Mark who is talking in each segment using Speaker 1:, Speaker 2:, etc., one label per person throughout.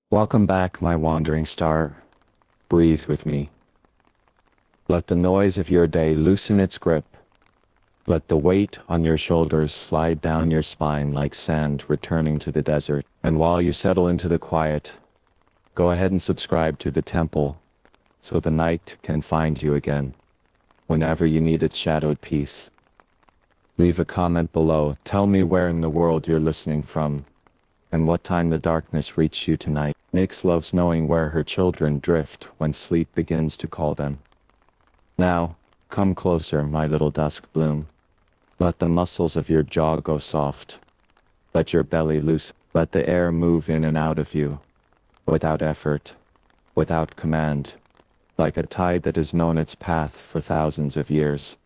Speaker 1: Welcome back, my wandering star. Breathe with me. Let the noise of your day loosen its grip. Let the weight on your shoulders slide down your spine like sand returning to the desert. And while you settle into the quiet, go ahead and subscribe to the temple so the night can find you again whenever you need its shadowed peace. Leave a comment below. Tell me where in the world you're listening from and what time the darkness reached you tonight. Nyx loves knowing where her children drift when sleep begins to call them. Now, come closer, my little dusk bloom. Let the muscles of your jaw go soft. Let your belly loose. Let the air move in and out of you, without effort, without command, like a tide that has known its path for thousands of years.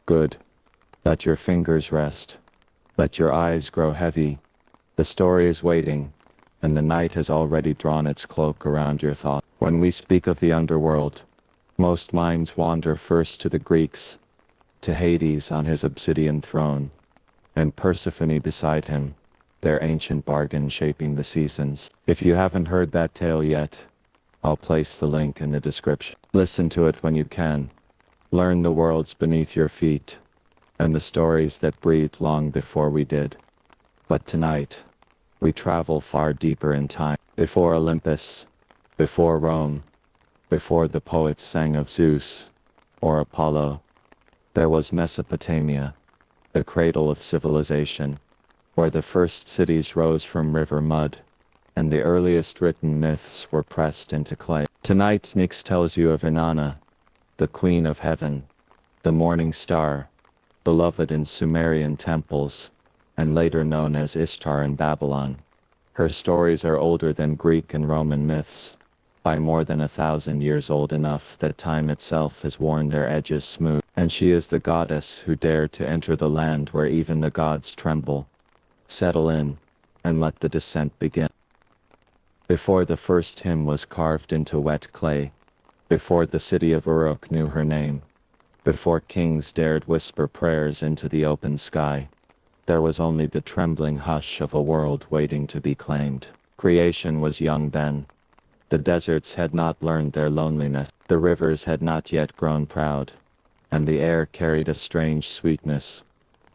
Speaker 1: Good. Let your fingers rest. Let your eyes grow heavy. The story is waiting, and the night has already drawn its cloak around your thought. When we speak of the underworld, most minds wander first to the Greeks, to Hades on his obsidian throne, and Persephone beside him, their ancient bargain shaping the seasons. If you haven't heard that tale yet, I'll place the link in the description. Listen to it when you can. Learn the worlds beneath your feet, and the stories that breathed long before we did. But tonight, we travel far deeper in time, before Olympus, before Rome, before the poets sang of Zeus or Apollo. There was Mesopotamia, the cradle of civilization, where the first cities rose from river mud, and the earliest written myths were pressed into clay. Tonight Nyx tells you of Inanna, the Queen of Heaven, the morning star, beloved in Sumerian temples, and later known as Ishtar in Babylon. Her stories are older than Greek and Roman myths, by more than 1,000 years old, enough that time itself has worn their edges smooth. And she is the goddess who dared to enter the land where even the gods tremble. Settle in, and let the descent begin. Before the first hymn was carved into wet clay, before the city of Uruk knew her name, before kings dared whisper prayers into the open sky, there was only the trembling hush of a world waiting to be claimed. Creation was young then. The deserts had not learned their loneliness, the rivers had not yet grown proud, and the air carried a strange sweetness,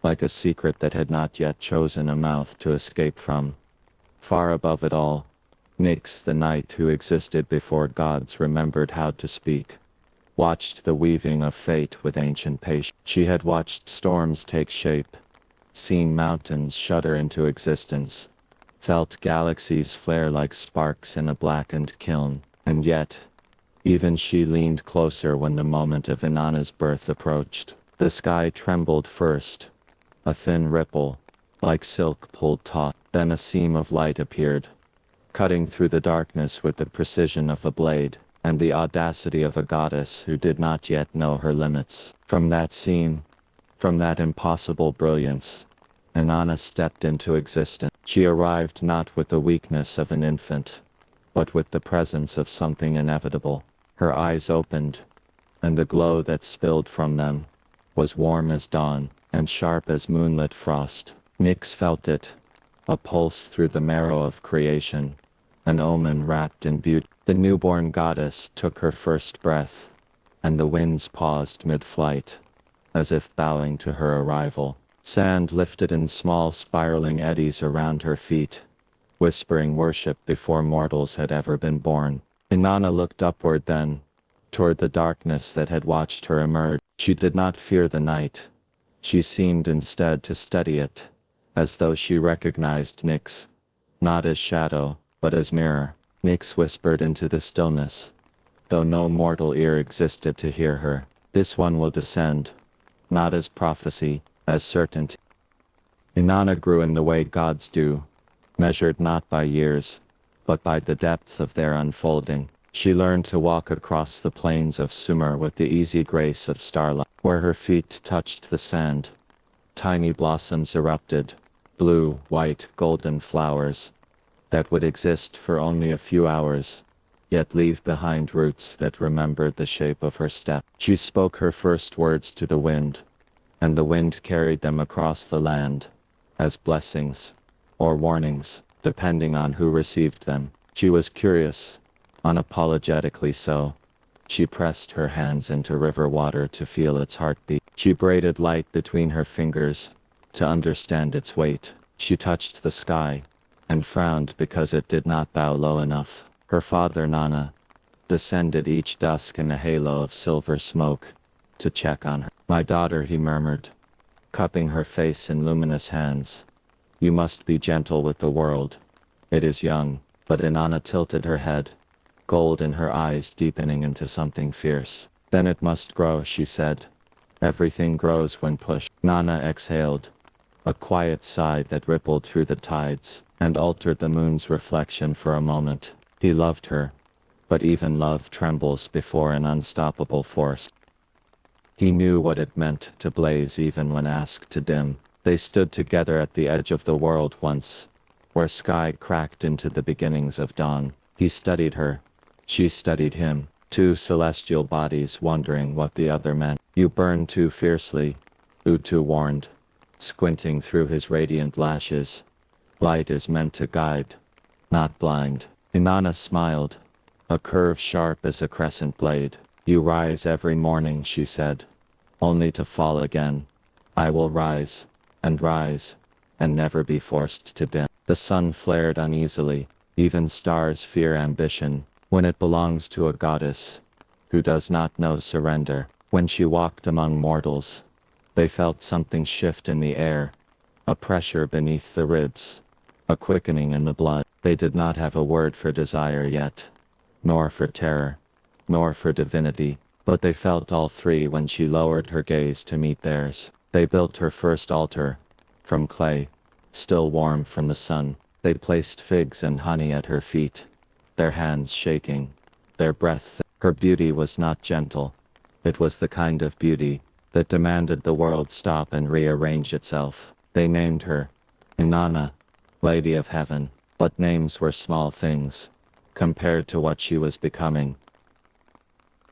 Speaker 1: like a secret that had not yet chosen a mouth to escape from. Far above it all, Nyx, the night who existed before gods remembered how to speak, watched the weaving of fate with ancient patience. She had watched storms take shape, seen mountains shudder into existence, felt galaxies flare like sparks in a blackened kiln, and yet, even she leaned closer when the moment of Inanna's birth approached. The sky trembled first, a thin ripple, like silk pulled taut. Then a seam of light appeared, cutting through the darkness with the precision of a blade, and the audacity of a goddess who did not yet know her limits. From that scene, from that impossible brilliance, Inanna stepped into existence. She arrived not with the weakness of an infant, but with the presence of something inevitable. Her eyes opened, and the glow that spilled from them was warm as dawn and sharp as moonlit frost. Nyx felt it, a pulse through the marrow of creation, an omen wrapped in beauty. The newborn goddess took her first breath, and the winds paused mid-flight, as if bowing to her arrival. Sand lifted in small spiraling eddies around her feet, whispering worship before mortals had ever been born. Inanna looked upward then, toward the darkness that had watched her emerge. She did not fear the night. She seemed instead to study it, as though she recognized Nyx, not as shadow, but as mirror. Nyx whispered into the stillness, though no mortal ear existed to hear her. This one will descend, not as prophecy, as certainty. Inanna grew in the way gods do, measured not by years, but by the depth of their unfolding. She learned to walk across the plains of Sumer with the easy grace of starlight. Where her feet touched the sand, tiny blossoms erupted, blue, white, golden flowers, that would exist for only a few hours, yet leave behind roots that remembered the shape of her step. She spoke her first words to the wind, and the wind carried them across the land, as blessings, or warnings, depending on who received them. She was curious, unapologetically so. She pressed her hands into river water to feel its heartbeat. She braided light between her fingers to understand its weight. She touched the sky and frowned because it did not bow low enough. Her father Nana descended each dusk in a halo of silver smoke to check on her. "My daughter," he murmured, cupping her face in luminous hands. "You must be gentle with the world. It is young." But Inanna tilted her head, gold in her eyes deepening into something fierce. "Then it must grow," she said. "Everything grows when pushed." Nana exhaled, a quiet sigh that rippled through the tides and altered the moon's reflection for a moment. He loved her, but even love trembles before an unstoppable force. He knew what it meant to blaze even when asked to dim. They stood together at the edge of the world once, where sky cracked into the beginnings of dawn. He studied her. She studied him. Two celestial bodies wondering what the other meant. "You burn too fiercely," Utu warned, squinting through his radiant lashes. "Light is meant to guide, not blind." Inanna smiled, a curve sharp as a crescent blade. "You rise every morning," she said, "only to fall again. I will rise, and never be forced to dim." The sun flared uneasily. Even stars fear ambition when it belongs to a goddess who does not know surrender. When she walked among mortals, they felt something shift in the air, a pressure beneath the ribs, a quickening in the blood. They did not have a word for desire yet, nor for terror, nor for divinity, but they felt all three when she lowered her gaze to meet theirs. They built her first altar, from clay, still warm from the sun. They placed figs and honey at her feet, their hands shaking, their breath thick. Her beauty was not gentle. It was the kind of beauty that demanded the world stop and rearrange itself. They named her Inanna, Lady of Heaven, but names were small things compared to what she was becoming.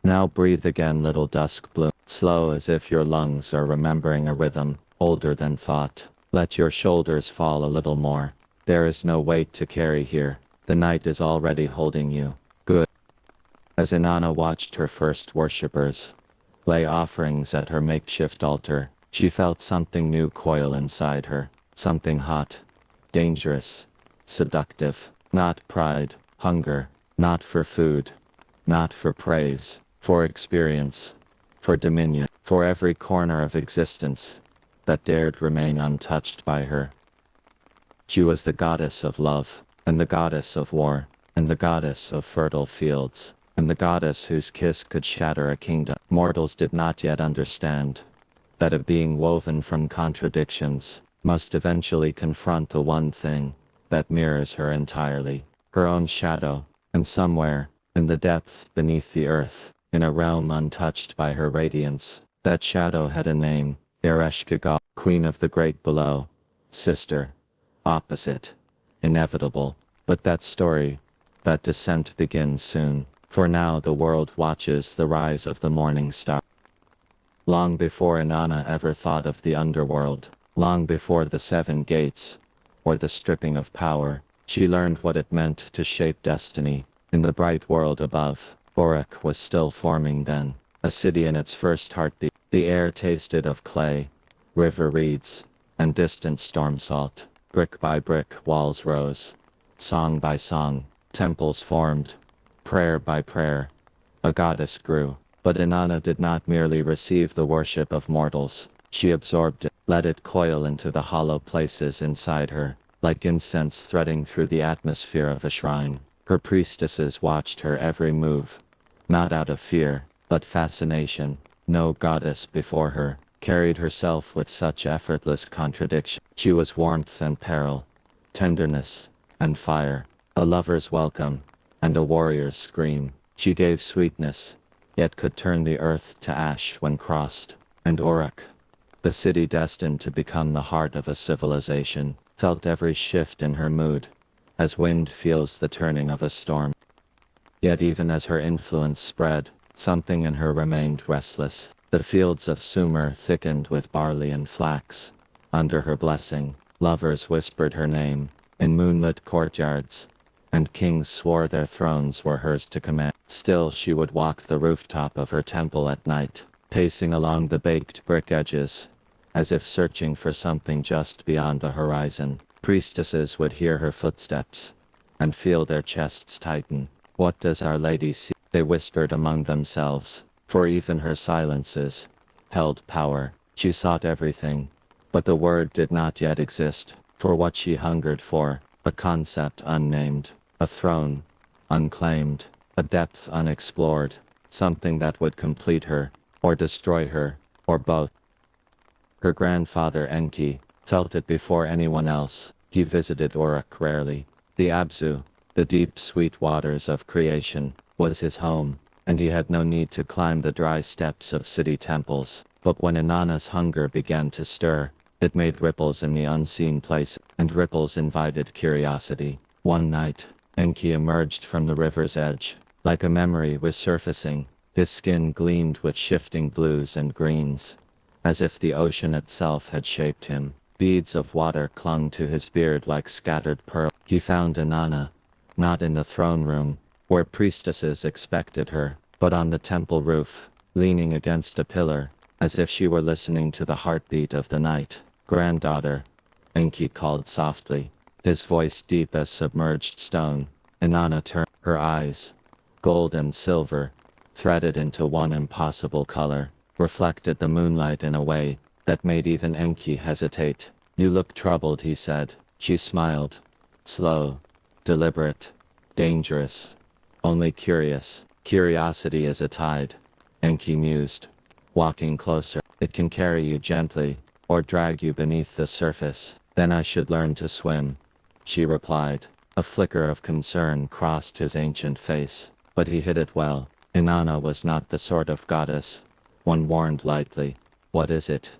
Speaker 1: "Now breathe again, little dusk bloom, slow as if your lungs are remembering a rhythm older than thought. Let your shoulders fall a little more. There is no weight to carry here. The night is already holding you. Good." As Inanna watched her first worshippers lay offerings at her makeshift altar, she felt something new coil inside her, something hot, dangerous, seductive. Not pride, hunger, not for food, not for praise, for experience, for dominion, for every corner of existence that dared remain untouched by her. She was the goddess of love, and the goddess of war, and the goddess of fertile fields, and the goddess whose kiss could shatter a kingdom. Mortals did not yet understand that a being woven from contradictions must eventually confront the one thing that mirrors her entirely, her own shadow. And somewhere, in the depth beneath the earth, in a realm untouched by her radiance, that shadow had a name: Ereshkigal, Queen of the Great Below, sister, opposite, inevitable. But that story, that descent begins soon, for now the world watches the rise of the morning star. Long before Inanna ever thought of the underworld, long before the seven gates, or the stripping of power, she learned what it meant to shape destiny. In the bright world above, Uruk was still forming then, a city in its first heartbeat. The air tasted of clay, river reeds, and distant storm salt. Brick by brick walls rose, song by song, temples formed, prayer by prayer. A goddess grew. But Inanna did not merely receive the worship of mortals. She absorbed it, let it coil into the hollow places inside her, like incense threading through the atmosphere of a shrine. Her priestesses watched her every move, not out of fear, but fascination. No goddess before her carried herself with such effortless contradiction. She was warmth and peril, tenderness and fire, a lover's welcome, and a warrior's scream. She gave sweetness, yet could turn the earth to ash when crossed. And Uruk, the city destined to become the heart of a civilization, felt every shift in her mood, as wind feels the turning of a storm. Yet even as her influence spread, something in her remained restless. The fields of Sumer thickened with barley and flax. Under her blessing, lovers whispered her name in moonlit courtyards, and kings swore their thrones were hers to command. Still she would walk the rooftop of her temple at night, pacing along the baked brick edges, as if searching for something just beyond the horizon. Priestesses would hear her footsteps, and feel their chests tighten. "What does Our Lady see?" they whispered among themselves, for even her silences held power. She sought everything, but the word did not yet exist, for what she hungered for, a concept unnamed, a throne unclaimed, a depth unexplored, something that would complete her, or destroy her, or both. Her grandfather Enki felt it before anyone else. He visited Uruk rarely. The Abzu, the deep sweet waters of creation, was his home, and he had no need to climb the dry steps of city temples. But when Inanna's hunger began to stir, it made ripples in the unseen place, and ripples invited curiosity. One night, Enki emerged from the river's edge. Like a memory was surfacing, his skin gleamed with shifting blues and greens, as if the ocean itself had shaped him. Beads of water clung to his beard like scattered pearls. He found Inanna, not in the throne room, where priestesses expected her, but on the temple roof, leaning against a pillar, as if she were listening to the heartbeat of the night. "Granddaughter," Enki called softly, his voice deep as submerged stone. Inanna turned. Her eyes, gold and silver, threaded into one impossible color, reflected the moonlight in a way that made even Enki hesitate. "You look troubled," he said. She smiled. "Slow, deliberate, dangerous, only curious." "Curiosity is a tide," Enki mused, walking closer. "It can carry you gently, or drag you beneath the surface." "Then I should learn to swim," she replied. A flicker of concern crossed his ancient face, but he hid it well. Inanna was not the sort of goddess one warned lightly. "What is it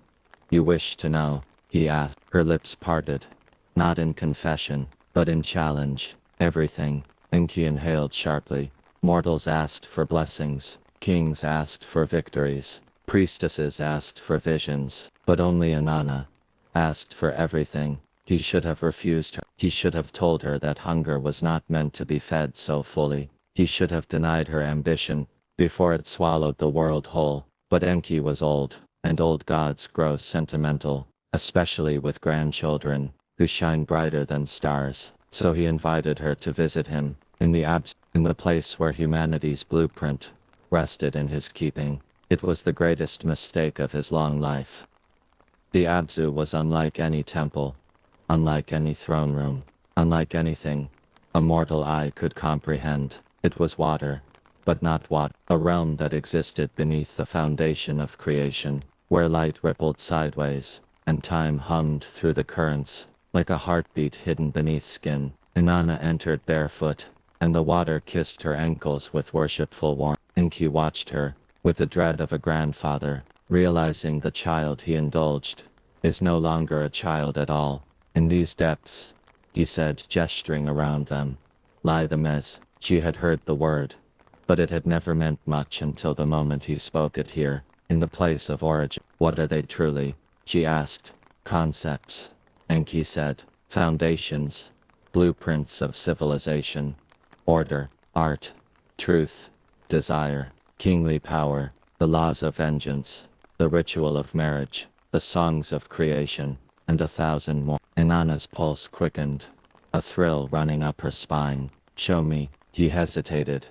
Speaker 1: you wish to know?" he asked. Her lips parted, not in confession, but in challenge. "Everything." Enki inhaled sharply. "Mortals asked for blessings, kings asked for victories, priestesses asked for visions, but only Inanna asked for everything." He should have refused her. He should have told her that hunger was not meant to be fed so fully. He should have denied her ambition before it swallowed the world whole. But Enki was old, and old gods grow sentimental, especially with grandchildren, who shine brighter than stars. So he invited her to visit him, in the place where humanity's blueprint rested in his keeping. It was the greatest mistake of his long life. The Abzu was unlike any temple, unlike any throne room, unlike anything a mortal eye could comprehend. It was water, but not water, a realm that existed beneath the foundation of creation, where light rippled sideways, and time hummed through the currents, like a heartbeat hidden beneath skin. Inanna entered barefoot, and the water kissed her ankles with worshipful warmth. Enki watched her, with the dread of a grandfather, realizing the child he indulged is no longer a child at all. "In these depths," he said, gesturing around them, "lie the Mes." She had heard the word, but it had never meant much until the moment he spoke it here, in the place of origin. "What are they truly?" she asked. "Concepts," Enki said. "Foundations, blueprints of civilization, order, art, truth, desire, kingly power, the laws of vengeance, the ritual of marriage, the songs of creation, and 1,000 more." Inanna's pulse quickened, a thrill running up her spine. "Show me." He hesitated,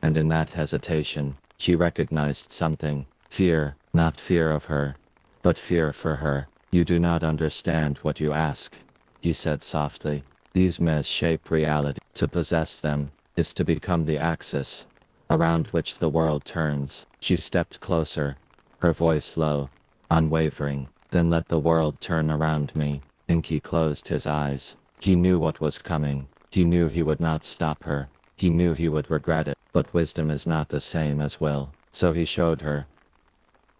Speaker 1: and in that hesitation, she recognized something. Fear, not fear of her, but fear for her. "You do not understand what you ask," he said softly. "These Mes shape reality. To possess them is to become the axis around which the world turns." She stepped closer, her voice low, unwavering. "Then let the world turn around me." Enki closed his eyes. He knew what was coming. He knew he would not stop her. He knew he would regret it. But wisdom is not the same as will. So he showed her.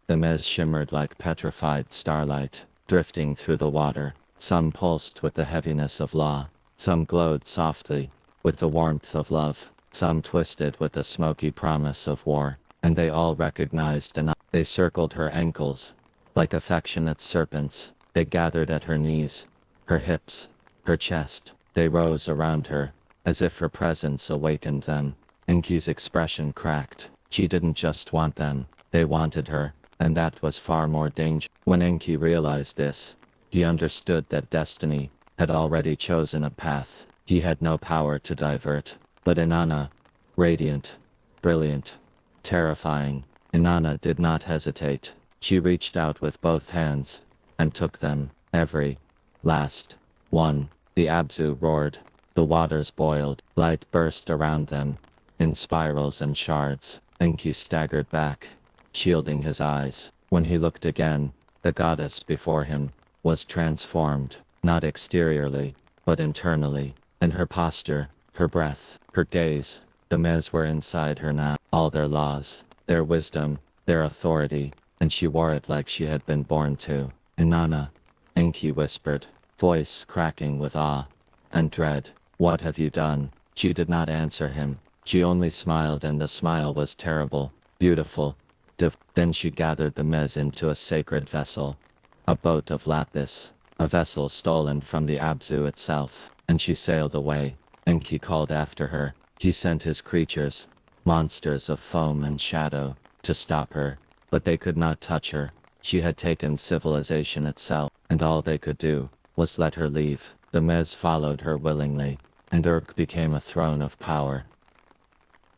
Speaker 1: The Mes shimmered like petrified starlight, drifting through the water. Some pulsed with the heaviness of law. Some glowed softly, with the warmth of love. Some twisted with the smoky promise of war. And they all recognized Inanna. They circled her ankles, like affectionate serpents. They gathered at her knees, her hips, her chest. They rose around her, as if her presence awakened them. Enki's expression cracked. She didn't just want them, they wanted her, and that was far more dangerous. When Enki realized this, he understood that destiny had already chosen a path he had no power to divert. But Inanna, radiant, brilliant, terrifying, Inanna did not hesitate. She reached out with both hands and took them, every last one. The Abzu roared, the waters boiled, light burst around them, in spirals and shards. Enki staggered back, shielding his eyes. When he looked again, the goddess before him was transformed, not exteriorly, but internally. In her posture, her breath, her gaze, the Mes were inside her now. All their laws, their wisdom, their authority, and she wore it like she had been born to. Inanna, Enki whispered, voice cracking with awe and dread. What have you done? She did not answer him. She only smiled, and the smile was terrible, beautiful. Then she gathered the Mes into a sacred vessel, a boat of lapis, a vessel stolen from the Abzu itself, and she sailed away. Enki called after her. He sent his creatures, monsters of foam and shadow, to stop her, but they could not touch her. She had taken civilization itself, and all they could do was let her leave. The Mes followed her willingly, and Urk became a throne of power.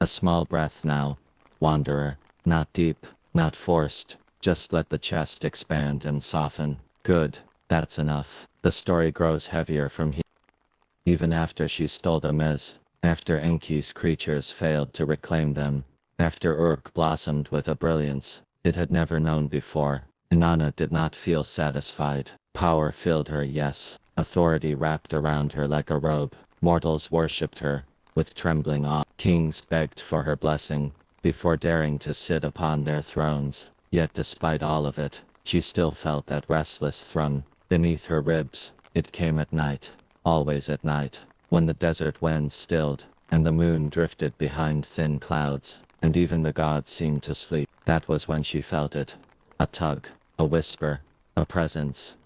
Speaker 1: A small breath now, wanderer, not deep, not forced, just let the chest expand and soften. Good, that's enough. The story grows heavier from here. Even after she stole the Mes, after Enki's creatures failed to reclaim them, after Urk blossomed with a brilliance it had never known before, Inanna did not feel satisfied. Power filled her, yes. Authority wrapped around her like a robe. Mortals worshipped her with trembling awe. Kings begged for her blessing before daring to sit upon their thrones. Yet despite all of it, she still felt that restless thrum beneath her ribs. It came at night, always at night, when the desert winds stilled, and the moon drifted behind thin clouds, and even the gods seemed to sleep. That was when she felt it. A tug, a whisper, a presence,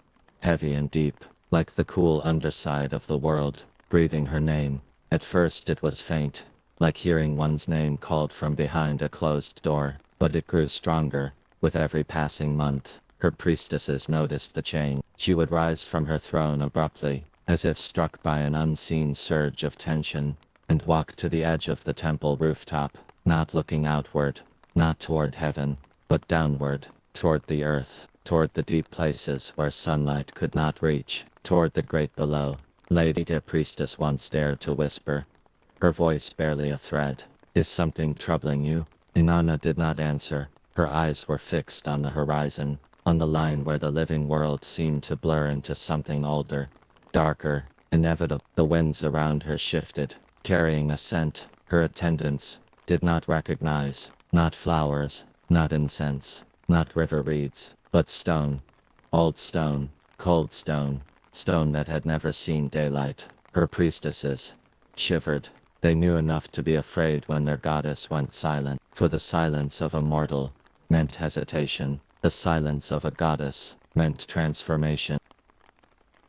Speaker 1: heavy and deep, like the cool underside of the world, breathing her name. At first it was faint, like hearing one's name called from behind a closed door, but it grew stronger. With every passing month, her priestesses noticed the change. She would rise from her throne abruptly, as if struck by an unseen surge of tension, and walk to the edge of the temple rooftop, not looking outward, not toward heaven, but downward, toward the earth, toward the deep places where sunlight could not reach, toward the great below. Lady the priestess once dared to whisper, her voice barely a thread. Is something troubling you? Inanna did not answer. Her eyes were fixed on the horizon, on the line where the living world seemed to blur into something older, darker, inevitable. The winds around her shifted, carrying a scent her attendants did not recognize. Not flowers, not incense, not river reeds, but stone. Old stone, cold stone, stone that had never seen daylight. Her priestesses shivered. They knew enough to be afraid when their goddess went silent, for the silence of a mortal meant hesitation. The silence of a goddess meant transformation.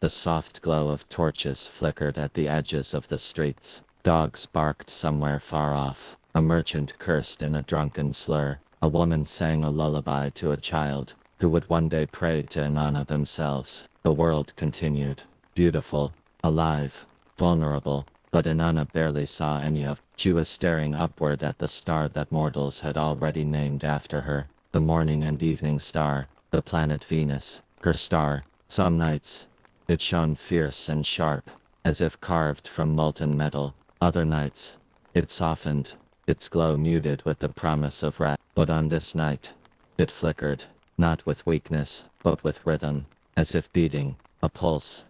Speaker 1: The soft glow of torches flickered at the edges of the streets. Dogs barked somewhere far off. A merchant cursed in a drunken slur. A woman sang a lullaby to a child who would one day pray to Inanna themselves. The world continued, beautiful, alive, vulnerable, but Inanna barely saw any of it. She was staring upward at the star that mortals had already named after her, the morning and evening star, the planet Venus, her star. Some nights, it shone fierce and sharp, as if carved from molten metal. Other nights, it softened, its glow muted with the promise of rest. But on this night, it flickered, not with weakness, but with rhythm, as if beating, a pulse,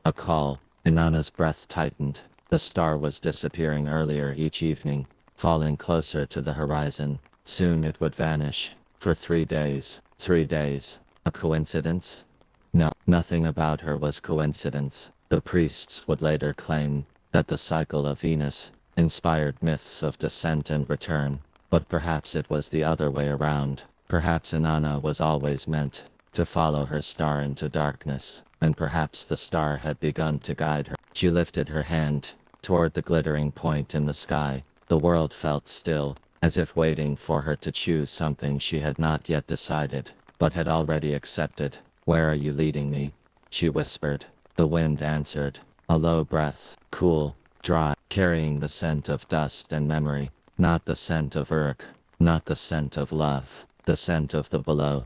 Speaker 1: a call. Inanna's breath tightened. The star was disappearing earlier each evening, falling closer to the horizon. Soon it would vanish. For 3 days. 3 days. A coincidence? No, nothing about her was coincidence. The priests would later claim that the cycle of Venus inspired myths of descent and return, but perhaps it was the other way around. Perhaps Inanna was always meant to follow her star into darkness, and perhaps the star had begun to guide her. She lifted her hand
Speaker 2: toward the glittering point in the sky. The world felt still, as if waiting for her to choose something she had not yet decided, but had already accepted. "Where are you leading me?" she whispered. The wind answered, a low breath, cool, dry, carrying the scent of dust and memory, not the scent of Uruk, not the scent of love, the scent of the below.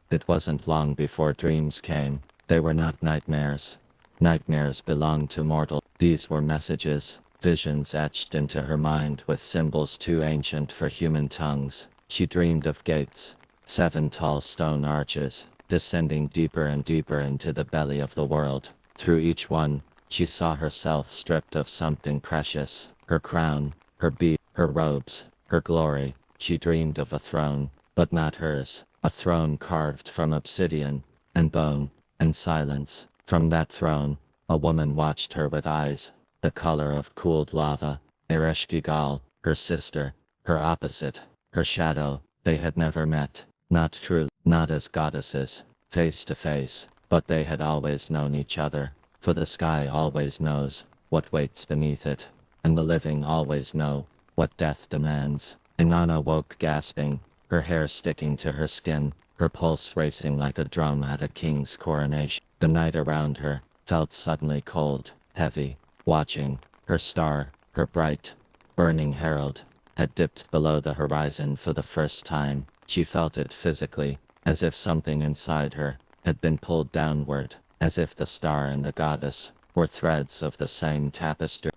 Speaker 2: It wasn't long before dreams came. They were not nightmares. Nightmares belonged to mortal. These were messages, visions etched into her mind with symbols too ancient for human tongues. She dreamed of gates, 7 tall stone arches, descending deeper and deeper into the belly of the world. Through each one, she saw herself stripped of something precious, her crown, her bead, her robes, her glory. She dreamed of a throne, but not hers, a throne carved from obsidian, and bone, and silence. From that throne, a woman watched her with eyes, the color of cooled lava. Ereshkigal, her sister, her opposite, her shadow. They had never met, not truly, not as goddesses, face to face, but they had always known each other, for the sky always knows what waits beneath it, and the living always know what death demands. Inanna woke gasping, her hair sticking to her skin, her pulse racing like a drum at a king's coronation. The night around her felt suddenly cold, heavy. Watching, her star, her bright, burning herald, had dipped below the horizon for the first time. She felt it physically, as if something inside her had been pulled downward, as if the star and the goddess were threads of the same tapestry.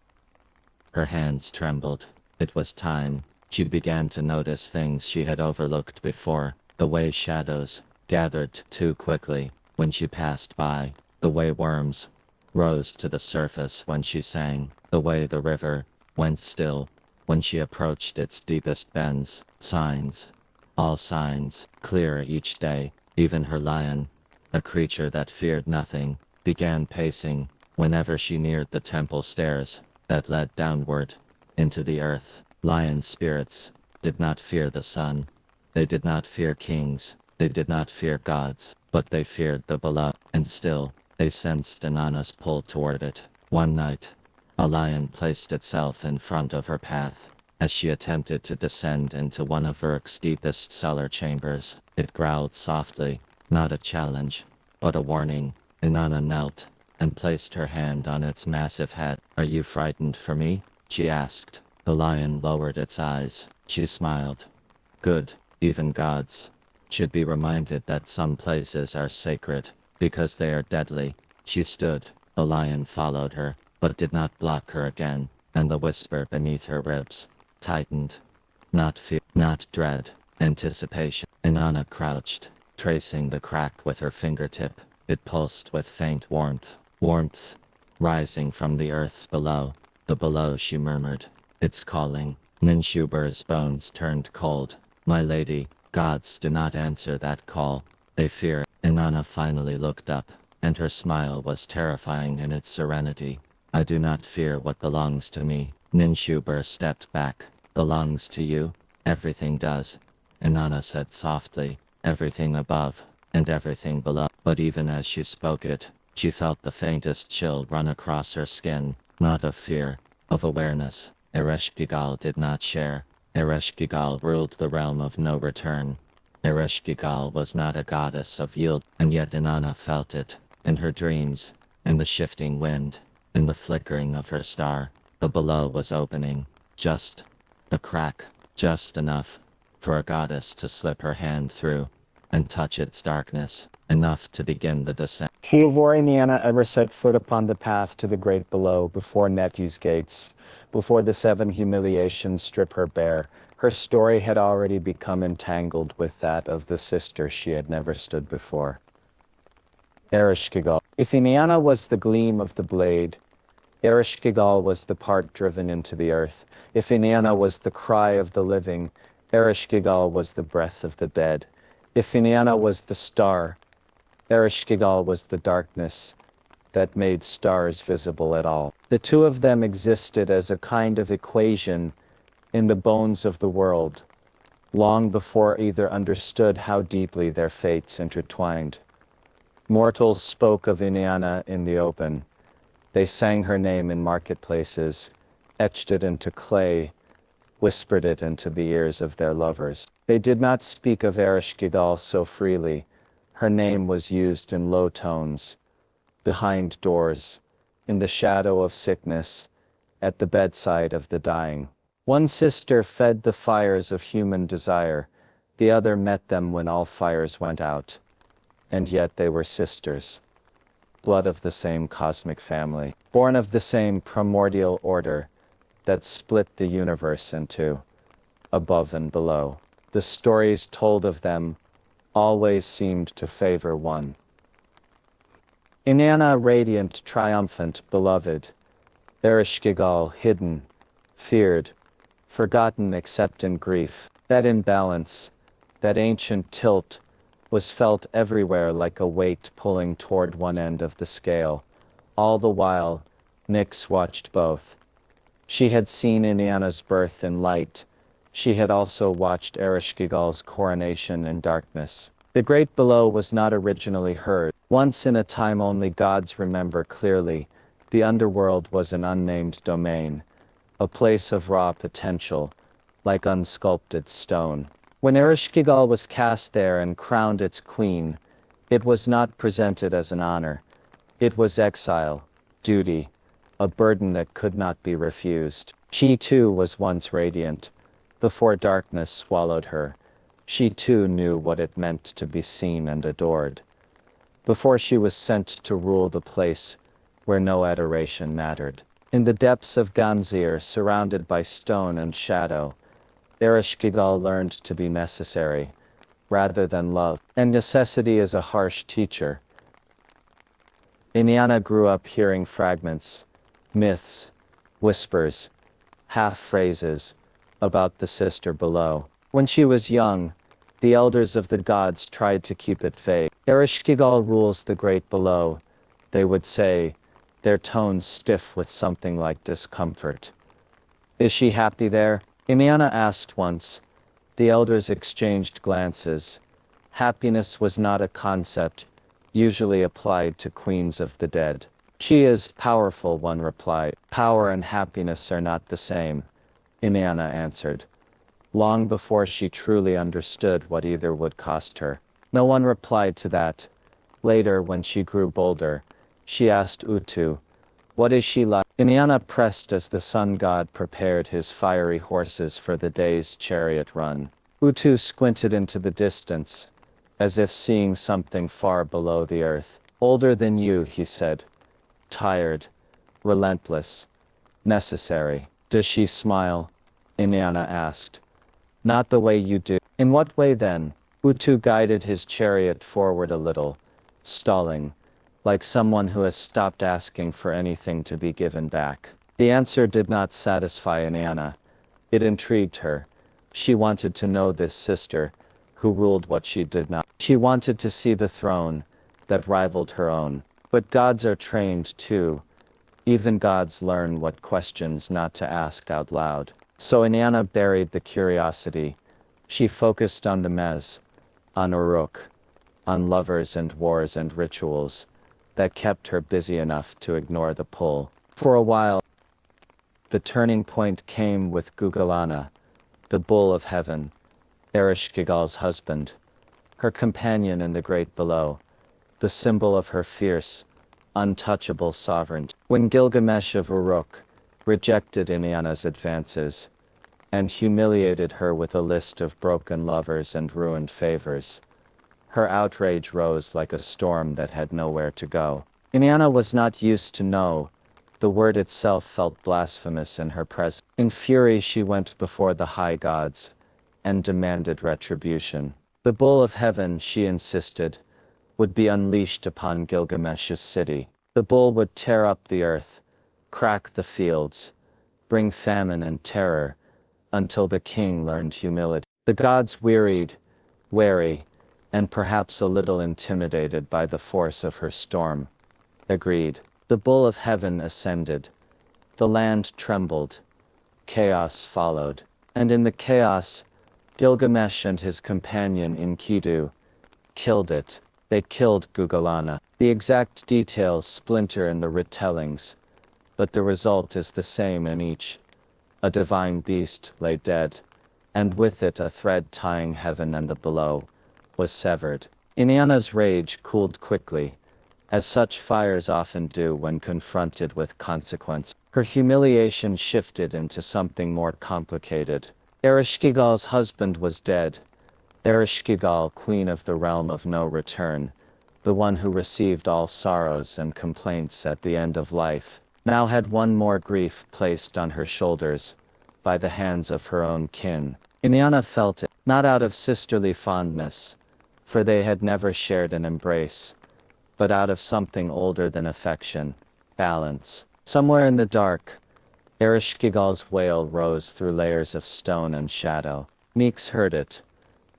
Speaker 2: Her hands trembled. It was time. She began to notice things she had overlooked before, the way shadows gathered too quickly when she passed by, the way worms rose to the surface when she sang, the way the river went still when she approached its deepest bends. Signs, all signs, clearer each day. Even her lion, a creature that feared nothing, began pacing whenever she neared the temple stairs that led downward into the earth. Lion spirits did not fear the sun. They did not fear kings. They did not fear gods, but they feared the beloved, and still, they sensed Inanna's pull toward it. One night, a lion placed itself in front of her path. As she attempted to descend into one of Uruk's deepest cellar chambers, it growled softly, not a challenge, but a warning. Inanna knelt and placed her hand on its massive head. "Are you frightened for me?" she asked. The lion lowered its eyes. She smiled. "Good, even gods should be reminded that some places are sacred, because they are deadly." She stood. The lion followed her, but did not block her again, and the whisper beneath her ribs tightened. Not fear, not dread, anticipation. Inanna crouched, tracing the crack with her fingertip. It pulsed with faint warmth. Warmth, rising from the earth below. The below, she murmured. "It's calling." Ninshuber's bones turned cold. "My lady, gods do not answer that call. They fear." Inanna finally looked up, and her smile was terrifying in its serenity. "I do not fear what belongs to me." Ninshuber stepped back. "Belongs to you? Everything does," Inanna said softly. "Everything above, and everything below." But even as she spoke it, she felt the faintest chill run across her skin, not of fear, of awareness. Ereshkigal did not share. Ereshkigal ruled the realm of no return. Ereshkigal was not a goddess of yield, and yet Inanna felt it, in her dreams, in the shifting wind, in the flickering of her star. The below was opening, just a crack, just enough for a goddess to slip her hand through and touch its darkness, enough to begin the descent.
Speaker 1: Before Inanna ever set foot upon the path to the great below, before Neti's gates, before the 7 humiliations strip her bare, her story had already become entangled with that of the sister she had never stood before. Ereshkigal. If Inanna was the gleam of the blade, Ereshkigal was the part driven into the earth. If Inanna was the cry of the living, Ereshkigal was the breath of the dead. If Inanna was the star, Ereshkigal was the darkness that made stars visible at all. The two of them existed as a kind of equation in the bones of the world, long before either understood how deeply their fates intertwined. Mortals spoke of Inanna in the open. They sang her name in marketplaces, etched it into clay, whispered it into the ears of their lovers. They did not speak of Ereshkigal so freely. Her name was used in low tones, behind doors, in the shadow of sickness, at the bedside of the dying. One sister fed the fires of human desire, the other met them when all fires went out. And yet they were sisters, blood of the same cosmic family, born of the same primordial order that split the universe in two, above and below. The stories told of them always seemed to favor one. Inanna radiant, triumphant, beloved. Ereshkigal hidden, feared, forgotten except in grief. That imbalance, that ancient tilt, was felt everywhere like a weight pulling toward one end of the scale. All the while, Nyx watched both. She had seen Inanna's birth in light. She had also watched Ereshkigal's coronation in darkness. The great below was not originally heard. Once in a time only gods remember clearly, the underworld was an unnamed domain, a place of raw potential, like unsculpted stone. When Ereshkigal was cast there and crowned its queen, it was not presented as an honor. It was exile, duty, a burden that could not be refused. She too was once radiant. Before darkness swallowed her, she too knew what it meant to be seen and adored. Before she was sent to rule the place where no adoration mattered. In the depths of Ganzir, surrounded by stone and shadow, Ereshkigal learned to be necessary, rather than love. And necessity is a harsh teacher. Inanna grew up hearing fragments, myths, whispers, half-phrases, about the sister below. When she was young, the elders of the gods tried to keep it vague. Ereshkigal rules the great below, they would say, their tones stiff with something like discomfort. Is she happy there? Inanna asked once. The elders exchanged glances. Happiness was not a concept, usually applied to queens of the dead. She is powerful, one replied. Power and happiness are not the same, Inanna answered, long before she truly understood what either would cost her. No one replied to that. Later, when she grew bolder, she asked Utu, what is she like? Inanna pressed as the sun god prepared his fiery horses for the day's chariot run. Utu squinted into the distance, as if seeing something far below the earth. Older than you, he said. Tired, relentless, necessary. Does she smile? Inanna asked. Not the way you do. In what way then? Utu guided his chariot forward a little, stalling, like someone who has stopped asking for anything to be given back. The answer did not satisfy Inanna. It intrigued her. She wanted to know this sister, who ruled what she did not. She wanted to see the throne that rivaled her own. But gods are trained too. Even gods learn what questions not to ask out loud. So Inanna buried the curiosity. She focused on the Mez, on Uruk, on lovers and wars and rituals that kept her busy enough to ignore the pull. For a while, the turning point came with Gugalana, the bull of heaven, Ereshkigal's husband, her companion in the great below, the symbol of her fierce, untouchable sovereignty. When Gilgamesh of Uruk rejected Inanna's advances, and humiliated her with a list of broken lovers and ruined favors, her outrage rose like a storm that had nowhere to go. Inanna was not used to no. The word itself felt blasphemous in her presence. In fury she went before the high gods, and demanded retribution. The bull of heaven, she insisted, would be unleashed upon Gilgamesh's city. The bull would tear up the earth, crack the fields, bring famine and terror, until the king learned humility. The gods wearied, wary, and perhaps a little intimidated by the force of her storm, agreed. The bull of heaven ascended. The land trembled. Chaos followed. And in the chaos, Gilgamesh and his companion Enkidu killed it. They killed Gugalana. The exact details splinter in the retellings,
Speaker 2: but the result is the same in each. A divine beast lay dead, and with it a thread tying heaven and the below was severed. Inanna's rage cooled quickly, as such fires often do when confronted with consequence. Her humiliation shifted into something more complicated. Ereshkigal's husband was dead. Ereshkigal, queen of the realm of no return, the one who received all sorrows and complaints at the end of life, now had one more grief placed on her shoulders, by the hands of her own kin. Inanna felt it, not out of sisterly fondness, for they had never shared an embrace, but out of something older than affection, balance. Somewhere in the dark, Ereshkigal's wail rose through layers of stone and shadow. Meeks heard it.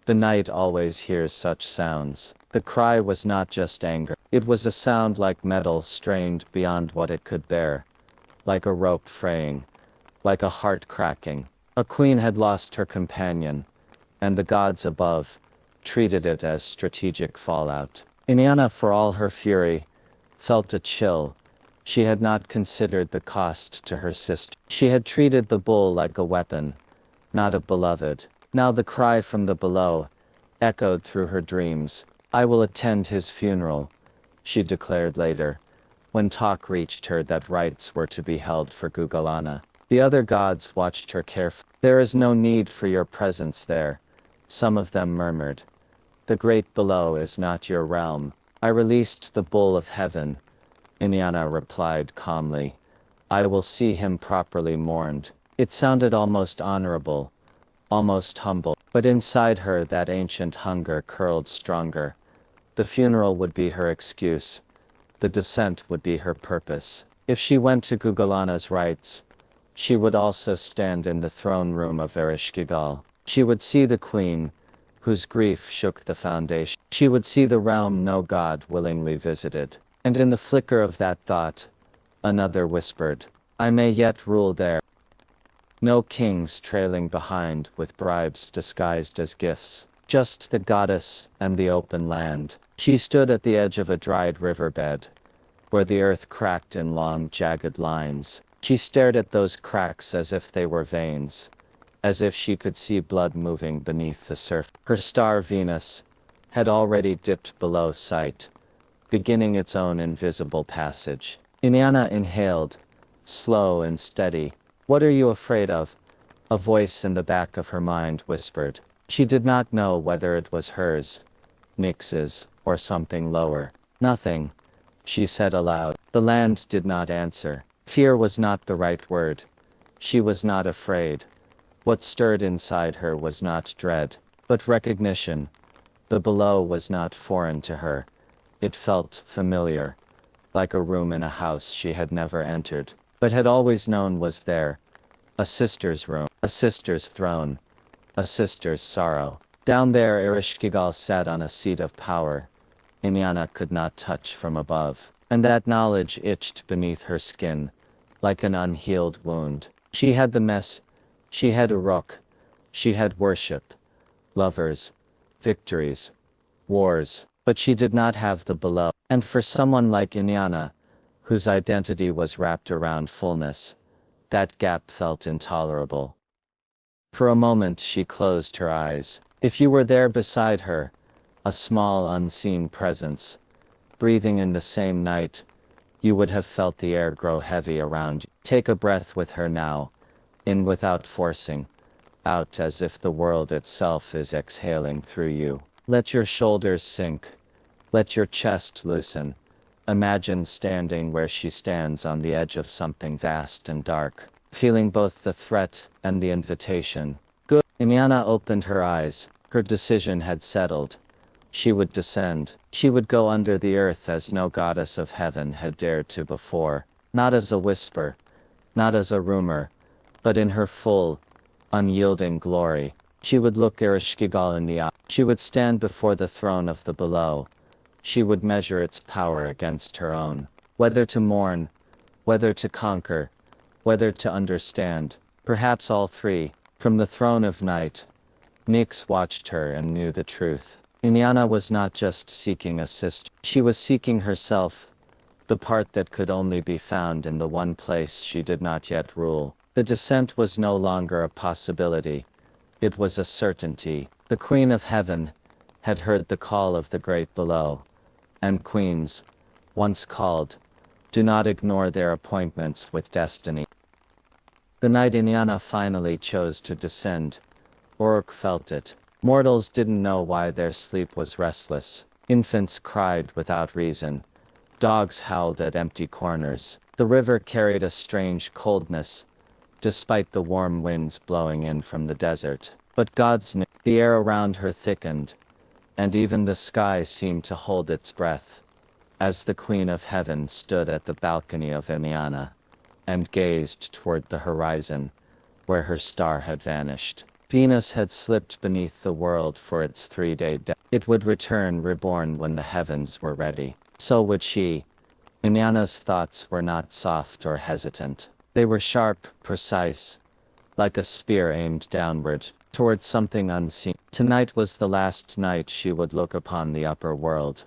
Speaker 2: The night always hears such sounds. The cry was not just anger. It was a sound like metal strained beyond what it could bear, like a rope fraying, like a heart cracking. A queen had lost her companion, and the gods above treated it as strategic fallout. Inanna, for all her fury, felt a chill. She had not considered the cost to her sister. She had treated the bull like a weapon, not a beloved. Now the cry from the below echoed through her dreams. "I will attend his funeral," she declared later, when talk reached her that rites were to be held for Gugalana. The other gods watched her carefully. "There is no need for your presence there," some of them murmured. "The great below is not your realm." "I released the bull of heaven," Inanna replied calmly. "I will see him properly mourned." It sounded almost honorable, almost humble, but inside her that ancient hunger curled stronger. The funeral would be her excuse. The descent would be her purpose. If she went to Gugalana's rites, she would also stand in the throne room of Ereshkigal. She would see the queen, whose grief shook the foundation. She would see the realm no god willingly visited. And in the flicker of that thought, another whispered, "I may yet rule there." No kings trailing behind with bribes disguised as gifts. Just the goddess and the open land. She stood at the edge of a dried riverbed, where the earth cracked in long jagged lines. She stared at those cracks as if they were veins, as if she could see blood moving beneath the surface. Her star Venus had already dipped below sight, beginning its own invisible passage. Inanna inhaled, slow and steady. "What are you afraid of?" a voice in the back of her mind whispered. She did not know whether it was hers, Nyx's, or something lower. "Nothing," she said aloud. The land did not answer. Fear was not the right word. She was not afraid. What stirred inside her was not dread, but recognition. The below was not foreign to her. It felt familiar, like a room in a house she had never entered, but had always known was there. A sister's room, a sister's throne, a sister's sorrow. Down there Ereshkigal sat on a seat of power, Inanna could not touch from above, and that knowledge itched beneath her skin, like an unhealed wound. She had the mess, she had Uruk, she had worship, lovers, victories, wars, but she did not have the below. And for someone like Inanna, whose identity was wrapped around fullness, that gap felt intolerable. For a moment she closed her eyes. If you were there beside her, a small unseen presence, breathing in the same night, you would have felt the air grow heavy around you. Take a breath with her now, in without forcing, out as if the world itself is exhaling through you. Let your shoulders sink. Let your chest loosen. Imagine standing where she stands on the edge of something vast and dark, feeling both the threat and the invitation. Good. Inanna opened her eyes. Her decision had settled. She would descend. She would go under the earth as no goddess of heaven had dared to before. Not as a whisper, not as a rumor, but in her full, unyielding glory. She would look Ereshkigal in the eye. She would stand before the throne of the below. She would measure its power against her own. Whether to mourn, whether to conquer, whether to understand, perhaps all three. From the throne of night, Nyx watched her and knew the truth. Inanna was not just seeking a sister. She was seeking herself, the part that could only be found in the one place she did not yet rule. The descent was no longer a possibility. It was a certainty. The Queen of Heaven had heard the call of the great below. And queens, once called, do not ignore their appointments with destiny. The night Inanna finally chose to descend, Uruk felt it. Mortals didn't know why their sleep was restless. Infants cried without reason. Dogs howled at empty corners. The river carried a strange coldness, despite the warm winds blowing in from the desert. But gods knew. The air around her thickened, and even the sky seemed to hold its breath, as the Queen of Heaven stood at the balcony of Inanna, and gazed toward the horizon, where her star had vanished. Venus had slipped beneath the world for its 3-day death. It would return reborn when the heavens were ready. So would she. Inanna's thoughts were not soft or hesitant. They were sharp, precise, like a spear aimed downward, towards something unseen. Tonight was the last night she would look upon the upper world,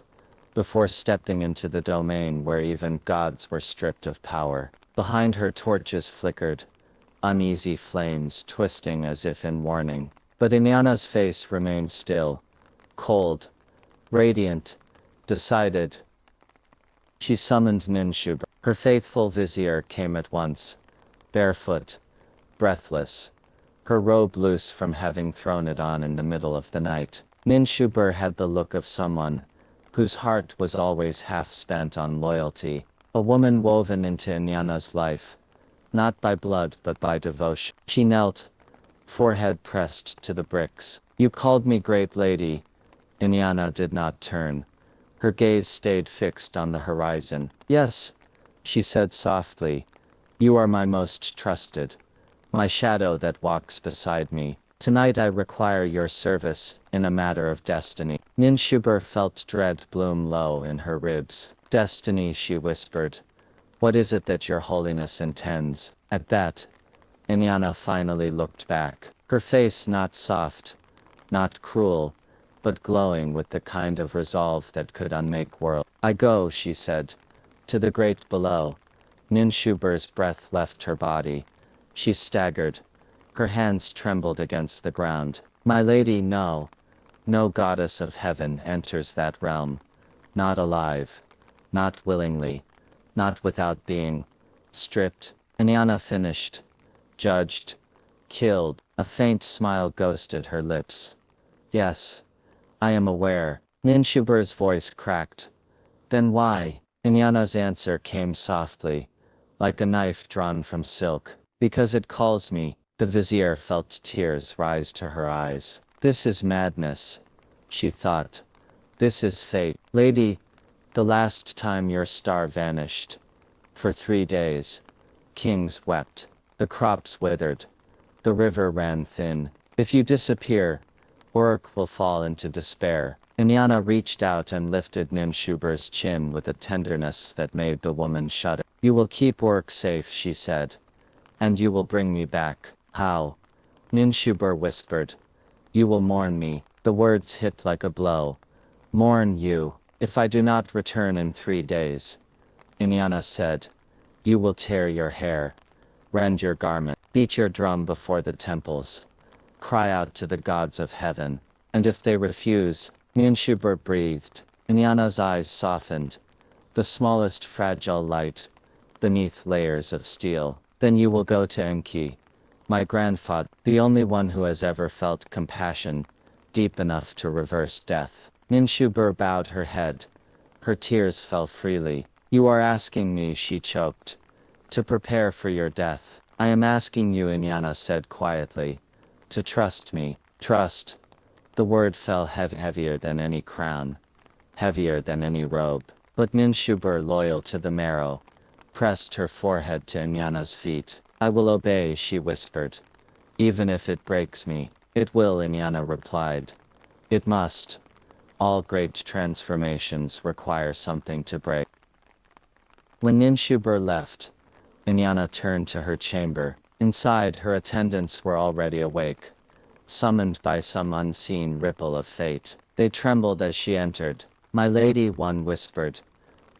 Speaker 2: before stepping into the domain where even gods were stripped of power. Behind her torches flickered, uneasy flames twisting as if in warning. But Inanna's face remained still, cold, radiant, decided. She summoned Ninshubur. Her faithful vizier came at once, barefoot, breathless, her robe loose from having thrown it on in the middle of the night. Ninshubur had the look of someone whose heart was always half spent on loyalty, a woman woven into Inanna's life, not by blood but by devotion. She knelt, forehead pressed to the bricks. "You called me great lady." Inanna did not turn. Her gaze stayed fixed on the horizon. "Yes," she said softly. "You are my most trusted, my shadow that walks beside me. Tonight I require your service in a matter of destiny." Ninshubur felt dread bloom low in her ribs. "Destiny," she whispered. "What is it that your holiness intends?" At that, Inanna finally looked back. Her face not soft, not cruel, but glowing with the kind of resolve that could unmake worlds. "I go," she said, "to the great below." Ninshubur's breath left her body. She staggered. Her hands trembled against the ground. "My lady, no. No goddess of heaven enters that realm. Not alive. Not willingly. Not without being stripped." Inanna finished. Judged. Killed. A faint smile ghosted her lips. "Yes. I am aware." Ninshubur's voice cracked. "Then why?" Inanna's answer came softly, like a knife drawn from silk. "Because it calls me." The vizier felt tears rise to her eyes. "This is madness," she thought. "This is fate. Lady, the last time your star vanished, for 3 days, kings wept, the crops withered, the river ran thin. If you disappear, Uruk will fall into despair." Inanna reached out and lifted Ninshubur's chin with a tenderness that made the woman shudder. "You will keep Uruk safe," she said. "And you will bring me back." "How?" Ninshubur whispered. "You will mourn me." The words hit like a blow. "Mourn you. If I do not return in 3 days," Inanna said, "you will tear your hair, rend your garment, beat your drum before the temples, cry out to the gods of heaven. And if they refuse," Ninshubur breathed. Inanna's eyes softened. The smallest fragile light, beneath layers of steel. "Then you will go to Enki, my grandfather, the only one who has ever felt compassion deep enough to reverse death." Ninshubur bowed her head. Her tears fell freely. "You are asking me," she choked, "to prepare for your death." "I am asking you," Inanna said quietly, "to trust me." Trust. The word fell heavier than any crown, heavier than any robe. But Ninshubur, loyal to the marrow, pressed her forehead to Inanna's feet. "I will obey," she whispered. "Even if it breaks me." "It will," Inanna replied. "It must. All great transformations require something to break." When Ninshubur left, Inanna turned to her chamber. Inside, her attendants were already awake, summoned by some unseen ripple of fate. They trembled as she entered. "My lady," one whispered,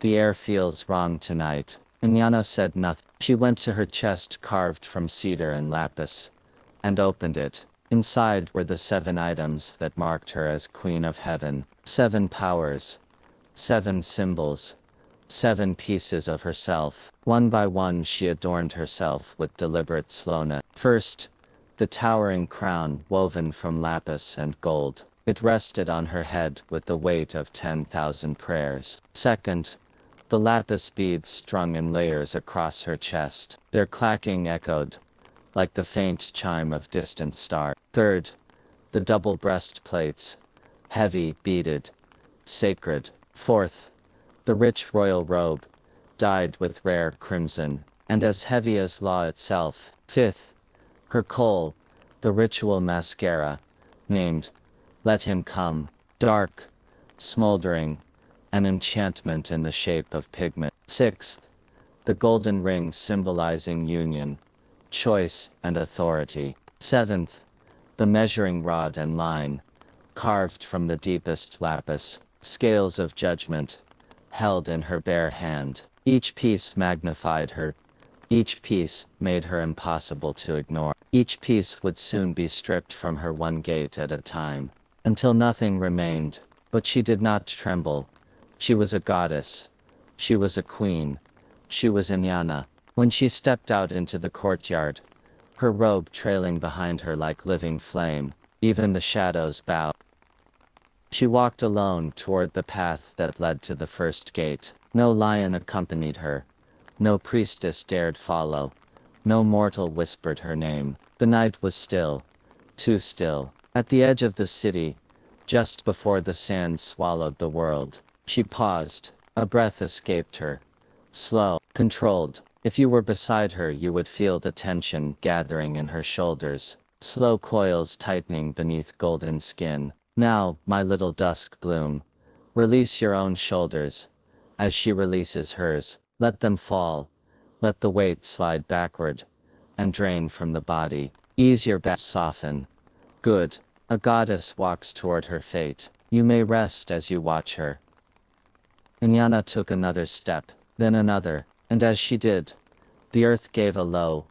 Speaker 2: The air feels wrong tonight. Inanna said nothing. She went to her chest carved from cedar and lapis, and opened it. Inside were the 7 items that marked her as Queen of Heaven. 7 powers. 7 symbols. 7 pieces of herself. One by one she adorned herself with deliberate slowness. First, the towering crown woven from lapis and gold. It rested on her head with the weight of 10,000 prayers. Second, the lapis beads strung in layers across her chest. Their clacking echoed, like the faint chime of distant stars. Third, the double breastplates, heavy, beaded, sacred. Fourth, the rich royal robe, dyed with rare crimson, and as heavy as law itself. Fifth, her kohl, the ritual mascara, named Let Him Come, dark, smoldering, an enchantment in the shape of pigment. Sixth, the golden ring symbolizing union, choice and authority. Seventh, the measuring rod and line, carved from the deepest lapis, scales of judgment, held in her bare hand. Each piece magnified her. Each piece made her impossible to ignore. Each piece would soon be stripped from her one gate at a time, until nothing remained. But she did not tremble. She was a goddess. She was a queen. She was Inanna. When she stepped out into the courtyard, her robe trailing behind her like living flame, even the shadows bowed. She walked alone toward the path that led to the first gate. No lion accompanied her. No priestess dared follow. No mortal whispered her name. The night was still. Too still. At the edge of the city, just before the sand swallowed the world, she paused. A breath escaped her. Slow, controlled. If you were beside her, you would feel the tension gathering in her shoulders. Slow coils tightening beneath golden skin. Now, my little dusk bloom, release your own shoulders. As she releases hers, let them fall. Let the weight slide backward and drain from the body. Ease your back, soften. Good. A goddess walks toward her fate. You may rest as you watch her. Inanna took another step, then another, and as she did, the earth gave a low,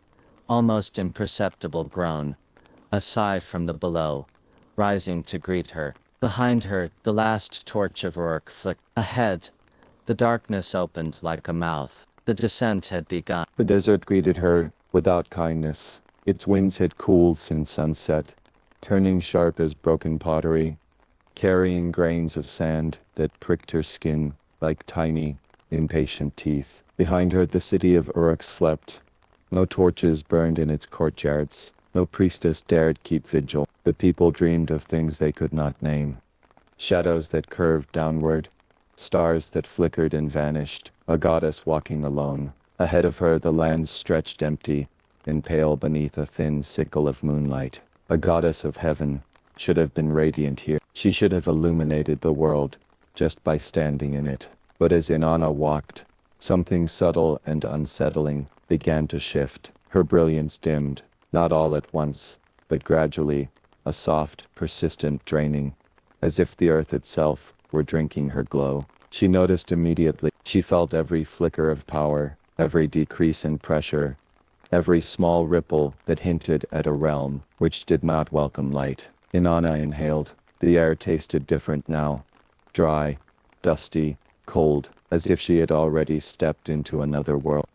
Speaker 2: almost imperceptible groan. A sigh from the below, rising to greet her. Behind her, the last torch of Uruk flicked. Ahead, the darkness opened like a mouth. The descent had begun.
Speaker 1: The desert greeted her without kindness. Its winds had cooled since sunset, turning sharp as broken pottery, carrying grains of sand that pricked her skin like tiny, impatient teeth. Behind her, the city of Uruk slept. No torches burned in its courtyards. No priestess dared keep vigil. The people dreamed of things they could not name. Shadows that curved downward, stars that flickered and vanished, a goddess walking alone. Ahead of her, the land stretched empty and pale beneath a thin sickle of moonlight. A goddess of heaven should have been radiant here. She should have illuminated the world just by standing in it. But as Inanna walked, something subtle and unsettling began to shift. Her brilliance dimmed, not all at once, but gradually, a soft, persistent draining, as if the earth itself were drinking her glow. She noticed immediately. She felt every flicker of power, every decrease in pressure, every small ripple that hinted at a realm which did not welcome light. Inanna inhaled. The air tasted different now. Dry, dusty, cold, as if she had already stepped into another world.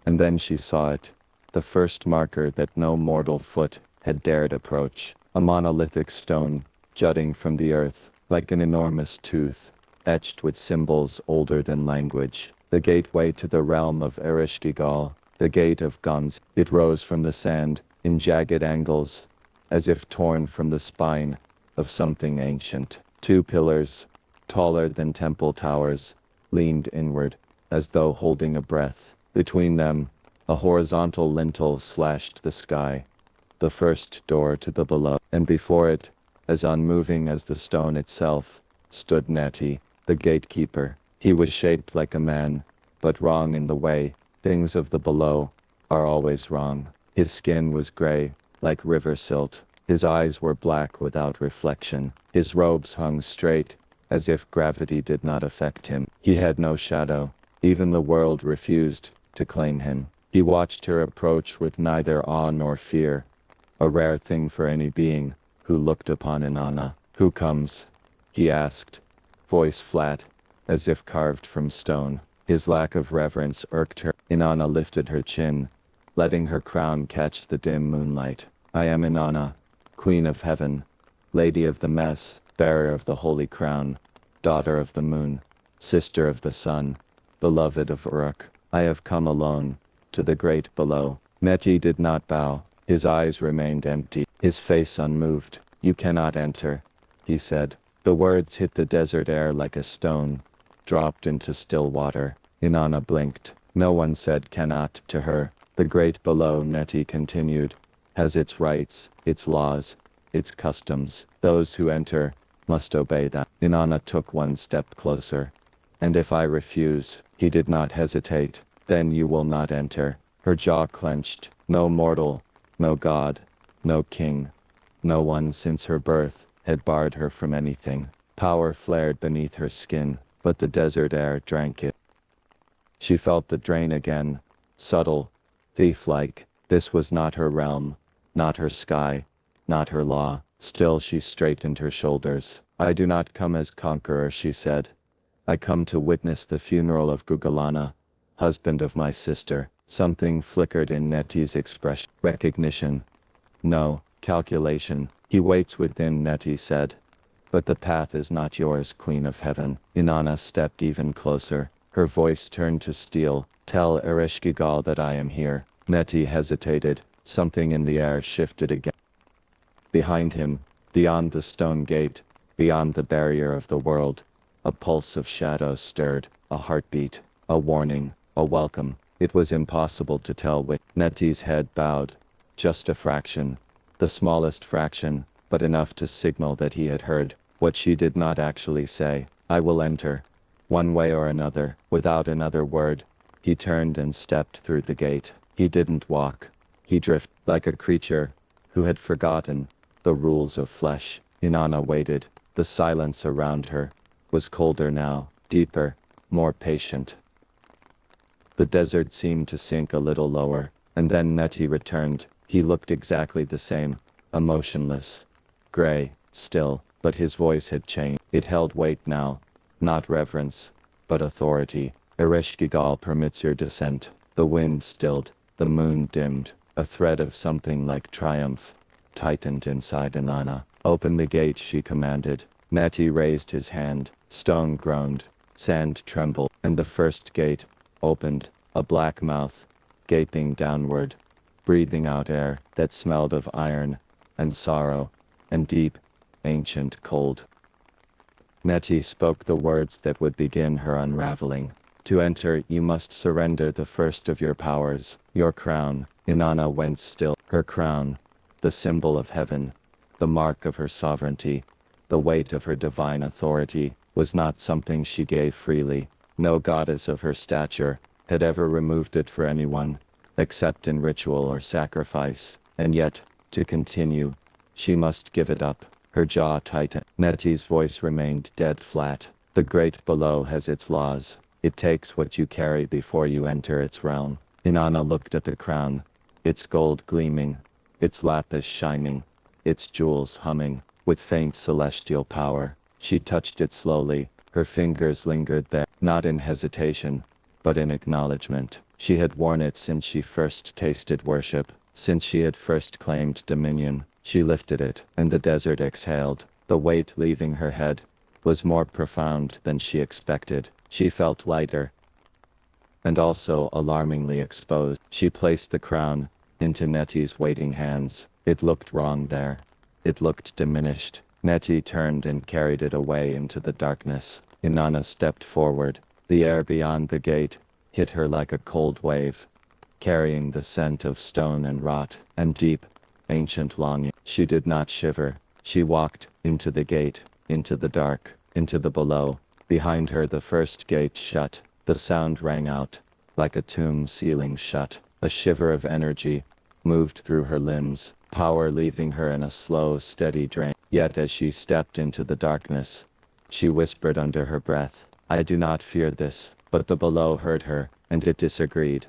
Speaker 1: And then she saw it, the first marker that no mortal foot had dared approach. A monolithic stone, jutting from the earth, like an enormous tooth, etched with symbols older than language. The gateway to the realm of Ereshkigal, the gate of Gons. It rose from the sand, in jagged angles, as if torn from the spine of something ancient. 2 pillars, taller than temple towers, leaned inward, as though holding a breath. Between them, a horizontal lintel slashed the sky, the first door to the below. And before it, as unmoving as the stone itself, stood Neti, the gatekeeper. He was shaped like a man, but wrong in the way things of the below are always wrong. His skin was gray, like river silt. His eyes were black without reflection. His robes hung straight, as if gravity did not affect him. He had no shadow. Even the world refused to claim him. He watched her approach with neither awe nor fear, a rare thing for any being who looked upon Inanna. "Who comes?" he asked, voice flat, as if carved from stone. His lack of reverence irked her. Inanna lifted her chin, letting her crown catch the dim moonlight. "I am Inanna, Queen of Heaven, Lady of the Mess, bearer of the Holy Crown, daughter of the moon, sister of the sun, beloved of Uruk. I have come alone, to the great below." Neti did not bow. His eyes remained empty, his face unmoved. "You cannot enter," he said. The words hit the desert air like a stone, dropped into still water. Inanna blinked. No one said cannot to her. "The great below," Neti continued, "has its rights, its laws, its customs. Those who enter must obey them." Inanna took one step closer. "And if I refuse?" He did not hesitate. "Then you will not enter." Her jaw clenched. No mortal, no god, no king, no one since her birth had barred her from anything. Power flared beneath her skin, but the desert air drank it. She felt the drain again, subtle, thief-like. This was not her realm, not her sky, not her law. Still she straightened her shoulders. "I do not come as conqueror," she said. "I come to witness the funeral of Gugalana, husband of my sister." Something flickered in Neti's expression. Recognition. No, calculation. "He waits within," Neti said. "But the path is not yours, Queen of Heaven." Inanna stepped even closer. Her voice turned to steel. "Tell Ereshkigal that I am here." Neti hesitated. Something in the air shifted again. Behind him, beyond the stone gate, beyond the barrier of the world, a pulse of shadow stirred, a heartbeat, a warning, a welcome. It was impossible to tell which. Neti's head bowed. Just a fraction. The smallest fraction, but enough to signal that he had heard what she did not actually say. "I will enter. One way or another." Without another word, he turned and stepped through the gate. He didn't walk. He drifted like a creature who had forgotten the rules of flesh. Inanna waited. The silence around her was colder now, deeper, more patient. The desert seemed to sink a little lower, and then Neti returned. He looked exactly the same, emotionless, gray, still, but his voice had changed. It held weight now, not reverence, but authority. "Ereshkigal permits your descent." The wind stilled, the moon dimmed. A thread of something like triumph tightened inside Inanna. "Open the gate," she commanded. Neti raised his hand. Stone groaned, sand trembled, and the first gate opened, a black mouth, gaping downward, breathing out air that smelled of iron, and sorrow, and deep, ancient cold. Neti spoke the words that would begin her unraveling. "To enter, you must surrender the first of your powers, your crown." Inanna went still. Her crown, the symbol of heaven, the mark of her sovereignty, the weight of her divine authority, was not something she gave freely. No goddess of her stature had ever removed it for anyone, except in ritual or sacrifice. And yet, to continue, she must give it up. Her jaw tightened. Neti's voice remained dead flat. "The great below has its laws. It takes what you carry before you enter its realm." Inanna looked at the crown, its gold gleaming, its lapis shining, its jewels humming with faint celestial power. She touched it slowly. Her fingers lingered there, not in hesitation, but in acknowledgement. She had worn it since she first tasted worship, since she had first claimed dominion. She lifted it, and the desert exhaled. The weight leaving her head was more profound than she expected. She felt lighter, and also alarmingly exposed. She placed the crown into Neti's waiting hands. It looked wrong there. It looked diminished. Neti turned and carried it away into the darkness. Inanna stepped forward. The air beyond the gate hit her like a cold wave, carrying the scent of stone and rot, and deep, ancient longing. She did not shiver. She walked into the gate, into the dark, into the below. Behind her the first gate shut. The sound rang out, like a tomb ceiling shut. A shiver of energy moved through her limbs, power leaving her in a slow, steady drain. Yet as she stepped into the darkness,
Speaker 2: she whispered under her breath. I do not fear this, but the below heard her, and it disagreed.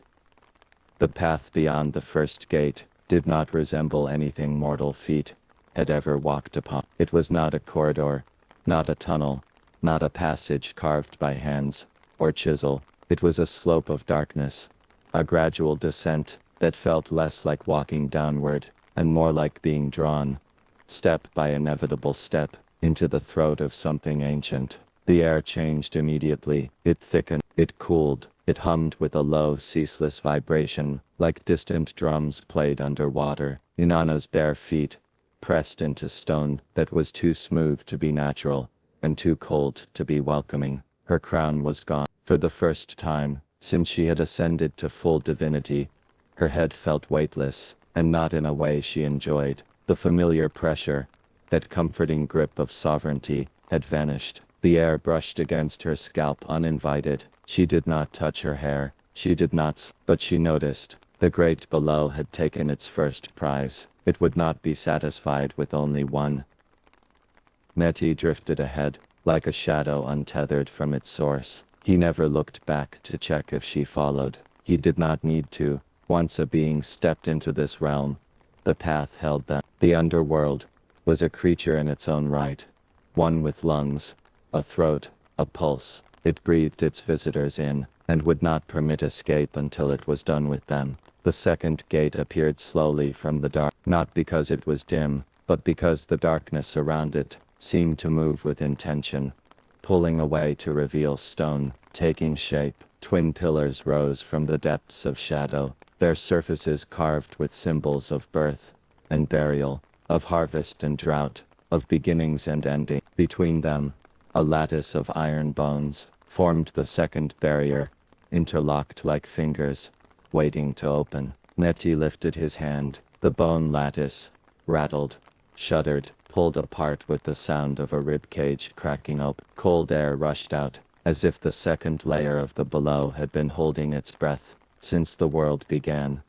Speaker 2: The path beyond the first gate did not resemble anything mortal feet had ever walked upon. It was not a corridor, not a tunnel, not a passage carved by hands or chisel. It was a slope of darkness, a gradual descent that felt less like walking downward and more like being drawn, step by inevitable step, into the throat of something ancient. The air changed immediately. It thickened, it cooled, it hummed with a low, ceaseless vibration, like distant drums played underwater. Inanna's bare feet pressed into stone that was too smooth to be natural, and too cold to be welcoming. Her crown was gone. For the first time, since she had ascended to full divinity, her head felt weightless, and not in a way she enjoyed. The familiar pressure, that comforting grip of sovereignty, had vanished. The air brushed against her scalp uninvited. She did not touch her hair, she did not but she noticed. The great below had taken its first prize. It would not be satisfied with only one. Neti drifted ahead, like a shadow untethered from its source. He never looked back to check if she followed. He did not need to. Once a being stepped into this realm, the path held them. The underworld was a creature in its own right, one with lungs, a throat, a pulse. It breathed its visitors in, and would not permit escape until it was done with them. The second gate appeared slowly from the dark, not because it was dim, but because the darkness around it seemed to move with intention, pulling away to reveal stone, taking shape. Twin pillars rose from the depths of shadow, their surfaces carved with symbols of birth and burial, of harvest and drought, of beginnings and ending. Between them, a lattice of iron bones formed the second barrier, interlocked like fingers, waiting to open. Neti lifted his hand. The bone lattice rattled, shuddered, pulled apart with the sound of a rib cage cracking open. Cold air rushed out, as if the second layer of the below had been holding its breath since the world began.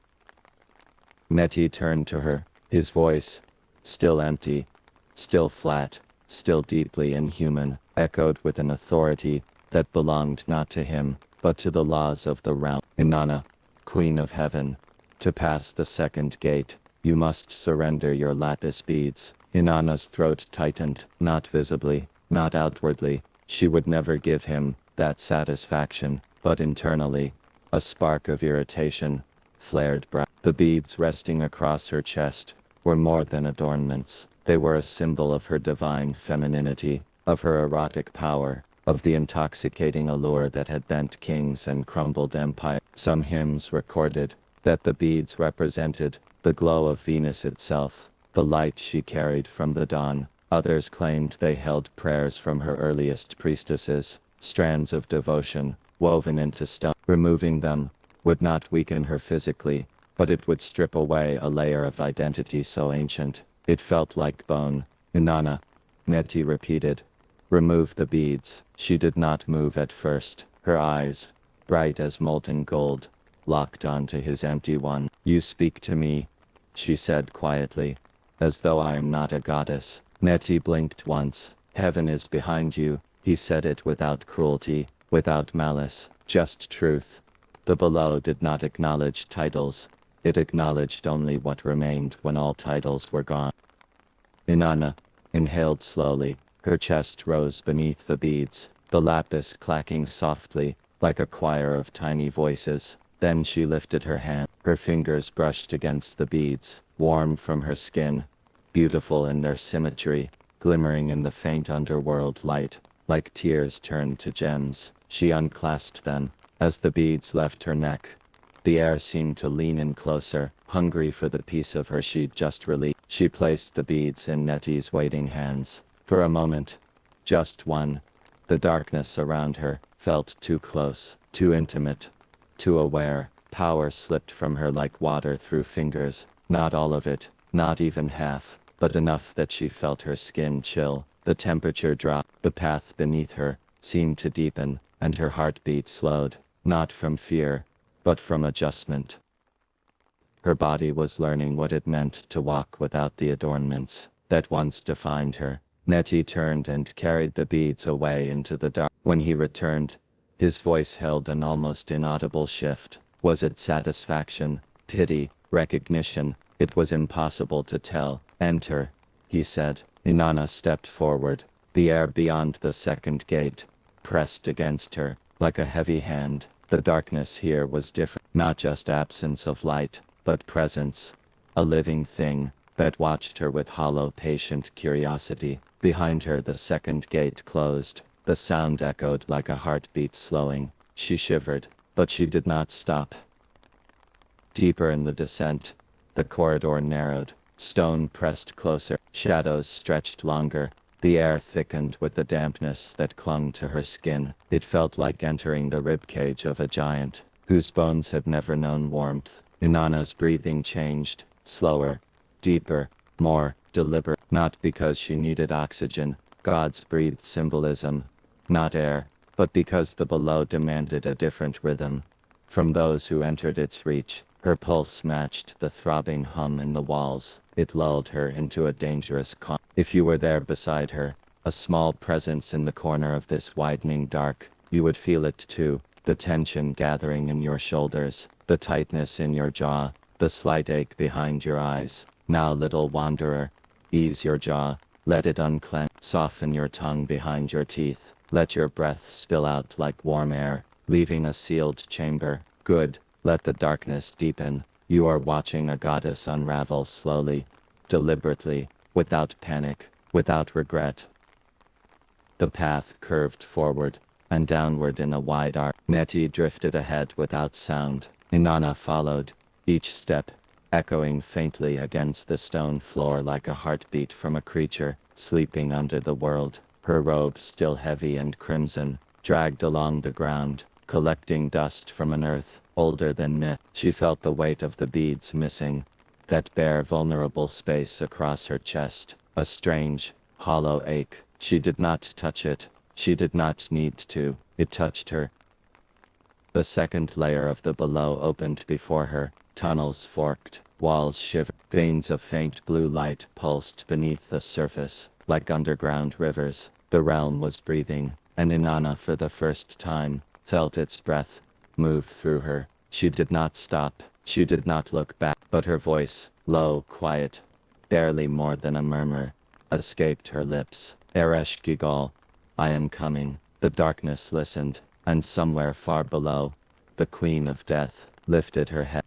Speaker 2: Neti turned to her, his voice, still empty, still flat, still deeply inhuman, echoed with an authority that belonged not to him, but to the laws of the realm. Inanna, Queen of Heaven, to pass the second gate, you must surrender your lapis beads. Inanna's throat tightened, not visibly, not outwardly. She would never give him that satisfaction, but internally, a spark of irritation flared bright. The beads resting across her chest were more than adornments. They were a symbol of her divine femininity, of her erotic power, of the intoxicating allure that had bent kings and crumbled empires. Some hymns recorded that the beads represented the glow of Venus itself, the light she carried from the dawn. Others claimed they held prayers from her earliest priestesses, strands of devotion woven into stone. Removing them would not weaken her physically, but it would strip away a layer of identity so ancient it felt like bone. Inanna, Neti repeated. Remove the beads. She did not move at first. Her eyes, bright as molten gold, locked onto his empty one. You speak to me, she said quietly, as though I am not a goddess. Neti blinked once. Heaven is behind you. He said it without cruelty, without malice, just truth. The below did not acknowledge titles. It acknowledged only what remained when all titles were gone. Inanna inhaled slowly. Her chest rose beneath the beads, the lapis clacking softly, like a choir of tiny voices. Then she lifted her hand. Her fingers brushed against the beads, warm from her skin, beautiful in their symmetry, glimmering in the faint underworld light, like tears turned to gems. She unclasped them. As the beads left her neck, the air seemed to lean in closer, hungry for the piece of her she'd just released. She placed the beads in Neti's waiting hands. For a moment, just one, the darkness around her felt too close, too intimate, too aware. Power slipped from her like water through fingers. Not all of it, not even half, but enough that she felt her skin chill. The temperature dropped. The path beneath her seemed to deepen, and her heartbeat slowed, not from fear, but from adjustment. Her body was learning what it meant to walk without the adornments that once defined her. Nettie turned and carried the beads away into the dark. When he returned, his voice held an almost inaudible shift. Was it satisfaction, pity, recognition? It was impossible to tell. Enter, he said. Inanna stepped forward. The air beyond the second gate pressed against her like a heavy hand. The darkness here was different. Not just absence of light, but presence. A living thing that watched her with hollow, patient curiosity. Behind her the second gate closed. The sound echoed like a heartbeat slowing. She shivered, but she did not stop. Deeper in the descent, the corridor narrowed. Stone pressed closer. Shadows stretched longer. The air thickened with the dampness that clung to her skin. It felt like entering the ribcage of a giant, whose bones had never known warmth. Inanna's breathing changed, slower, deeper, more deliberate. Not because she needed oxygen, gods breathed symbolism, not air, but because the below demanded a different rhythm. From those who entered its reach, her pulse matched the throbbing hum in the walls. It lulled her into a dangerous calm. If you were there beside her, a small presence in the corner of this widening dark, you would feel it too. The tension gathering in your shoulders, the tightness in your jaw, the slight ache behind your eyes. Now, little wanderer, ease your jaw, let it unclench, soften your tongue behind your teeth, let your breath spill out like warm air, leaving a sealed chamber. Good, let the darkness deepen. You are watching a goddess unravel slowly, deliberately, without panic, without regret. The path curved forward and downward in a wide arc. Nettie drifted ahead without sound. Inanna followed, each step echoing faintly against the stone floor like a heartbeat from a creature sleeping under the world. Her robe, still heavy and crimson, dragged along the ground, collecting dust from an earth older than myth. She felt the weight of the beads missing, that bare vulnerable space across her chest, a strange, hollow ache. She did not touch it. She did not need to. It touched her. The second layer of the below opened before her. Tunnels forked, walls shivered, veins of faint blue light pulsed beneath the surface, like underground rivers. The realm was breathing, and Inanna for the first time felt its breath move through her. She did not stop. She did not look back, but her voice, low, quiet, barely more than a murmur, escaped her lips. Eresh Gigal, I am coming. The darkness listened, and somewhere far below, the Queen of Death lifted her head.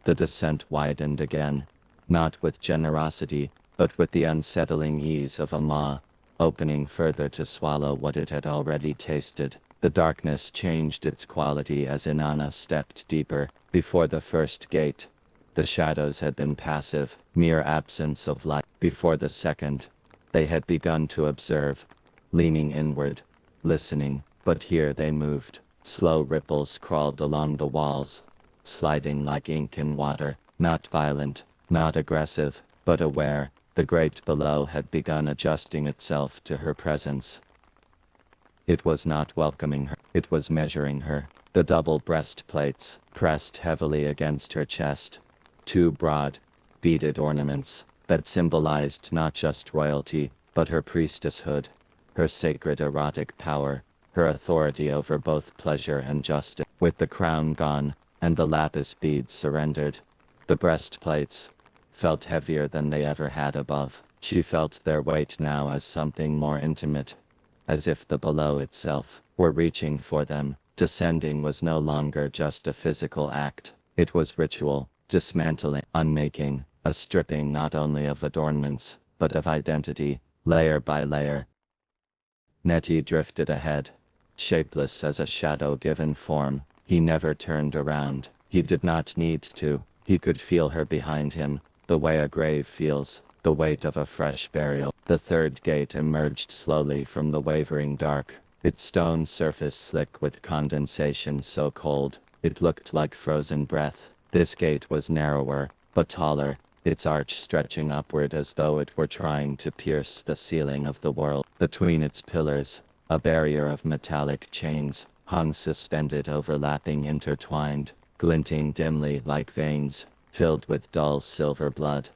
Speaker 2: The descent widened again, not with generosity, but with the unsettling ease of a maw, opening further to swallow what it had already tasted. The darkness changed its quality as Inanna stepped deeper. Before the first gate, the shadows had been passive, mere absence of light. Before the second, they had begun to observe, leaning inward, listening, but here they moved. Slow ripples crawled along the walls, sliding like ink in water, not violent, not aggressive, but aware. The grate below had begun adjusting itself to her presence. It was not welcoming her, it was measuring her. The double breastplates pressed heavily against her chest, two broad, beaded ornaments that symbolized not just royalty, but her priestesshood, her sacred erotic power, her authority over both pleasure and justice. With the crown gone, and the lapis beads surrendered, the breastplates felt heavier than they ever had above. She felt their weight now as something more intimate, as if the below itself were reaching for them. Descending was no longer just a physical act. It was ritual, dismantling, unmaking, a stripping not only of adornments, but of identity, layer by layer. Nettie drifted ahead, shapeless as a shadow given form. He never turned around. He did not need to. He could feel her behind him, the way a grave feels, the weight of a fresh burial. The third gate emerged slowly from the wavering dark, its stone surface slick with condensation so cold, it looked like frozen breath. This gate was narrower, but taller, its arch stretching upward as though it were trying to pierce the ceiling of the world. Between its pillars, a barrier of metallic chains hung suspended, overlapping, intertwined, glinting dimly like veins, filled with dull silver blood.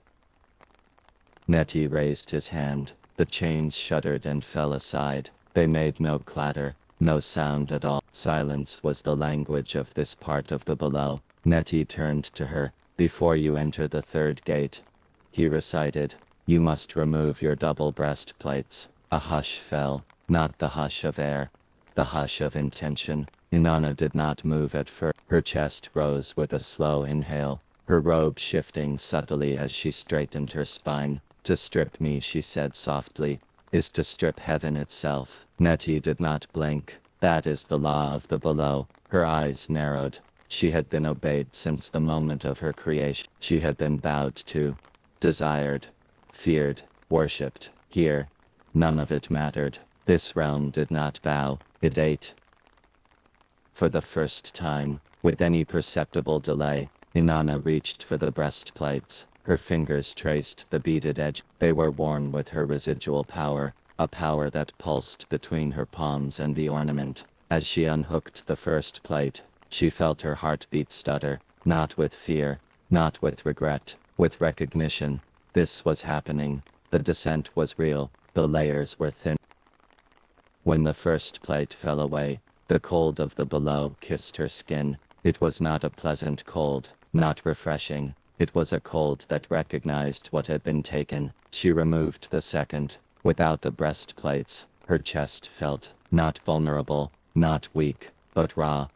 Speaker 2: Nettie raised his hand. The chains shuddered and fell aside. They made no clatter, no sound at all. Silence was the language of this part of the below. Nettie turned to her. Before you enter the third gate, he recited, you must remove your double breastplates. A hush fell, not the hush of air, the hush of intention. Inanna did not move at first. Her chest rose with a slow inhale, her robe shifting subtly as she straightened her spine. To strip me, she said softly, is to strip heaven itself. Nettie did not blink. That is the law of the below. Her eyes narrowed. She had been obeyed since the moment of her creation. She had been bowed to, desired, feared, worshipped. Here, none of it mattered. This realm did not bow, it ate. For the first time, with any perceptible delay, Inanna reached for the breastplates. Her fingers traced the beaded edge. They were worn with her residual power, a power that pulsed between her palms and the ornament. As she unhooked the first plate, she felt her heartbeat stutter, not with fear, not with regret, with recognition. This was happening. The descent was real. The layers were thin. When the first plate fell away, the cold of the below kissed her skin. It was not a pleasant cold, not refreshing. It was a cold that recognized what had been taken. She removed the second. Without the breastplates, her chest felt not vulnerable, not weak, but raw,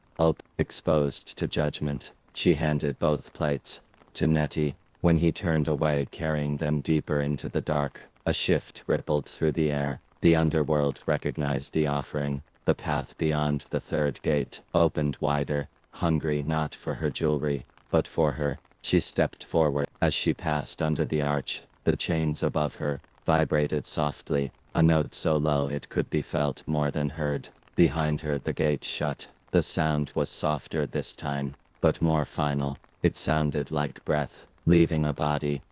Speaker 2: exposed to judgment. She handed both plates to Nettie. When he turned away, carrying them deeper into the dark, a shift rippled through the air. The underworld recognized the offering. The path beyond the third gate opened wider, hungry not for her jewelry, but for her. She stepped forward. As she passed under the arch, the chains above her vibrated softly, a note so low it could be felt more than heard. Behind her the gate shut. The sound was softer this time, but more final. It sounded like breath, leaving a body.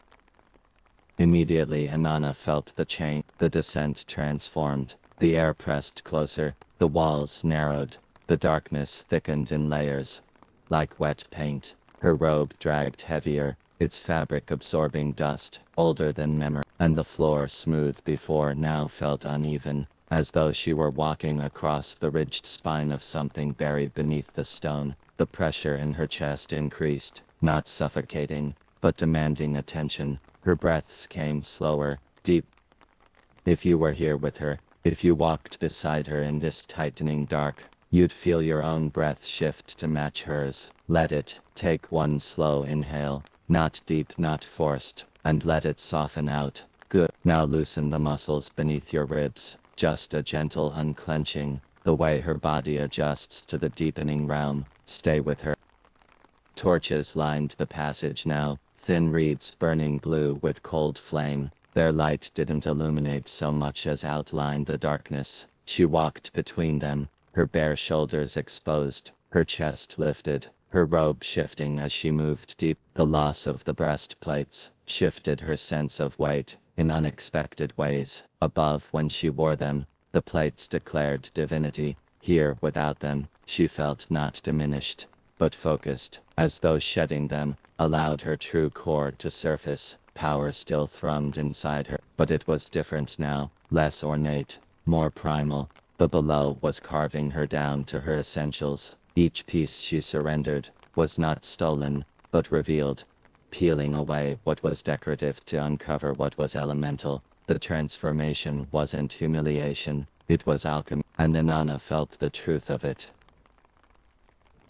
Speaker 2: Immediately Inanna felt the chain. The descent transformed. The air pressed closer. The walls narrowed. The darkness thickened in layers, like wet paint. Her robe dragged heavier, its fabric absorbing dust, older than memory, and the floor smooth before now felt uneven, as though she were walking across the ridged spine of something buried beneath the stone. The pressure in her chest increased, not suffocating, but demanding attention. Her breaths came slower, deep. If you were here with her, if you walked beside her in this tightening dark, you'd feel your own breath shift to match hers. Let it. Take one slow inhale, not deep, not forced, and let it soften out. Good. Now loosen the muscles beneath your ribs. Just a gentle unclenching, the way her body adjusts to the deepening realm. Stay with her. Torches lined the passage now, thin reeds burning blue with cold flame. Their light didn't illuminate so much as outline the darkness. She walked between them, her bare shoulders exposed, her chest lifted, her robe shifting as she moved deep. The loss of the breastplates shifted her sense of weight in unexpected ways. Above, when she wore them, the plates declared divinity. Here, without them, she felt not diminished, but focused, as though shedding them allowed her true core to surface. Power still thrummed inside her, but it was different now, less ornate, more primal. The below was carving her down to her essentials. Each piece she surrendered was not stolen, but revealed, peeling away what was decorative to uncover what was elemental. The transformation wasn't humiliation, it was alchemy, and Inanna felt the truth of it.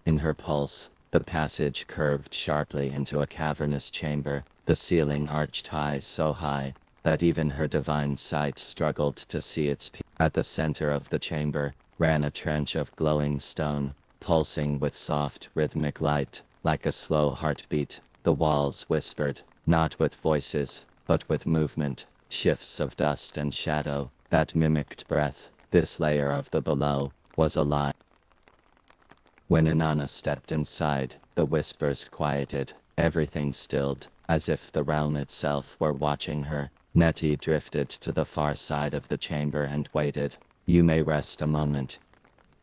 Speaker 2: In her pulse, the passage curved sharply into a cavernous chamber. The ceiling arched high, so high that even her divine sight struggled to see its peak. At the center of the chamber ran a trench of glowing stone, pulsing with soft, rhythmic light, like a slow heartbeat. The walls whispered, not with voices, but with movement, shifts of dust and shadow that mimicked breath. This layer of the below was alive. When Inanna stepped inside, the whispers quieted, everything stilled, as if the realm itself were watching her. Nettie drifted to the far side of the chamber and waited. You may rest a moment,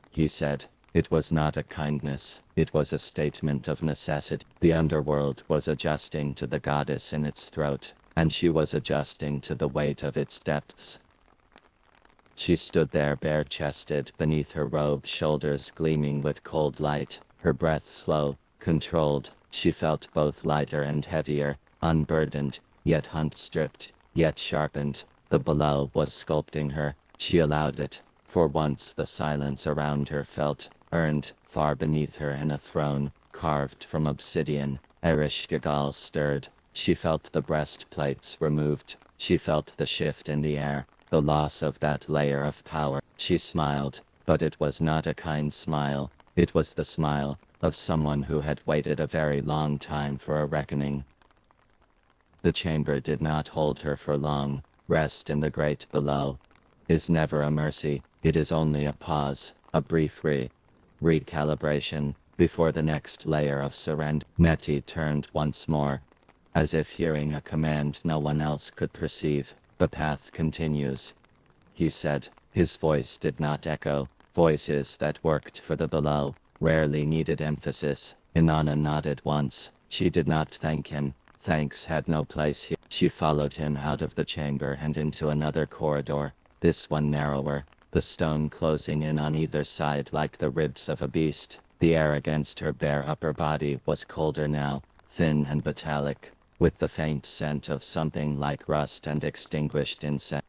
Speaker 2: he said. It was not a kindness, it was a statement of necessity. The underworld was adjusting to the goddess in its throat, and she was adjusting to the weight of its depths. She stood there bare-chested beneath her robe, shoulders gleaming with cold light, her breath slow, controlled. She felt both lighter and heavier, unburdened, yet hunt-stripped, yet sharpened. The below was sculpting her. She allowed it. For once the silence around her felt earned. Far beneath her in a throne, carved from obsidian, Ereshkigal stirred. She felt the breastplates removed. She felt the shift in the air, the loss of that layer of power. She smiled, but it was not a kind smile. It was the smile of someone who had waited a very long time for a reckoning. The chamber did not hold her for long. Rest in the great below is never a mercy. It is only a pause, a brief recalibration, before the next layer of surrender. Nettie turned once more, as if hearing a command no one else could perceive. The path continues, he said. His voice did not echo. Voices that worked for the below rarely needed emphasis. Inanna nodded once. She did not thank him. Thanks had no place here. She followed him out of the chamber and into another corridor, this one narrower, the stone closing in on either side like the ribs of a beast. The air against her bare upper body was colder now, thin and metallic, with the faint scent of something like rust and extinguished incense.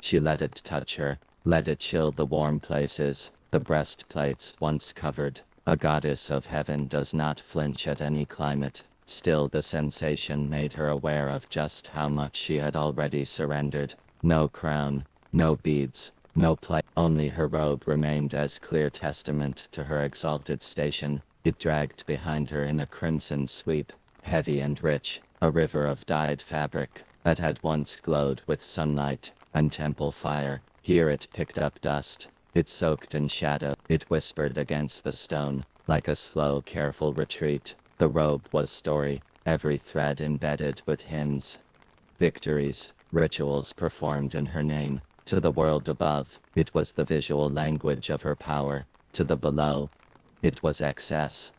Speaker 2: She let it touch her, let it chill the warm places, the breastplates once covered. A goddess of heaven does not flinch at any climate. Still the sensation made her aware of just how much she had already surrendered. No crown, no beads, no plate. Only her robe remained as clear testament to her exalted station. It dragged behind her in a crimson sweep, heavy and rich, a river of dyed fabric that had once glowed with sunlight and temple fire. Here it picked up dust. It soaked in shadow. It whispered against the stone, like a slow, careful retreat. The robe was story, every thread embedded with hymns, victories, rituals performed in her name. To the world above, it was the visual language of her power. To the below, it was excess.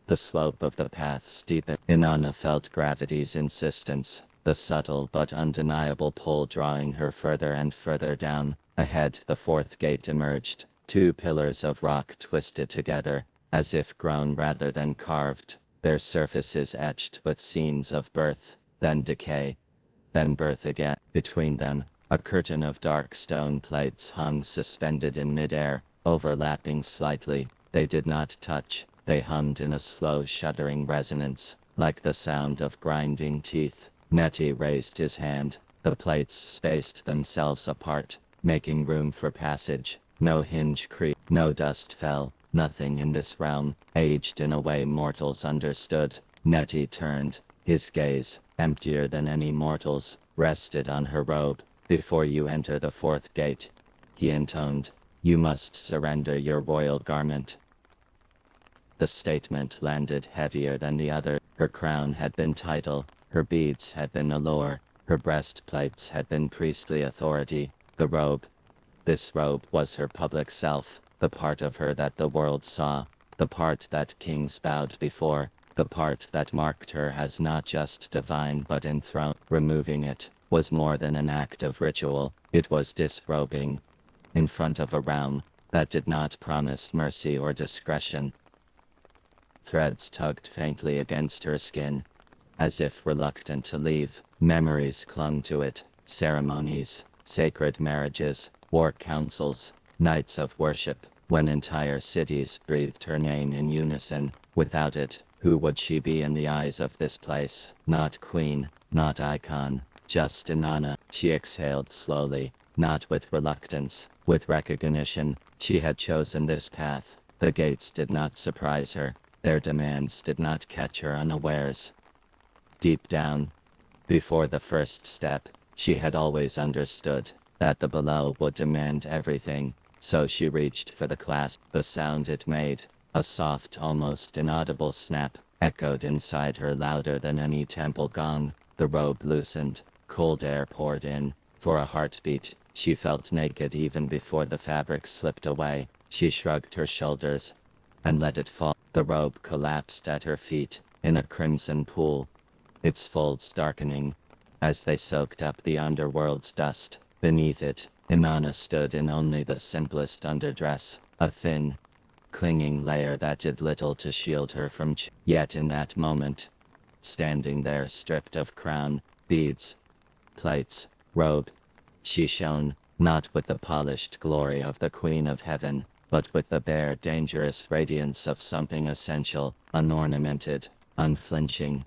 Speaker 2: The slope of the path steepened. Inanna felt gravity's insistence, the subtle but undeniable pull drawing her further and further down. Ahead, the fourth gate emerged. Two pillars of rock twisted together, as if grown rather than carved, their surfaces etched with scenes of birth, then decay, then birth again. Between them, a curtain of dark stone plates hung suspended in midair, overlapping slightly. They did not touch. They hummed in a slow shuddering resonance, like the sound of grinding teeth. Nettie raised his hand. The plates spaced themselves apart, making room for passage. No hinge creaked, no dust fell. Nothing in this realm, aged in a way mortals understood. Nettie turned. His gaze, emptier than any mortal's, rested on her robe. Before you enter the fourth gate, he intoned, you must surrender your royal garment. The statement landed heavier than the other. Her crown had been title, her beads had been allure, her breastplates had been priestly authority. The robe, this robe was her public self. The part of her that the world saw, the part that kings bowed before, the part that marked her as not just divine but enthroned. Removing it was more than an act of ritual. It was disrobing in front of a realm that did not promise mercy or discretion. Threads tugged faintly against her skin, as if reluctant to leave. Memories clung to it, ceremonies, sacred marriages, war councils, nights of worship, when entire cities breathed her name in unison. Without it, who would she be in the eyes of this place? Not queen, not icon, just Inanna. She exhaled slowly, not with reluctance, with recognition. She had chosen this path. The gates did not surprise her. Their demands did not catch her unawares. Deep down, before the first step, she had always understood that the below would demand everything. So she reached for the clasp. The sound it made, a soft, almost inaudible snap, echoed inside her louder than any temple gong. The robe loosened, cold air poured in. For a heartbeat, she felt naked even before the fabric slipped away. She shrugged her shoulders and let it fall. The robe collapsed at her feet, in a crimson pool, its folds darkening as they soaked up the underworld's dust. Beneath it, Inanna stood in only the simplest underdress, a thin, clinging layer that did little to shield her from yet in that moment, standing there stripped of crown, beads, plates, robe, she shone, not with the polished glory of the Queen of Heaven, but with the bare, dangerous radiance of something essential, unornamented, unflinching.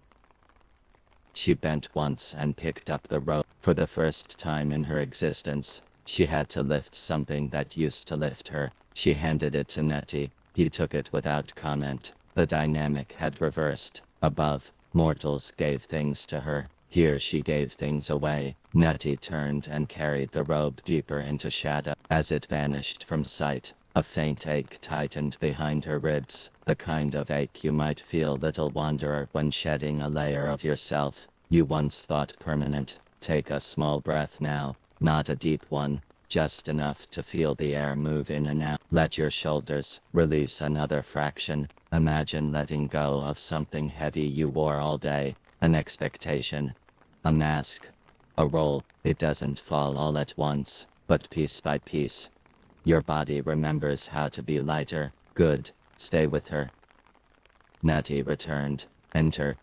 Speaker 2: She bent once and picked up the rope. For the first time in her existence, she had to lift something that used to lift her. She handed it to Nettie. He took it without comment. The dynamic had reversed. Above, mortals gave things to her. Here she gave things away. Nettie turned and carried the robe deeper into shadow. As it vanished from sight, a faint ache tightened behind her ribs, the kind of ache you might feel, little wanderer, when shedding a layer of yourself you once thought permanent. Take a small breath now, not a deep one, just enough to feel the air move in and out. Let your shoulders release another fraction. Imagine letting go of something heavy you wore all day, an expectation, a mask, a role. It doesn't fall all at once, but piece by piece. Your body remembers how to be lighter. Good, stay with her. Nettie returned. Enter.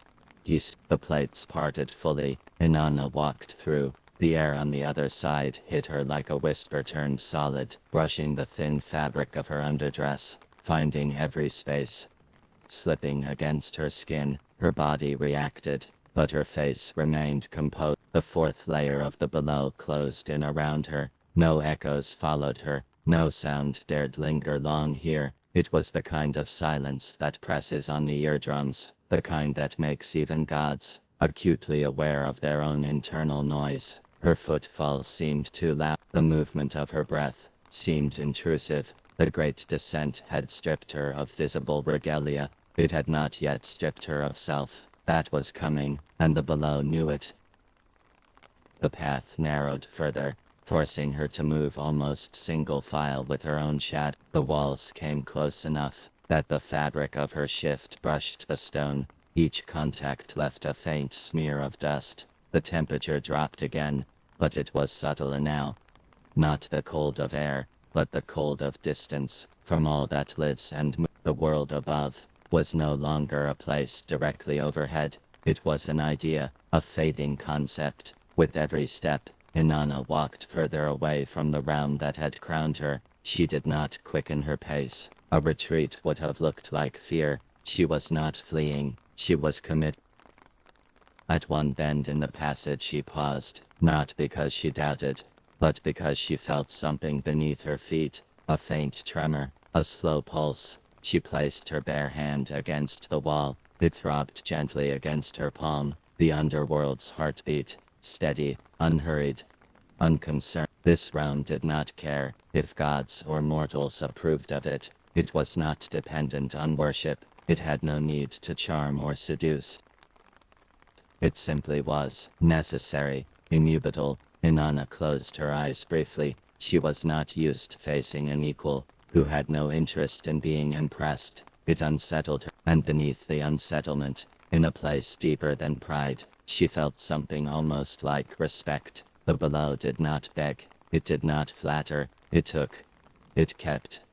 Speaker 2: The plates parted fully. Inanna walked through. The air on the other side hit her like a whisper, turned solid, brushing the thin fabric of her underdress, finding every space. Slipping against her skin, her body reacted, but her face remained composed. The fourth layer of the below closed in around her. No echoes followed her. No sound dared linger long here. It was the kind of silence that presses on the eardrums, the kind that makes even gods acutely aware of their own internal noise. Her footfalls seemed too loud. The movement of her breath seemed intrusive. The great descent had stripped her of visible regalia. It had not yet stripped her of self. That was coming, and the below knew it. The path narrowed further, forcing her to move almost single file with her own shadow. The walls came close enough that the fabric of her shift brushed the stone. Each contact left a faint smear of dust. The temperature dropped again, but it was subtle now. Not the cold of air, but the cold of distance from all that lives and moves. The world above was no longer a place directly overhead. It was an idea, a fading concept. With every step, Inanna walked further away from the realm that had crowned her. She did not quicken her pace. A retreat would have looked like fear. She was not fleeing. She was committed. At one bend in the passage she paused, not because she doubted, but because she felt something beneath her feet, a faint tremor, a slow pulse. She placed her bare hand against the wall. It throbbed gently against her palm, the underworld's heartbeat, steady, unhurried, unconcerned. This realm did not care if gods or mortals approved of it. It was not dependent on worship. It had no need to charm or seduce. It simply was necessary, immutable. Inanna closed her eyes briefly. She was not used to facing an equal who had no interest in being impressed. It unsettled her, and beneath the unsettlement, in a place deeper than pride, she felt something almost like respect. The below did not beg. It did not flatter. It took. It kept.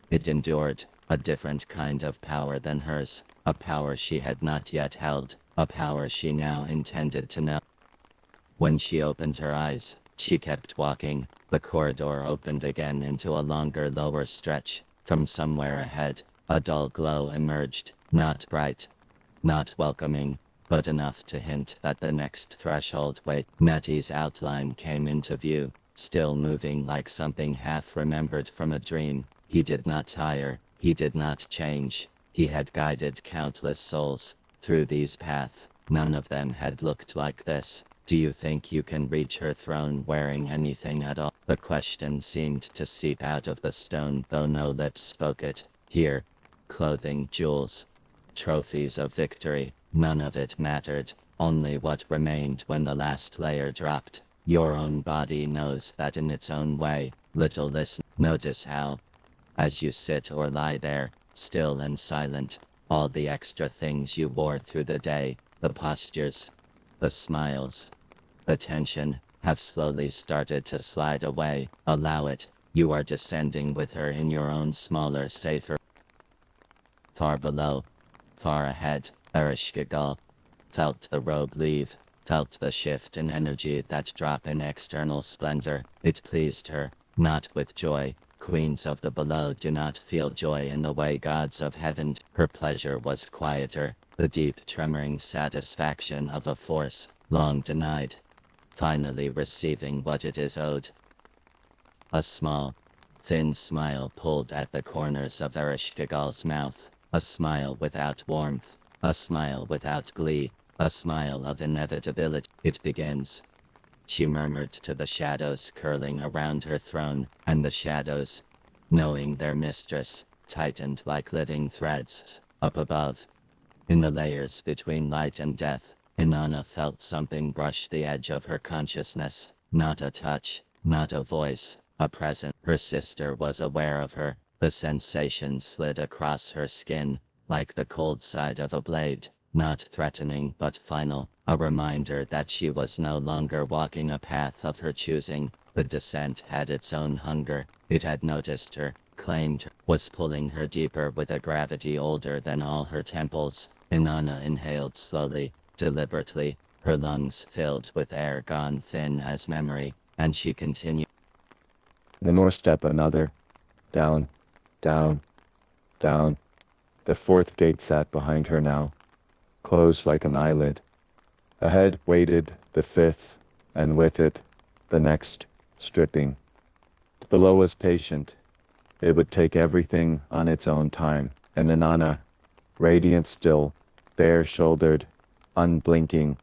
Speaker 2: It endured. A different kind of power than hers. A power she had not yet held. A power she now intended to know. When she opened her eyes, she kept walking. The corridor opened again into a longer lower stretch. From somewhere ahead, a dull glow emerged. Not bright. Not welcoming, but enough to hint that the next threshold wait. Nettie's outline came into view, still moving like something half remembered from a dream. He did not tire. He did not change. He had guided countless souls through these paths. None of them had looked like this. Do you think you can reach her throne wearing anything at all? The question seemed to seep out of the stone, though no lips spoke it. Here, clothing, jewels, trophies of victory, none of it mattered. Only what remained when the last layer dropped. Your own body knows that in its own way. Little listen. Notice how, as you sit or lie there, still and silent, all the extra things you wore through the day, the postures, the smiles, the tension, have slowly started to slide away. Allow it. You are descending with her in your own smaller, safer. Far below, far ahead, Ereshkigal felt the robe leave, felt the shift in energy, that drop in external splendor. It pleased her, not with joy. Queens of the below do not feel joy in the way gods of heaven do. Her pleasure was quieter, the deep tremoring satisfaction of a force long denied, finally receiving what it is owed. A small, thin smile pulled at the corners of Ereshkigal's mouth, a smile without warmth, a smile without glee, a smile of inevitability. It begins. She murmured to the shadows curling around her throne, and the shadows, knowing their mistress, tightened like living threads. Up above, in the layers between light and death, Inanna felt something brush the edge of her consciousness. Not a touch, not a voice, a presence. Her sister was aware of her. The sensation slid across her skin, like the cold side of a blade, not threatening but final, a reminder that she was no longer walking a path of her choosing. The descent had its own hunger. It had noticed her, claimed her, was pulling her deeper with a gravity older than all her temples. Inanna inhaled slowly, deliberately, her lungs filled with air gone thin as memory, and she continued.
Speaker 1: One more step, another. Down, down, down. The fourth gate sat behind her now, closed like an eyelid. Ahead waited the fifth, and with it, the next, stripping. Below was patient. It would take everything on its own time, and Inanna, radiant still, bare-shouldered, unblinking,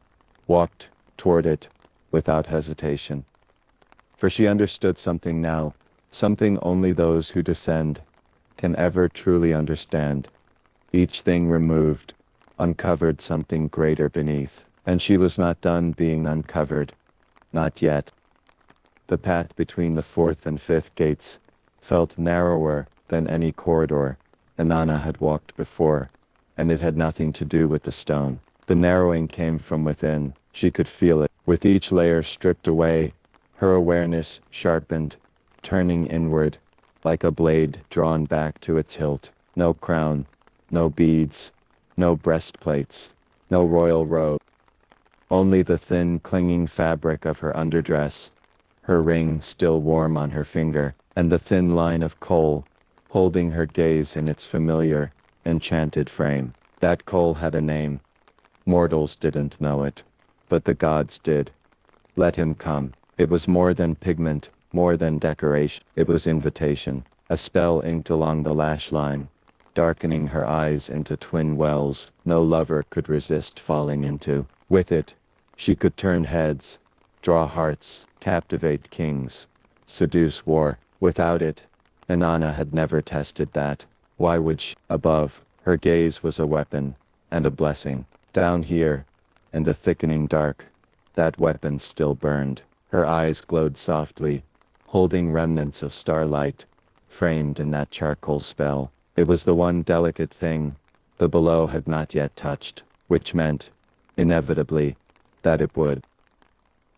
Speaker 1: walked toward it without hesitation. For she understood something now, something only those who descend can ever truly understand. Each thing removed uncovered something greater beneath, and she was not done being uncovered. Not yet. The path between the fourth and fifth gates felt narrower than any corridor Inanna had walked before, and it had nothing to do with the stone. The narrowing came from within. She could feel it. With each layer stripped away, her awareness sharpened, turning inward, like a blade drawn back to its hilt. No crown, no beads, no breastplates, no royal robe. Only the thin, clinging fabric of her underdress, her ring still warm on her finger, and the thin line of coal, holding her gaze in its familiar, enchanted frame. That coal had a name. Mortals didn't know it, but the gods did. Let him come. It was more than pigment, more than decoration. It was invitation, a spell inked along the lash line, darkening her eyes into twin wells no lover could resist falling into. With it, she could turn heads, draw hearts, captivate kings, seduce war. Without it, Inanna had never tested that. Why would she? Above, her gaze was a weapon, and a blessing. Down here, in the thickening dark, that weapon still burned. Her eyes glowed softly, holding remnants of starlight, framed in that charcoal spell. It was the one delicate thing the below had not yet touched, which meant, inevitably, that it would.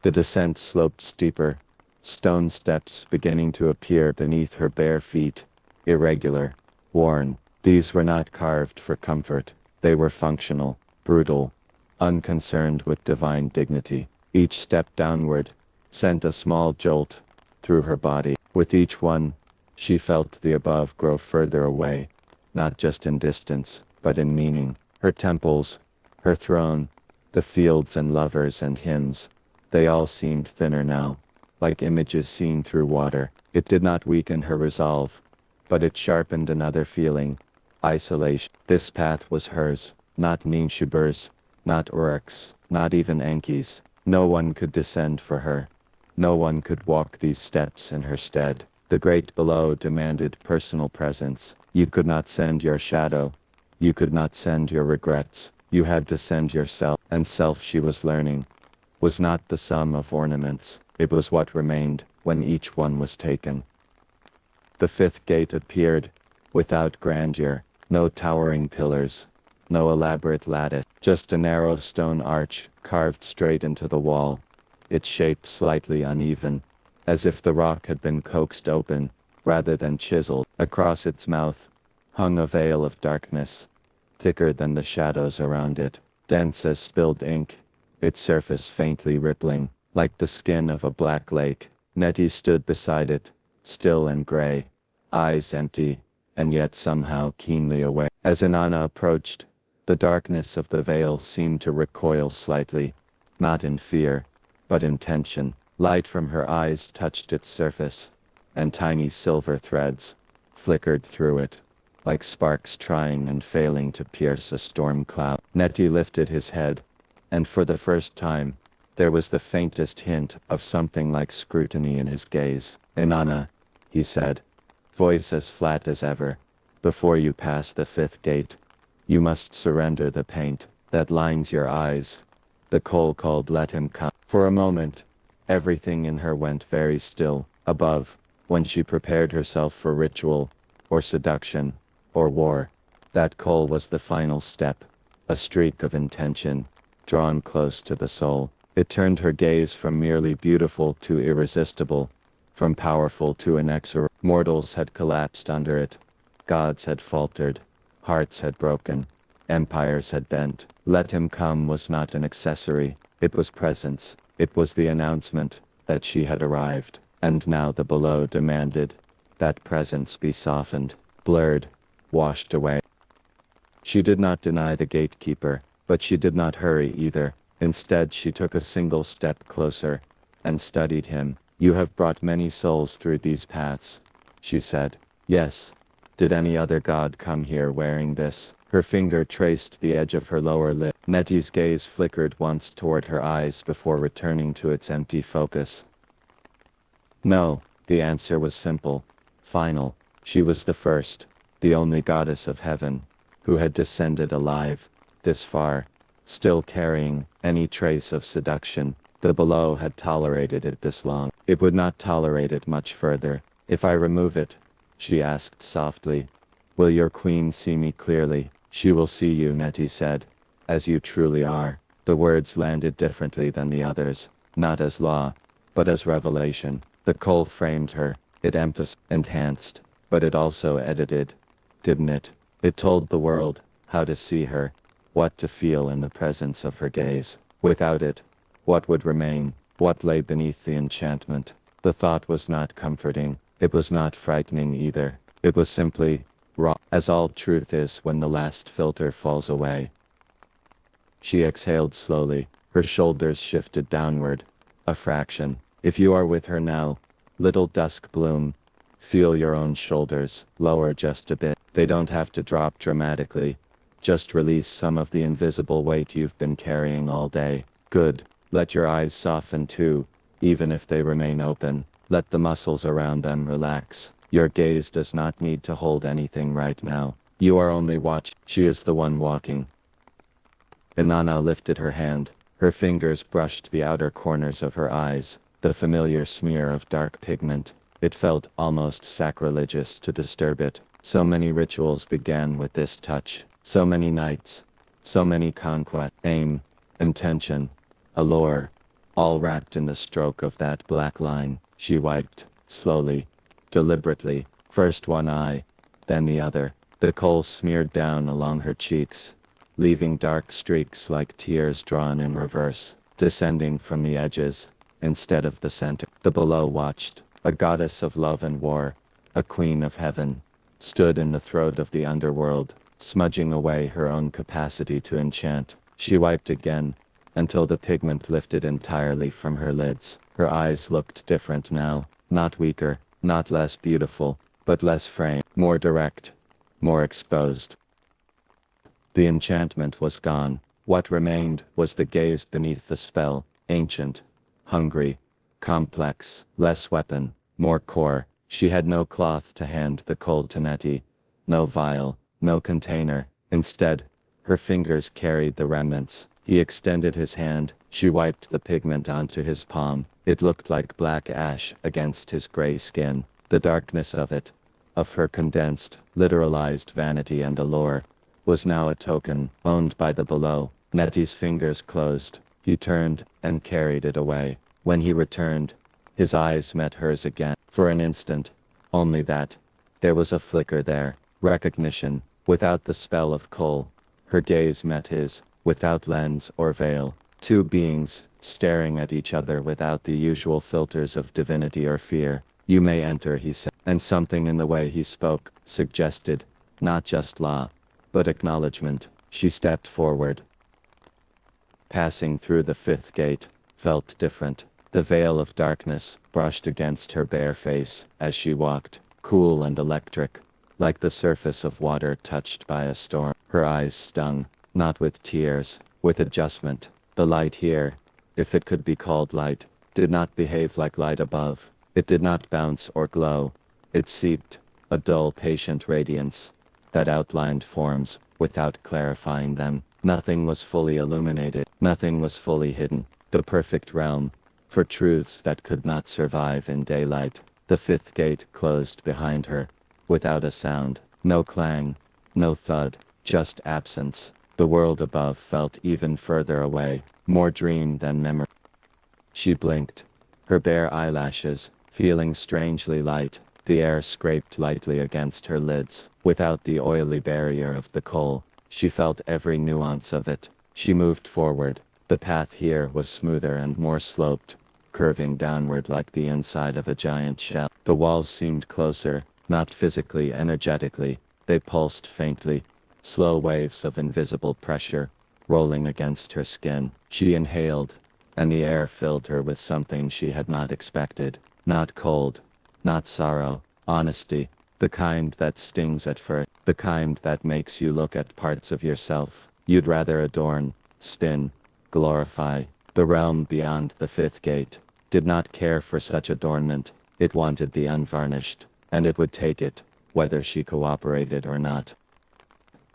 Speaker 1: The descent sloped steeper, stone steps beginning to appear beneath her bare feet, irregular, worn. These were not carved for comfort. They were functional, brutal, unconcerned with divine dignity. Each step downward sent a small jolt through her body. With each one, she felt the above grow further away, not just in distance, but in meaning. Her temples, her throne, the fields and lovers and hymns, they all seemed thinner now, like images seen through water. It did not weaken her resolve, but it sharpened another feeling: isolation. This path was hers, not Ninshuber's, not Uruk's, not even Enki's. No one could descend for her. No one could walk these steps in her stead. The great below demanded personal presence. You could not send your shadow. You could not send your regrets. You had to send yourself. And self, she was learning, was not the sum of ornaments. It was what remained when each one was taken. The fifth gate appeared, without grandeur, no towering pillars, no elaborate lattice, just a narrow stone arch carved straight into the wall. its shape slightly uneven, as if the rock had been coaxed open, rather than chiseled. Across its mouth hung a veil of darkness, thicker than the shadows around it, dense as spilled ink, its surface faintly rippling, like the skin of a black lake. Nettie stood beside it, still and gray, eyes empty, and yet somehow keenly aware. As Inanna approached, the darkness of the veil seemed to recoil slightly, not in fear, but in tension. Light from her eyes touched its surface, and tiny silver threads flickered through it, like sparks trying and failing to pierce a storm cloud. Nettie lifted his head, and for the first time, there was the faintest hint of something like scrutiny in his gaze. "Inanna," he said, voice as flat as ever, "before you pass the fifth gate, you must surrender the paint that lines your eyes." The coal called, "Let him come." For a moment, everything in her went very still. Above, when she prepared herself for ritual, or seduction, or war, that coal was the final step, a streak of intention, drawn close to the soul. It turned her gaze from merely beautiful to irresistible, from powerful to inexorable. Mortals had collapsed under it. Gods had faltered. Hearts had broken. Empires had bent. Let him come was not an accessory. It was presence. It was the announcement that she had arrived. And now the below demanded that presence be softened, blurred, washed away. She did not deny the gatekeeper, but she did not hurry either. Instead, she took a single step closer and studied him. "You have brought many souls through these paths," she said. "Yes. Did any other god come here wearing this?" Her finger traced the edge of her lower lip. Nettie's gaze flickered once toward her eyes before returning to its empty focus. No, the answer was simple, final. She was the first, the only goddess of heaven, who had descended alive, this far, still carrying any trace of seduction. The below had tolerated it this long. It would not tolerate it much further. "If I remove it," she asked softly, "will your queen see me clearly?" "She will see you," Nettie said, "as you truly are." The words landed differently than the others, not as law, but as revelation. The coal framed her. It emphasized, enhanced, but it also edited, didn't it? It told the world how to see her, what to feel in the presence of her gaze. Without it, what would remain? What lay beneath the enchantment? The thought was not comforting. It was not frightening either. It was simply raw, as all truth is when the last filter falls away. She exhaled slowly. Her shoulders shifted downward, a fraction. "If you are with her now, little dusk bloom, feel your own shoulders lower just a bit. They don't have to drop dramatically. Just release some of the invisible weight you've been carrying all day. Good. Let your eyes soften too, even if they remain open. Let the muscles around them relax. Your gaze does not need to hold anything right now. You are only watching. She is the one walking." Inanna lifted her hand. Her fingers brushed the outer corners of her eyes, the familiar smear of dark pigment. It felt almost sacrilegious to disturb it. So many rituals began with this touch. So many nights. So many conquests. Aim, intention, allure, all wrapped in the stroke of that black line. She wiped, slowly, deliberately, first one eye, then the other. The coal smeared down along her cheeks, leaving dark streaks like tears drawn in reverse, descending from the edges, instead of the center. The below watched. A goddess of love and war, a queen of heaven, stood in the throat of the underworld, smudging away her own capacity to enchant. She wiped again, until the pigment lifted entirely from her lids. Her eyes looked different now, not weaker, not less beautiful, but less framed, more direct, more exposed. The enchantment was gone. What remained was the gaze beneath the spell, ancient, hungry, complex, less weapon, more core. She had no cloth to hand the cold to Nettie, no vial, no container. Instead, her fingers carried the remnants. He extended his hand. She wiped the pigment onto his palm. It looked like black ash against his gray skin. The darkness of it, of her condensed, literalized vanity and allure, was now a token, owned by the below. Nettie's fingers closed. He turned and carried it away.
Speaker 2: When he returned, his eyes met hers again. For an instant, only that, there was a flicker there, recognition, without the spell of coal. Her gaze met his, without lens or veil. Two beings, staring at each other without the usual filters of divinity or fear. "You may enter," he said, and something in the way he spoke suggested, not just law, but acknowledgement. She stepped forward. Passing through the fifth gate, felt different. The veil of darkness brushed against her bare face as she walked, cool and electric, like the surface of water touched by a storm. Her eyes stung, not with tears, with adjustment. The light here, if it could be called light, did not behave like light above. It did not bounce or glow. It seeped, a dull patient radiance, that outlined forms, without clarifying them. Nothing was fully illuminated, nothing was fully hidden. The perfect realm, for truths that could not survive in daylight. The fifth gate closed behind her, without a sound, no clang, no thud, just absence. The world above felt even further away, more dream than memory. She blinked, her bare eyelashes, feeling strangely light. The air scraped lightly against her lids. Without the oily barrier of the coal, she felt every nuance of it. She moved forward. The path here was smoother and more sloped, curving downward like the inside of a giant shell. The walls seemed closer, not physically, energetically. They pulsed faintly, slow waves of invisible pressure, rolling against her skin. She inhaled, and the air filled her with something she had not expected. Not cold, not sorrow, honesty, the kind that stings at first, the kind that makes you look at parts of yourself you'd rather adorn, spin, glorify. The realm beyond the fifth gate did not care for such adornment. It wanted the unvarnished, and it would take it, whether she cooperated or not.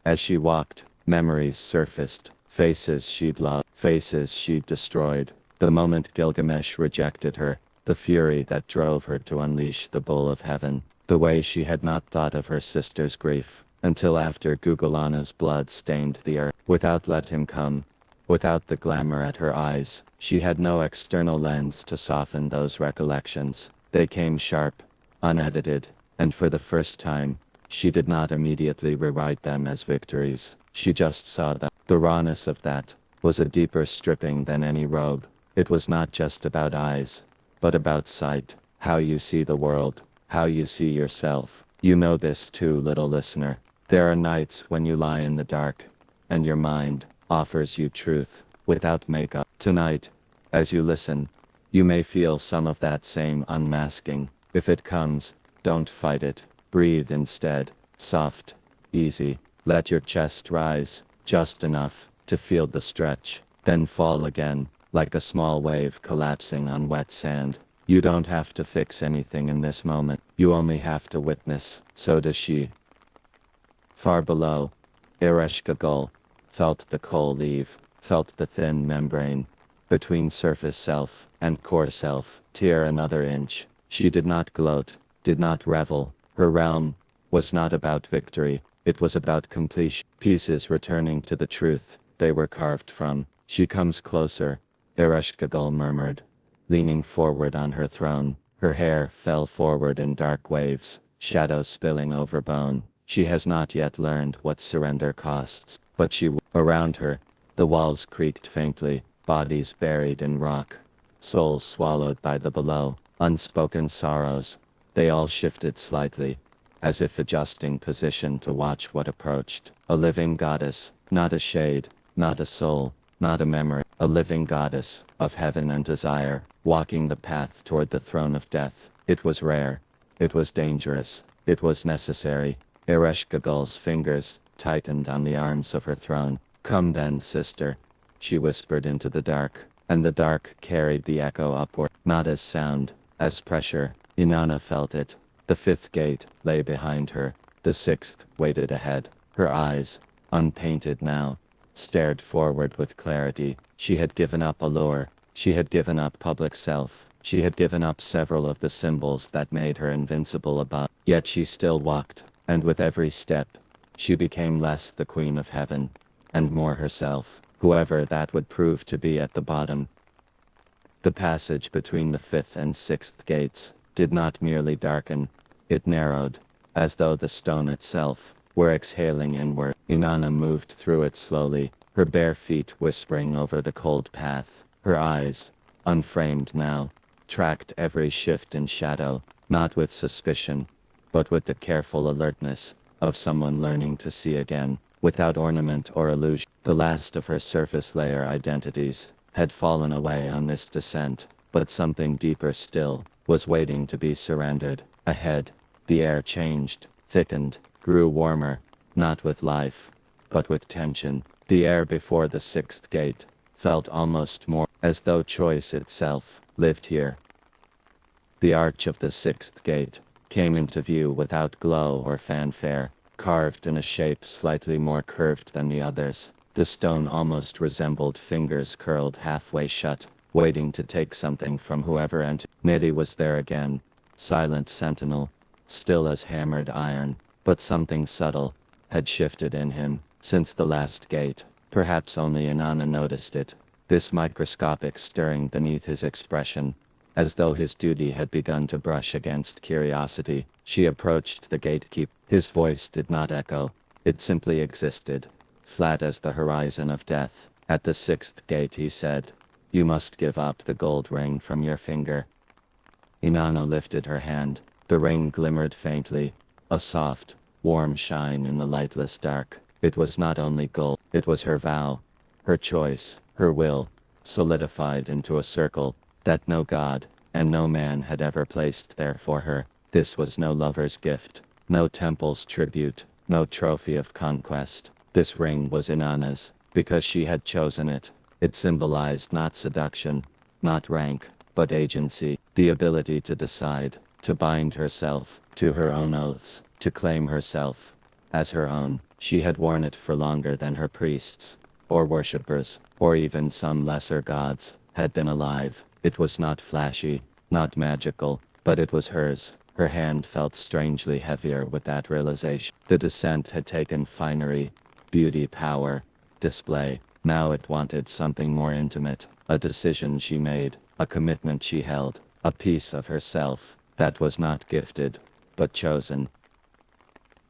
Speaker 2: As she walked, memories surfaced, faces she'd loved, faces she'd destroyed. The moment Gilgamesh rejected her, the fury that drove her to unleash the bull of heaven, the way she had not thought of her sister's grief, until after Gugulana's blood stained the earth. Without let him come, without the glamour at her eyes, she had no external lens to soften those recollections. They came sharp, unedited, and for the first time, she did not immediately rewrite them as victories. She just saw that. The rawness of that was a deeper stripping than any robe. It was not just about eyes, but about sight, how you see the world, how you see yourself. You know this too, little listener. There are nights when you lie in the dark, and your mind offers you truth, without makeup. Tonight, as you listen, you may feel some of that same unmasking. If it comes, don't fight it. Breathe instead, soft, easy. Let your chest rise, just enough to feel the stretch, then fall again, like a small wave collapsing on wet sand. You don't have to fix anything in this moment. You only have to witness. So does she. Far below, Ereshkigal felt the coal leave, felt the thin membrane between surface self and core self tear another inch. She did not gloat, did not revel. Her realm was not about victory. It was about completion. Pieces returning to the truth they were carved from. She comes closer, Ereshkigal murmured, leaning forward on her throne. Her hair fell forward in dark waves, shadows spilling over bone. She has not yet learned what surrender costs, but she will. Around her, the walls creaked faintly, bodies buried in rock, souls swallowed by the below, unspoken sorrows. They all shifted slightly, as if adjusting position to watch what approached. A living goddess, not a shade, not a soul, not a memory. A living goddess, of heaven and desire, walking the path toward the throne of death. It was rare. It was dangerous. It was necessary. Ereshkigal's fingers tightened on the arms of her throne. "Come then, sister," she whispered into the dark, and the dark carried the echo upward, not as sound, as pressure. Inanna felt it. The fifth gate lay behind her. The sixth waited ahead. Her eyes, unpainted now, stared forward with clarity. She had given up allure. She had given up public self. She had given up several of the symbols that made her invincible above. Yet she still walked, and with every step, she became less the Queen of Heaven, and more herself, whoever that would prove to be at the bottom. The passage between the fifth and sixth gates did not merely darken, it narrowed, as though the stone itself were exhaling inward. Inanna moved through it slowly, her bare feet whispering over the cold path. Her eyes, unframed now, tracked every shift in shadow, not with suspicion, but with the careful alertness of someone learning to see again, without ornament or illusion. The last of her surface layer identities had fallen away on this descent, but something deeper still was waiting to be surrendered. Ahead, the air changed, thickened, grew warmer, not with life, but with tension. The air before the sixth gate felt almost more as though choice itself lived here. The arch of the sixth gate came into view without glow or fanfare, carved in a shape slightly more curved than the others. The stone almost resembled fingers curled halfway shut, waiting to take something from whoever entered. Nidhi was there again, silent sentinel, still as hammered iron, but something subtle had shifted in him since the last gate. Perhaps only Inanna noticed it, this microscopic stirring beneath his expression, as though his duty had begun to brush against curiosity. She approached the gatekeeper. His voice did not echo, it simply existed, flat as the horizon of death. At the sixth gate he said, "You must give up the gold ring from your finger." Inanna lifted her hand. The ring glimmered faintly, a soft, warm shine in the lightless dark. It was not only gold, it was her vow, her choice, her will, solidified into a circle that no god and no man had ever placed there for her. This was no lover's gift, no temple's tribute, no trophy of conquest. This ring was Inanna's, because she had chosen it. It symbolized not seduction, not rank, but agency, the ability to decide, to bind herself to her own oaths, to claim herself as her own. She had worn it for longer than her priests, or worshippers, or even some lesser gods, had been alive. It was not flashy, not magical, but it was hers. Her hand felt strangely heavier with that realization. The descent had taken finery, beauty, power, display. Now it wanted something more intimate, a decision she made, a commitment she held, a piece of herself that was not gifted, but chosen.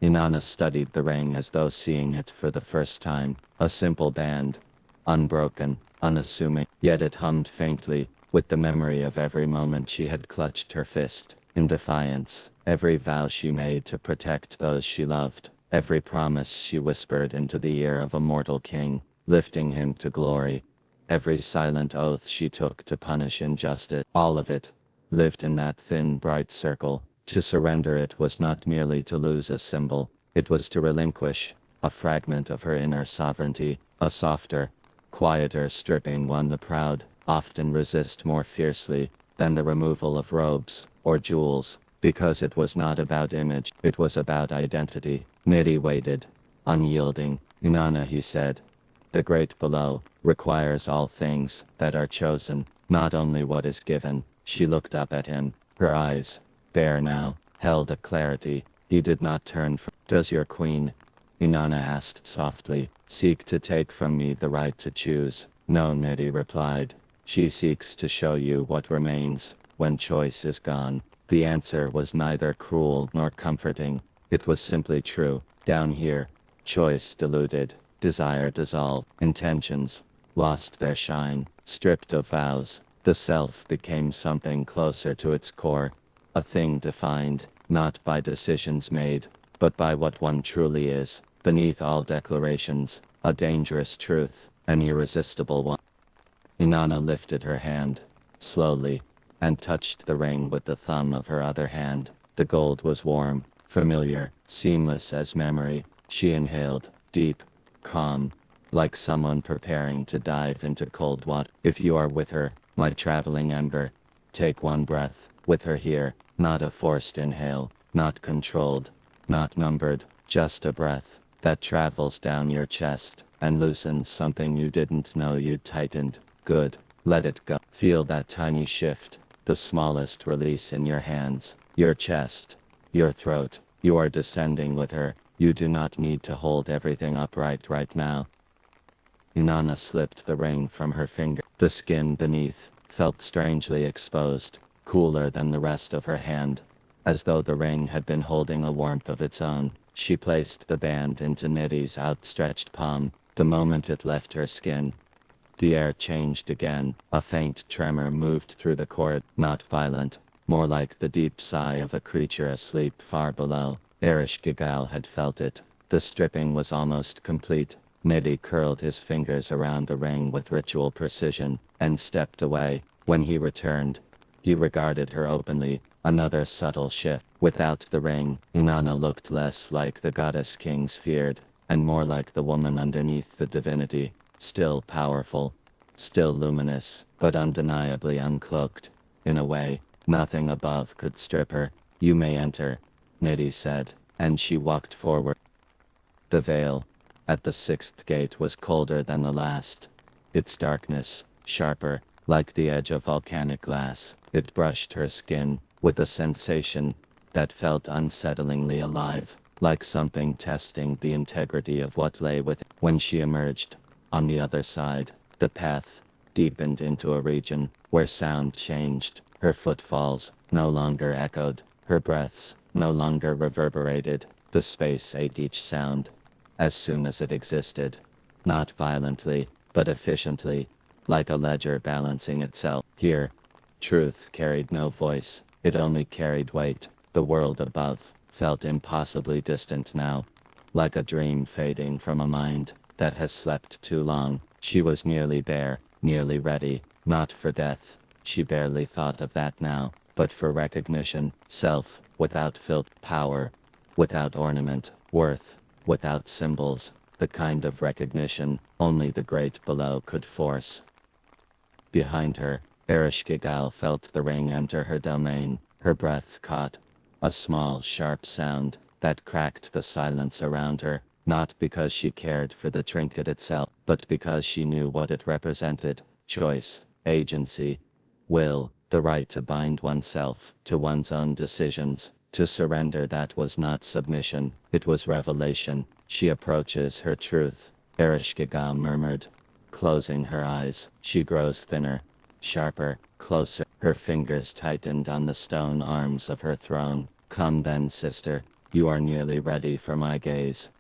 Speaker 2: Inanna studied the ring as though seeing it for the first time, a simple band, unbroken, unassuming, yet it hummed faintly with the memory of every moment she had clutched her fist in defiance, every vow she made to protect those she loved, every promise she whispered into the ear of a mortal king, lifting him to glory, every silent oath she took to punish injustice. All of it lived in that thin, bright circle. To surrender it was not merely to lose a symbol, it was to relinquish a fragment of her inner sovereignty, a softer, quieter stripping one the proud often resist more fiercely than the removal of robes or jewels, because it was not about image, it was about identity. Nidhi waited, unyielding. "Inanna," he said, "the great below requires all things that are chosen, not only what is given." She looked up at him, her eyes, bare now, held a clarity he did not turn from. "Does your queen," Inanna asked softly, "seek to take from me the right to choose?" "No," Nidhi replied. "She seeks to show you what remains when choice is gone." The answer was neither cruel nor comforting. It was simply true. Down here, choice diluted, desire dissolved, intentions lost their shine. Stripped of vows, the self became something closer to its core, a thing defined, not by decisions made, but by what one truly is. Beneath all declarations, a dangerous truth, an irresistible one. Inanna lifted her hand, slowly, and touched the ring with the thumb of her other hand. The gold was warm, familiar, seamless as memory. She inhaled, deep, calm, like someone preparing to dive into cold water. "If you are with her, my traveling ember, take one breath with her here, not a forced inhale, not controlled, not numbered, just a breath that travels down your chest and loosens something you didn't know you'd tightened. Good, let it go. Feel that tiny shift, the smallest release in your hands, your chest, your throat. You are descending with her. You do not need to hold everything upright right now." Inanna slipped the ring from her finger. The skin beneath felt strangely exposed, cooler than the rest of her hand, as though the ring had been holding a warmth of its own. She placed the band into Niddy's outstretched palm. The moment it left her skin, the air changed again. A faint tremor moved through the cord, not violent, more like the deep sigh of a creature asleep far below. Ereshkigal had felt it. The stripping was almost complete. Niddy curled his fingers around the ring with ritual precision, and stepped away. When he returned, he regarded her openly. Another subtle shift. Without the ring, Inanna looked less like the goddess kings feared, and more like the woman underneath the divinity. Still powerful, still luminous, but undeniably uncloaked. In a way, nothing above could strip her. "You may enter," Niddy said, and she walked forward. The veil at the sixth gate was colder than the last. Its darkness, sharper, like the edge of volcanic glass. It brushed her skin with a sensation that felt unsettlingly alive, like something testing the integrity of what lay within. When she emerged, on the other side, the path deepened into a region where sound changed. Her footfalls no longer echoed, her breaths no longer reverberated. The space ate each sound as soon as it existed, not violently, but efficiently, like a ledger balancing itself. Here, truth carried no voice, it only carried weight. The world above felt impossibly distant now, like a dream fading from a mind that has slept too long. She was nearly there, nearly ready, not for death. She barely thought of that now, but for recognition, self, without filth, power, without ornament, worth, without symbols, the kind of recognition only the great below could force. Behind her, Ereshkigal felt the ring enter her domain. Her breath caught a small, sharp sound that cracked the silence around her, not because she cared for the trinket itself, but because she knew what it represented: choice, agency, will, the right to bind oneself to one's own decisions. To surrender that was not submission, it was revelation. "She approaches her truth," Ereshkigal murmured, closing her eyes. "She grows thinner, sharper, closer." Her fingers tightened on the stone arms of her throne. "Come then, sister, you are nearly ready for my gaze."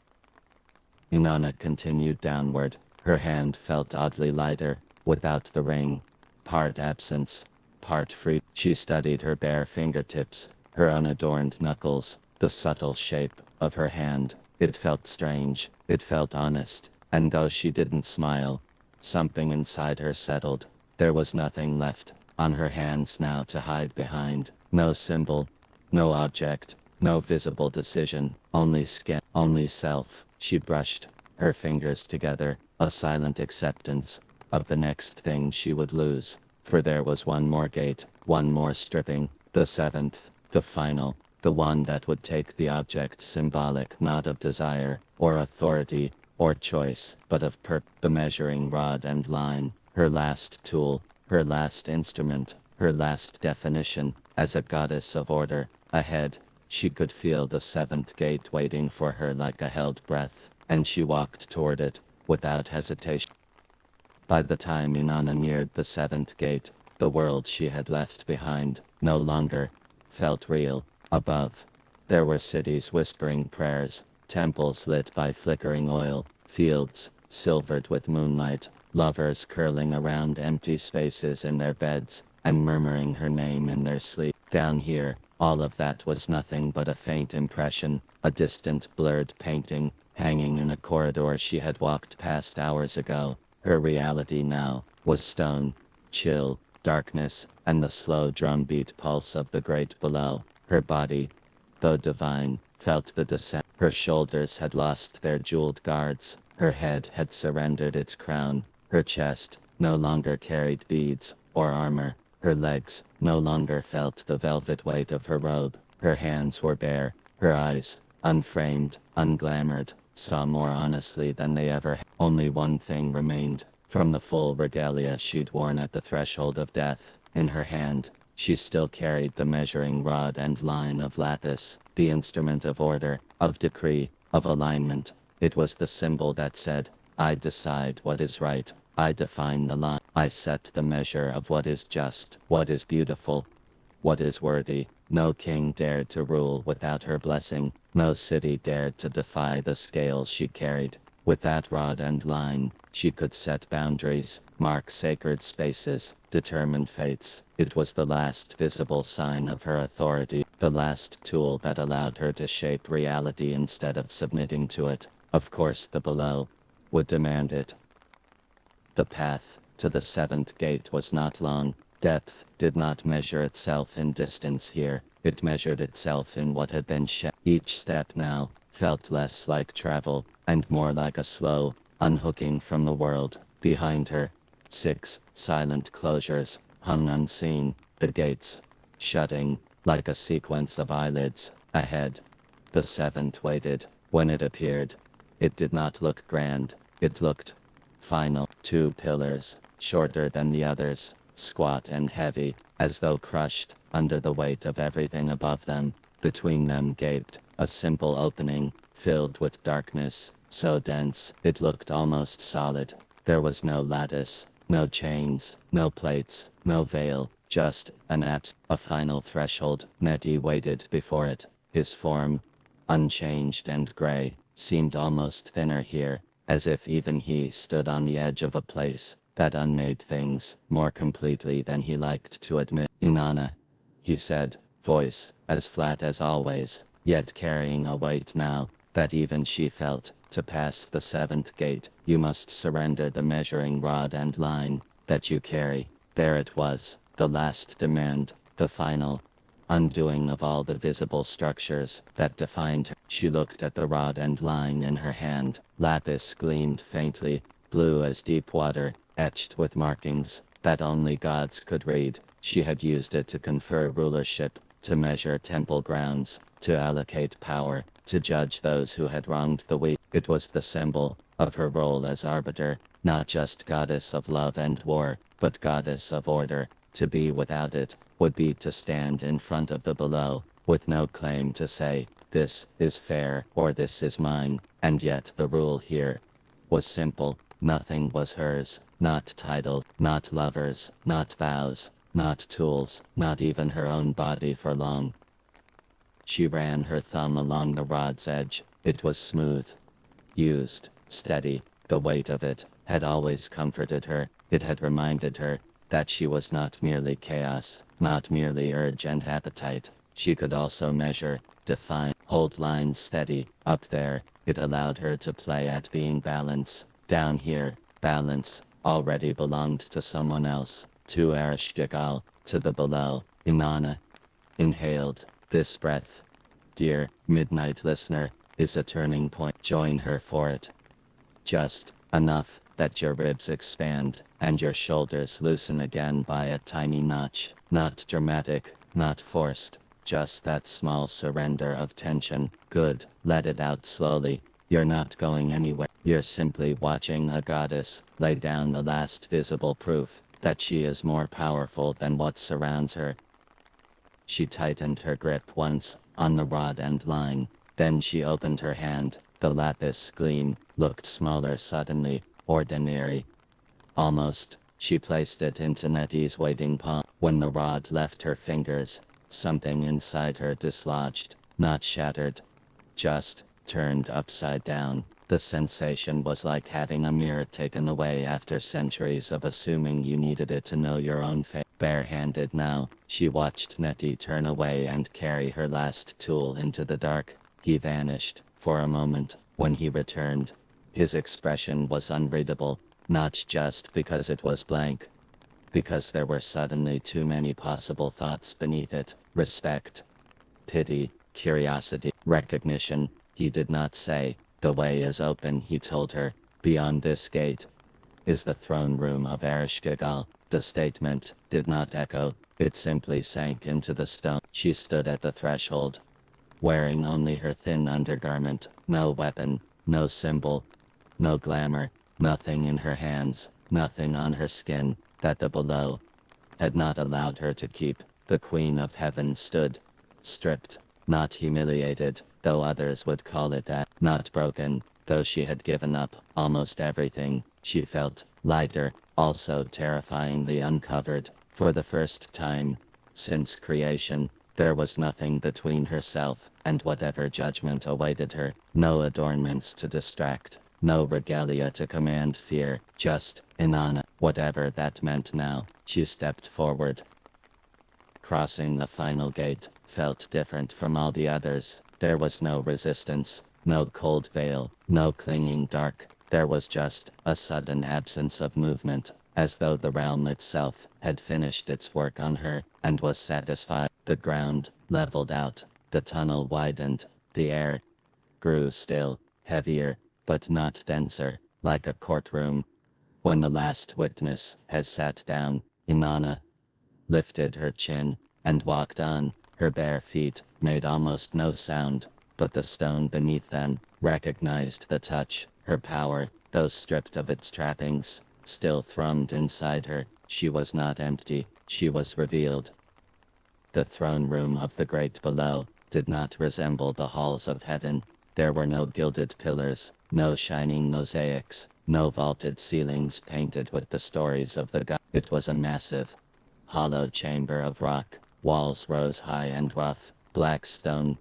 Speaker 2: Inanna continued downward. Her hand felt oddly lighter, without the ring. Part absence, part free. She studied her bare fingertips, her unadorned knuckles, the subtle shape of her hand. It felt strange, it felt honest, and though she didn't smile, something inside her settled. There was nothing left on her hands now to hide behind. No symbol, no object, no visible decision, only skin, only self. She brushed her fingers together, a silent acceptance of the next thing she would lose. For there was one more gate, one more stripping, the seventh, the final, the one that would take the object symbolic not of desire, or authority, or choice, but of the measuring rod and line, her last tool, her last instrument, her last definition. As a goddess of order, ahead, she could feel the seventh gate waiting for her like a held breath, and she walked toward it, without hesitation. By the time Inanna neared the seventh gate, the world she had left behind no longer felt real. Above, there were cities whispering prayers, temples lit by flickering oil, fields silvered with moonlight, lovers curling around empty spaces in their beds, and murmuring her name in their sleep. Down here, all of that was nothing but a faint impression, a distant blurred painting, hanging in a corridor she had walked past hours ago. Her reality now was stone, chill, darkness, and the slow drumbeat pulse of the great below. Her body, though divine, felt the descent. Her shoulders had lost their jeweled guards, her head had surrendered its crown, her chest no longer carried beads or armor, her legs no longer felt the velvet weight of her robe. Her hands were bare, her eyes, unframed, unglamored, saw more honestly than they ever had. Only one thing remained from the full regalia she'd worn at the threshold of death. In her hand, she still carried the measuring rod and line of lapis, the instrument of order, of decree, of alignment. It was the symbol that said, "I decide what is right, I define the line." I set the measure of what is just, what is beautiful, what is worthy. No king dared to rule without her blessing. No city dared to defy the scales she carried. With that rod and line, she could set boundaries, mark sacred spaces, determine fates. It was the last visible sign of her authority, the last tool that allowed her to shape reality instead of submitting to it. Of course, the below would demand it. The path to the seventh gate was not long. Depth did not measure itself in distance here. It measured itself in what had been shed. Each step now felt less like travel and more like a slow unhooking from the world. Behind her, 6 silent closures hung unseen, the gates shutting like a sequence of eyelids. Ahead, the seventh waited. When it appeared, it did not look grand. It looked final. 2 pillars, shorter than the others, squat and heavy, as though crushed under the weight of everything above them. Between them gaped a simple opening, filled with darkness, so dense it looked almost solid. There was no lattice, no chains, no plates, no veil, just a final threshold. Nettie waited before it. His form, unchanged and gray, seemed almost thinner here, as if even he stood on the edge of a place that unmade things more completely than he liked to admit. Inanna, he said, voice as flat as always, yet carrying a weight now that even she felt. To pass the seventh gate, you must surrender the measuring rod and line that you carry. There it was, the last demand, the final undoing of all the visible structures that defined her. She looked at the rod and line in her hand. Lapis gleamed faintly, blue as deep water, etched with markings that only gods could read. She had used it to confer rulership, to measure temple grounds, to allocate power, to judge those who had wronged the weak. It was the symbol of her role as arbiter, not just goddess of love and war, but goddess of order. To be without it would be to stand in front of the below, with no claim to say, this is fair or this is mine. And yet the rule here was simple. Nothing was hers, not titles, not lovers, not vows, not tools, not even her own body for long. She ran her thumb along the rod's edge. It was smooth, used, steady. The weight of it had always comforted her. It had reminded her that she was not merely chaos, not merely urge and appetite. She could also measure, define, hold lines steady. Up there, it allowed her to play at being balance. Down here, balance already belonged to someone else, to Ereshkigal, to the below. Inanna inhaled. This breath, dear midnight listener, is a turning point. Join her for it. Just enough that your ribs expand and your shoulders loosen again by a tiny notch. Not dramatic, not forced, just that small surrender of tension. Good, let it out slowly. You're not going anywhere. You're simply watching a goddess lay down the last visible proof that she is more powerful than what surrounds her. She tightened her grip once on the rod and line. Then she opened her hand. The lapis gleam looked smaller suddenly, ordinary. Almost. She placed it into Nettie's waiting palm. When the rod left her fingers, something inside her dislodged, not shattered, just turned upside down. The sensation was like having a mirror taken away after centuries of assuming you needed it to know your own fate. Barehanded now, she watched Nettie turn away and carry her last tool into the dark. He vanished for a moment. When he returned, his expression was unreadable, not just because it was blank, because there were suddenly too many possible thoughts beneath it. Respect, pity, curiosity, recognition. He did not say, the way is open, he told her. Beyond this gate is the throne room of Ereshkigal. The statement did not echo, it simply sank into the stone. She stood at the threshold, wearing only her thin undergarment, no weapon, no symbol, no glamour, nothing in her hands, nothing on her skin that the below had not allowed her to keep. The Queen of Heaven stood, stripped, not humiliated, though others would call it that, not broken, though she had given up almost everything. She felt lighter, also terrifyingly uncovered. For the first time since creation, there was nothing between herself and whatever judgment awaited her, no adornments to distract, no regalia to command fear, just Inanna, whatever that meant now. She stepped forward. Crossing the final gate felt different from all the others. There was no resistance, no cold veil, no clinging dark. There was just a sudden absence of movement, as though the realm itself had finished its work on her and was satisfied. The ground leveled out, the tunnel widened, the air grew still, heavier, but not denser, like a courtroom. When the last witness has sat down, Inanna lifted her chin and walked on. Her bare feet made almost no sound, but the stone beneath them recognized the touch. Her power, though stripped of its trappings, still thrummed inside her. She was not empty, she was revealed. The throne room of the great below did not resemble the halls of heaven. There were no gilded pillars, no shining mosaics, no vaulted ceilings painted with the stories of the gods. It was a massive, hollow chamber of rock. Walls rose high and rough, black stone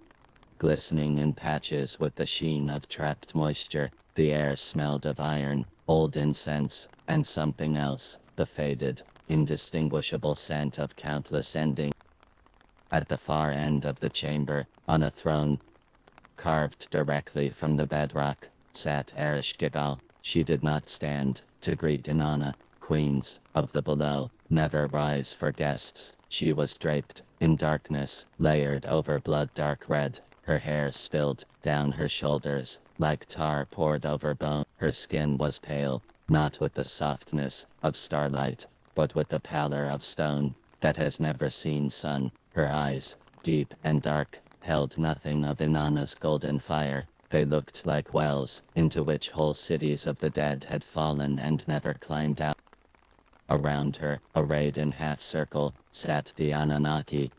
Speaker 2: glistening in patches with the sheen of trapped moisture. The air smelled of iron, old incense, and something else, the faded, indistinguishable scent of countless endings. At the far end of the chamber, on a throne, carved directly from the bedrock, sat Ereshkigal. She did not stand to greet Inanna. Queens of the below never rise for guests. She was draped in darkness, layered over blood dark red. Her hair spilled down her shoulders, like tar poured over bone. Her skin was pale, not with the softness of starlight, but with the pallor of stone that has never seen sun. Her eyes, deep and dark, held nothing of Inanna's golden fire. They looked like wells into which whole cities of the dead had fallen and never climbed out. Around her, arrayed in half-circle, sat the Anunnaki,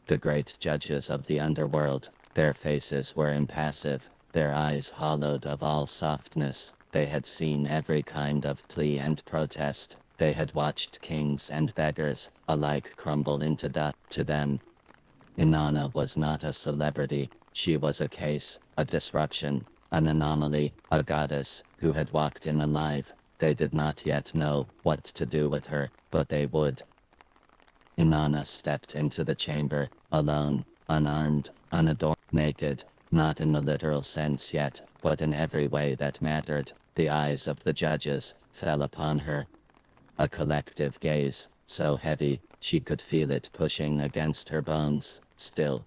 Speaker 2: the great judges of the underworld. Their faces were impassive, their eyes hollowed of all softness. They had seen every kind of plea and protest. They had watched kings and beggars alike crumble into dust. To them, Inanna was not a celebrity. She was a case, a disruption, an anomaly, a goddess who had walked in alive. They did not yet know what to do with her, but they would. Inanna stepped into the chamber, alone, unarmed, unadorned, naked, not in the literal sense yet, but in every way that mattered. The eyes of the judges fell upon her, a collective gaze, so heavy she could feel it pushing against her bones. Still,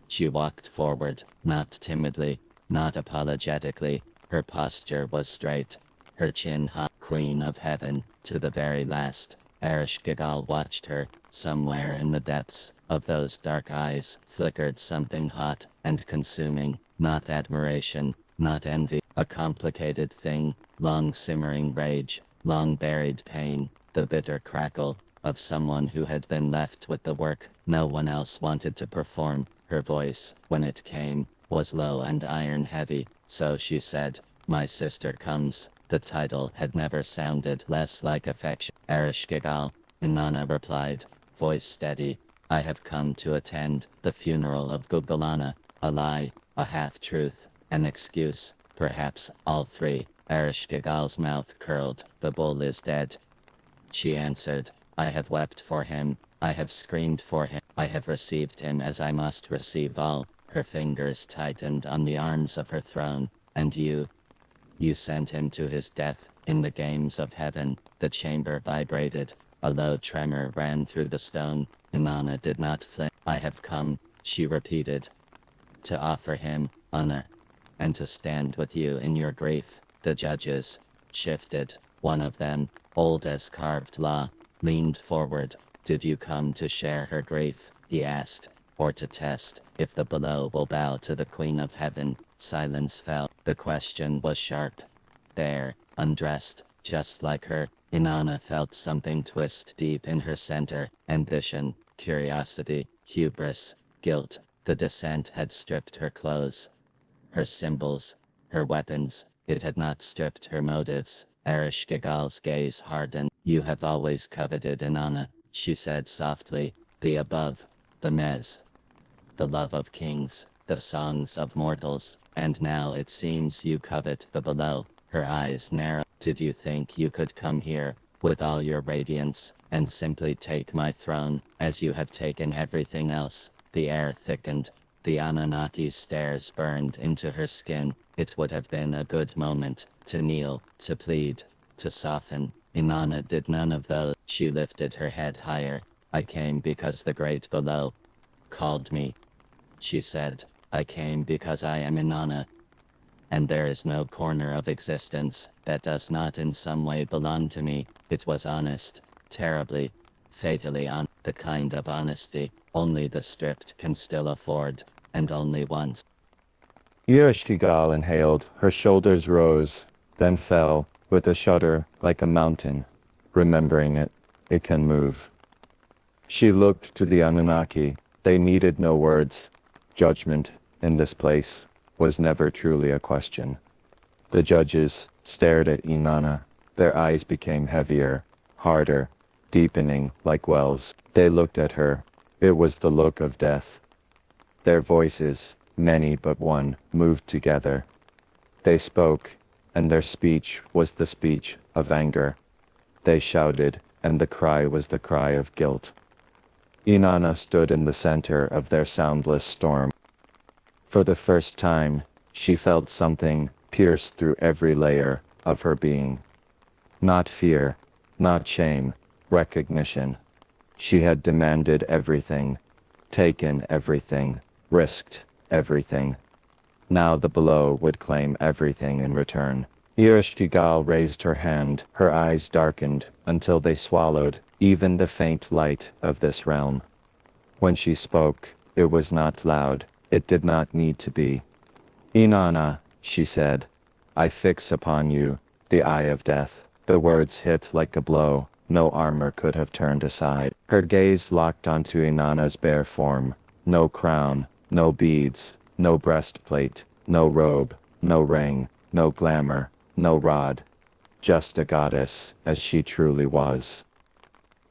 Speaker 2: she walked forward, not timidly, not apologetically. Her posture was straight, her chin high. Queen of Heaven, to the very last. Ereshkigal watched her. Somewhere in the depths of those dark eyes flickered something hot and consuming, not admiration, not envy, a complicated thing, long simmering rage, long buried pain, the bitter crackle of someone who had been left with the work no one else wanted to perform. Her voice, when it came, was low and iron heavy, so she said, "My sister comes." The title had never sounded less like affection. Ereshkigal, Inanna replied, voice steady, "I have come to attend the funeral of Gugalana." A lie, a half-truth, an excuse, perhaps all three. Ereshkigal's mouth curled. "The bull is dead," she answered. "I have wept for him. I have screamed for him. I have received him as I must receive all." Her fingers tightened on the arms of her throne. "And you sent him to his death in the games of heaven." The chamber vibrated. A low tremor ran through the stone. Inanna did not flinch. "I have come," she repeated, "to offer him honor, and to stand with you in your grief." The judges shifted. One of them, old as carved law, leaned forward. "Did you come to share her grief?" he asked, "or to test if the below will bow to the Queen of Heaven?" Silence fell. The question was sharp. There, undressed, just like her, Inanna felt something twist deep in her center. Ambition, curiosity, hubris, guilt. The descent had stripped her clothes, her symbols, her weapons. It had not stripped her motives. Ereshkigal's gaze hardened. You have always coveted Inanna, she said softly, the above, the mez, the love of kings, the songs of mortals, and now it seems you covet the below. Her eyes narrowed. Did you think you could come here, with all your radiance, and simply take my throne, as you have taken everything else? The air thickened. The Anunnaki's stares burned into her skin. It would have been a good moment, to kneel, to plead, to soften. Inanna did none of those. She lifted her head higher. I came because the great below called me, she said. I came because I am Inanna, and there is no corner of existence that does not in some way belong to me. It was honest, terribly, fatally the kind of honesty only the stripped can still afford, and only once.
Speaker 1: Yerishkigal inhaled, her shoulders rose, then fell, with a shudder like a mountain. Remembering it, it can move. She looked to the Anunnaki. They needed no words. Judgment, in this place, was never truly a question. The judges stared at Inanna. Their eyes became heavier, harder, deepening like wells. They looked at her. It was the look of death. Their voices, many but one, moved together. They spoke, and their speech was the speech of anger. They shouted, and the cry was the cry of guilt. Inanna stood in the center of their soundless storm. For the first time, she felt something pierce through every layer of her being. Not fear, not shame, recognition. She had demanded everything, taken everything, risked everything. Now the below would claim everything in return. Yerishkigal raised her hand. Her eyes darkened until they swallowed even the faint light of this realm. When she spoke, it was not loud. It did not need to be. Inanna, she said, I fix upon you the eye of death. The words hit like a blow. No armor could have turned aside. Her gaze locked onto Inanna's bare form. No crown, no beads, no breastplate, no robe, no ring, no glamour, no rod. Just a goddess, as she truly was.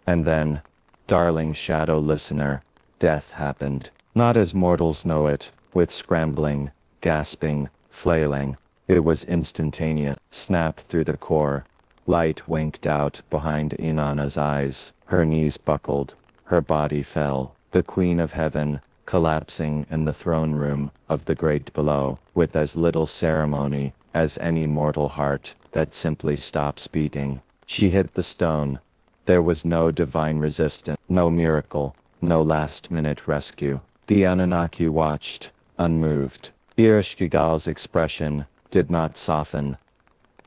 Speaker 1: And then, darling shadow listener, death happened. Not as mortals know it, with scrambling, gasping, flailing. It was instantaneous, snapped through the core. Light winked out behind Inanna's eyes. Her knees buckled. Her body fell. The Queen of Heaven, collapsing in the throne room of the great below, with as little ceremony as any mortal heart that simply stops beating. She hit the stone. There was no divine resistance, no miracle, no last-minute rescue. The Anunnaki watched, unmoved. Yerishkigal's expression did not soften.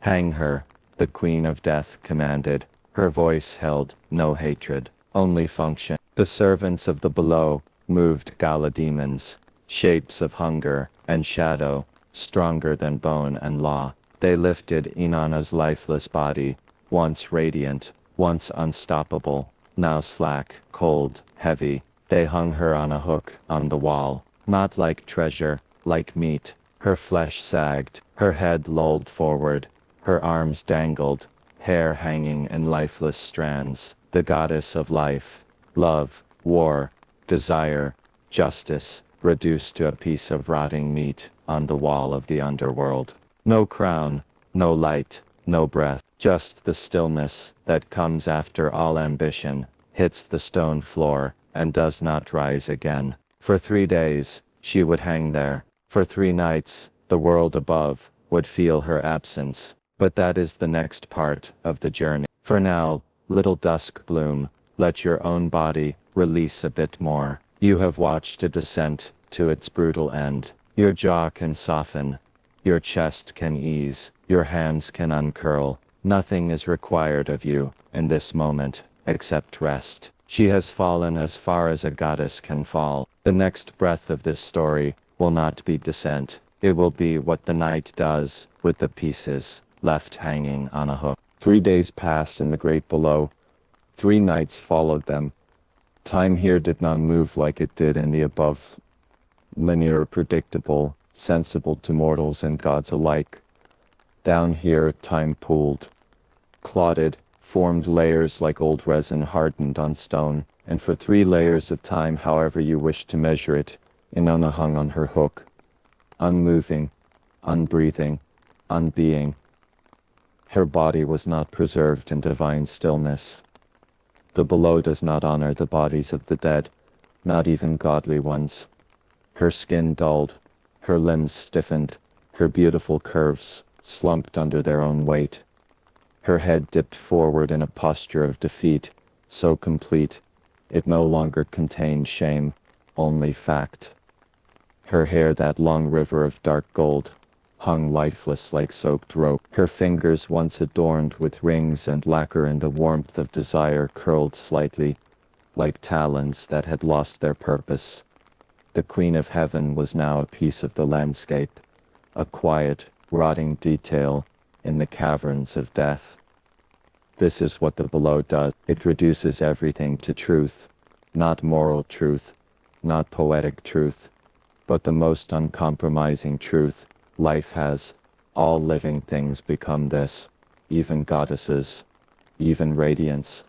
Speaker 1: Hang her, the Queen of Death commanded. Her voice held no hatred, only function. The servants of the below moved gala demons, shapes of hunger and shadow, stronger than bone and law. They lifted Inanna's lifeless body, once radiant, once unstoppable, now slack, cold, heavy. They hung her on a hook on the wall, not like treasure, like meat. Her flesh sagged, her head lolled forward, her arms dangled, hair hanging in lifeless strands. The goddess of life, love, war, desire, justice, reduced to a piece of rotting meat on the wall of the underworld. No crown, no light, no breath, just the stillness that comes after all ambition hits the stone floor and does not rise again. For 3 days, she would hang there. For 3 nights, the world above would feel her absence. But that is the next part of the journey. For now, little dusk bloom, let your own body release a bit more. You have watched a descent to its brutal end. Your jaw can soften, your chest can ease, your hands can uncurl. Nothing is required of you in this moment, except rest. She has fallen as far as a goddess can fall. The next breath of this story will not be descent. It will be what the night does with the pieces left hanging on a hook. 3 days passed in the great below. 3 nights followed them. Time here did not move like it did in the above. Linear, predictable, sensible to mortals and gods alike. Down here time pooled, clotted, formed layers like old resin hardened on stone, and for 3 layers of time, however you wish to measure it, Inanna hung on her hook, unmoving, unbreathing, unbeing. Her body was not preserved in divine stillness. The below does not honor the bodies of the dead, not even godly ones. Her skin dulled, her limbs stiffened, her beautiful curves slumped under their own weight. Her head dipped forward in a posture of defeat, so complete, it no longer contained shame, only fact. Her hair, that long river of dark gold, hung lifeless like soaked rope. Her fingers, once adorned with rings and lacquer in the warmth of desire, curled slightly, like talons that had lost their purpose. The Queen of Heaven was now a piece of the landscape, a quiet, rotting detail in the caverns of death. This is what the below does. It reduces everything to truth, not moral truth, not poetic truth, but the most uncompromising truth life has. All living things become this, even goddesses, even radiance,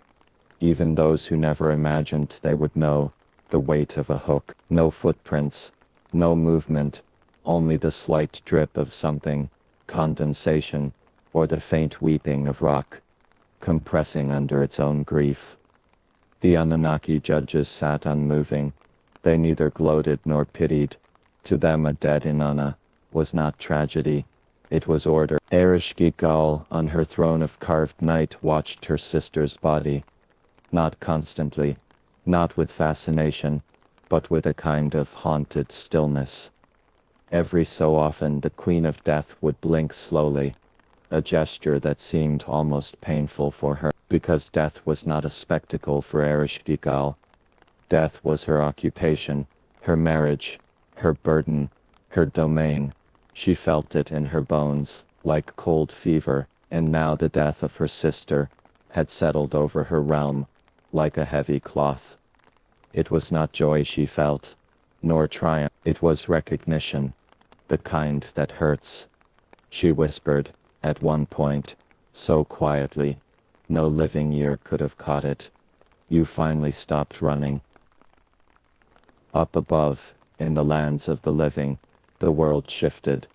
Speaker 1: even those who never imagined they would know the weight of a hook. No footprints, no movement, only the slight drip of something, condensation, or the faint weeping of rock, compressing under its own grief. The Anunnaki judges sat unmoving. They neither gloated nor pitied. To them a dead Inanna was not tragedy, it was order. Ereshkigal, on her throne of carved night, watched her sister's body, not constantly, not with fascination, but with a kind of haunted stillness. Every so often the Queen of Death would blink slowly, a gesture that seemed almost painful for her, because death was not a spectacle for Ereshkigal. Death was her occupation, her marriage, her burden, her domain. She felt it in her bones, like cold fever, and now the death of her sister had settled over her realm, like a heavy cloth. It was not joy she felt, nor triumph, it was recognition, the kind that hurts. She whispered, at one point, so quietly, no living ear could have caught it, "You finally stopped running." Up above, in the lands of the living, the world shifted.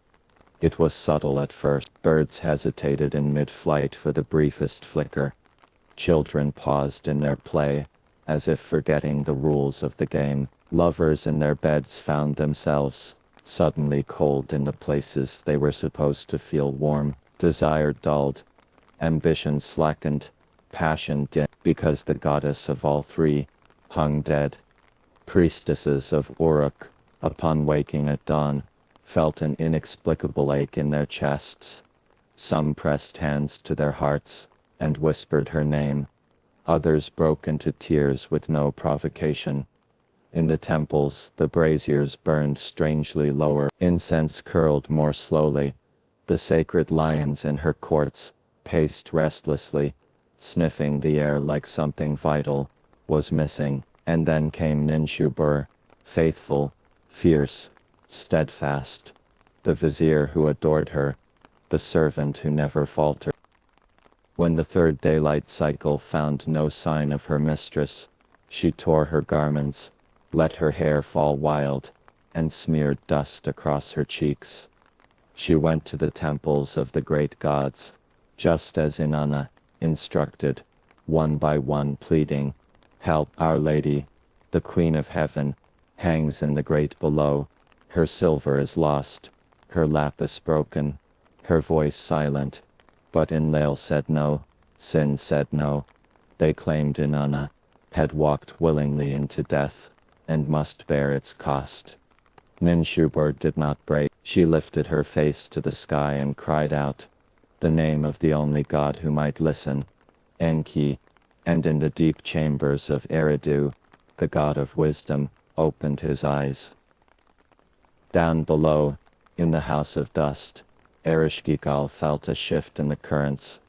Speaker 1: It was subtle at first. Birds hesitated in mid-flight for the briefest flicker. Children paused in their play, as if forgetting the rules of the game. Lovers in their beds found themselves suddenly cold in the places they were supposed to feel warm. Desire dulled, ambition slackened, passion dimmed, because the goddess of all three hung dead. Priestesses of Uruk, upon waking at dawn, felt an inexplicable ache in their chests. Some pressed hands to their hearts and whispered her name. Others broke into tears with no provocation. In the temples, the braziers burned strangely lower. Incense curled more slowly. The sacred lions in her courts paced restlessly, sniffing the air like something vital was missing. And then came Ninshubur, faithful, fierce, steadfast, the vizier who adored her, the servant who never faltered. When the third daylight cycle found no sign of her mistress, she tore her garments, let her hair fall wild, and smeared dust across her cheeks. She went to the temples of the great gods, just as Inanna instructed, one by one pleading, "Help, Our Lady, the Queen of Heaven, hangs in the great below. Her silver is lost, her lapis broken, her voice silent." But Enlil said no, Sin said no. They claimed Inanna had walked willingly into death, and must bear its cost. Ninshubur did not break. She lifted her face to the sky and cried out the name of the only god who might listen, Enki, and in the deep chambers of Eridu, the god of wisdom, opened his eyes. Down below, in the house of dust, Ereshkigal felt a shift in the currents.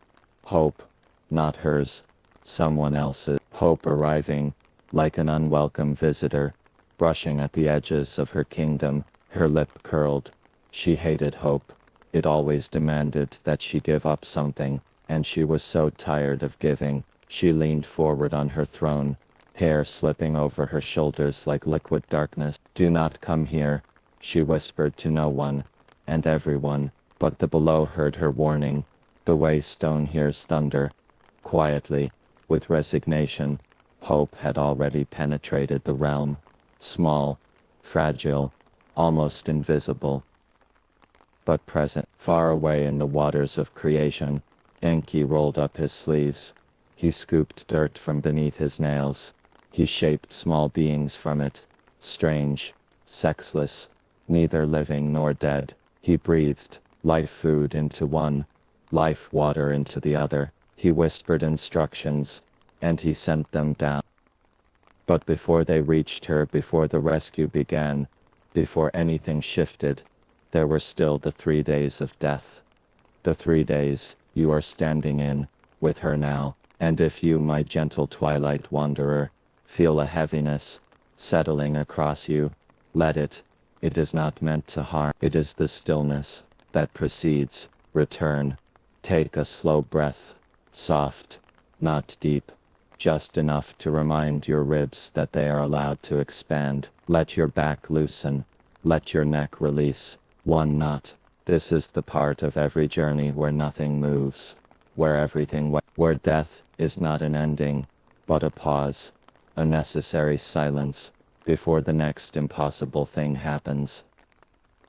Speaker 1: Hope, not hers, someone else's. Hope arriving, like an unwelcome visitor, brushing at the edges of her kingdom. Her lip curled. She hated hope. It always demanded that she give up something.
Speaker 2: and she was so tired of giving, she leaned forward on her throne, hair slipping over her shoulders like liquid darkness. "Do not come here," she whispered to no one, and everyone, but the below heard her warning, the way stone hears thunder. Quietly, with resignation, hope had already penetrated the realm, small, fragile, almost invisible, but present. Far away in the waters of creation, Enki rolled up his sleeves. He scooped dirt from beneath his nails. He shaped small beings from it, strange, sexless, neither living nor dead. He breathed life food into one, life water into the other. He whispered instructions, and he sent them down. But before they reached her, before the rescue began, before anything shifted, there were still the 3 days of death. The 3 days you are standing in, with her now. And if you, my gentle twilight wanderer, feel a heaviness settling across you, let it. It is not meant to harm. It is the stillness that precedes return. Take a slow breath, soft, not deep, just enough to remind your ribs that they are allowed to expand. Let your back loosen, let your neck release. One knot. This is the part of every journey where nothing moves, where everything where death is not an ending, but a pause, a necessary silence, before the next impossible thing happens.